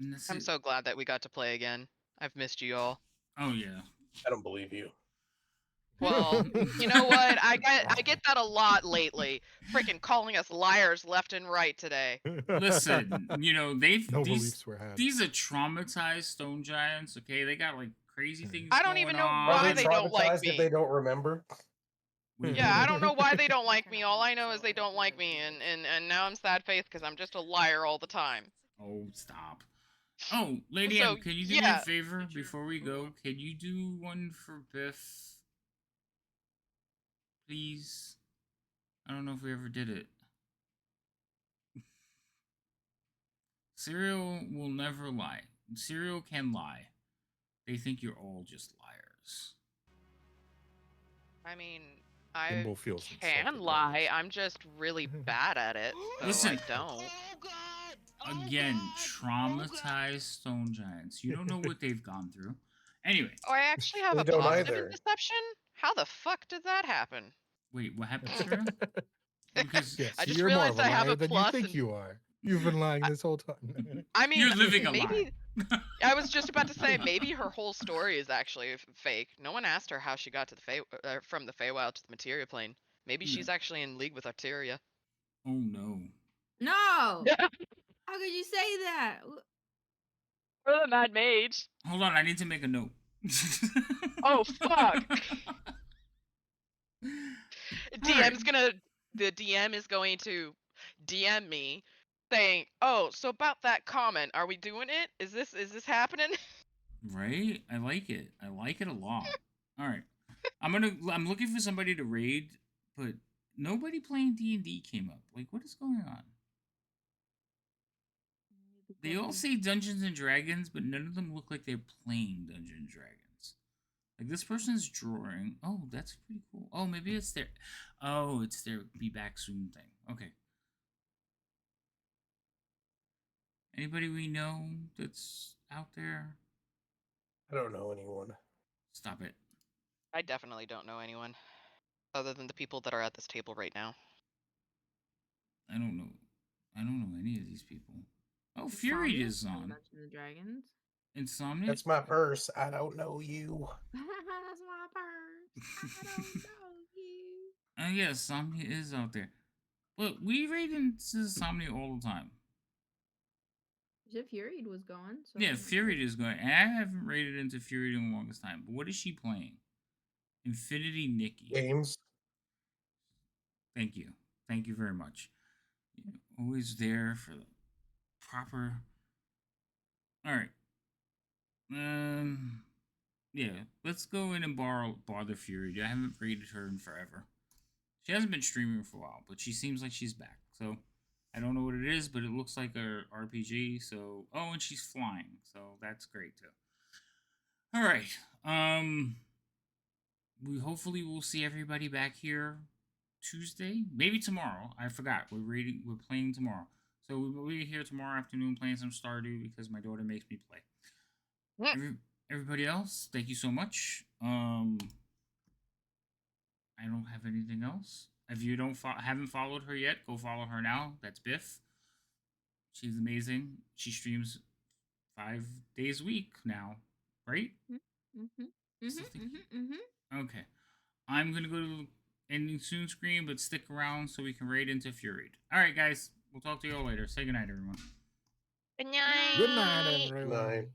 that's I'm it. so glad that we got to play again. I've missed you all. Oh yeah. I don't believe you. Well, you know what? I get that a lot lately. Freaking calling us liars left and right today. Listen, no these beliefs were had. these are traumatized stone giants. Okay, they got like crazy things. I don't going even know on. why Are they they don't like traumatized if me. they don't remember? Yeah, I don't know why they don't like me. All I know is they don't like me, and now I'm sad face because I'm just a liar all the time. Oh, stop. Oh, Lady So, M, can you do me a yeah. favor before we go? Can you do one for Biff? Please? I don't know if we ever did it. Cereal will never lie. Cereal can lie. They think you're all just liars. I mean, I Bimbo feels can insulted by lie. this. I'm just really bad at it, so Listen. I don't. Again, traumatized stone giants. You don't know what they've gone through. Anyway, Oh, I actually have They a don't positive in either. deception? How the fuck did that happen? wait, what happened, Cereal? Because Yes, I just you're more of realized a I have liar a than you plus think and- you are. You've been lying this whole time. I mean, you're living a maybe lie. I was just about to say maybe her whole story is actually fake. No one asked her how she got to the from the Feywild to the Materia plane. Maybe she's actually in league with Arteria. Oh no. No. How could you say that? Or the Mad Mage. Hold on, I need to make a note. Oh fuck. Alright. The DM is going to DM me saying, "Oh, so about that comment, are we doing it? Is this happening?" Right? I like it. I like it a lot. Alright. I'm looking for somebody to raid, but nobody playing D&D came up. Like, what is going on? They all say Dungeons and Dragons, but none of them look like they're playing Dungeons and Dragons. Like, this person's drawing. Oh, that's pretty cool. Oh, maybe it's their... Oh, it's their be back soon thing. Okay. Anybody we know that's out there? I don't know anyone. Stop it. I definitely don't know anyone other than the people that are at this table right now. I don't know. I don't know any of these people. Oh, Fury Insomnia is from on. Dungeons and Dragons. Insomnia? That's my purse. I don't know you. That's my purse. I don't know you. Oh, yeah, Insomnia is out there. Look, we raid into Insomnia all the time. You said Furied was going. So Yeah, Fury is going. And I haven't raided into Fury in the longest time. But what is she playing? Infinity Nikki. Games. Thank you. Thank you very much. Always there for the proper. Alright. Yeah, let's go in and bother Fury. I haven't raided her in forever. She hasn't been streaming for a while, but she seems like she's back. So I don't know what it is, but it looks like a RPG. So and she's flying, so that's great too. All right. We hopefully will see everybody back here Tuesday, maybe tomorrow. I forgot. We're playing tomorrow, so we'll be here tomorrow afternoon playing some Stardew because my daughter makes me play. Everybody else, thank you so much. I don't have anything else. If you haven't followed her yet, go follow her now. That's Biff. She's amazing. She streams 5 days a week now, right? Okay. I'm gonna go to the ending soon screen, but stick around so we can raid into Fury. All right, guys. We'll talk to you all later. Say goodnight, everyone. Good night. Good night, everyone. Night.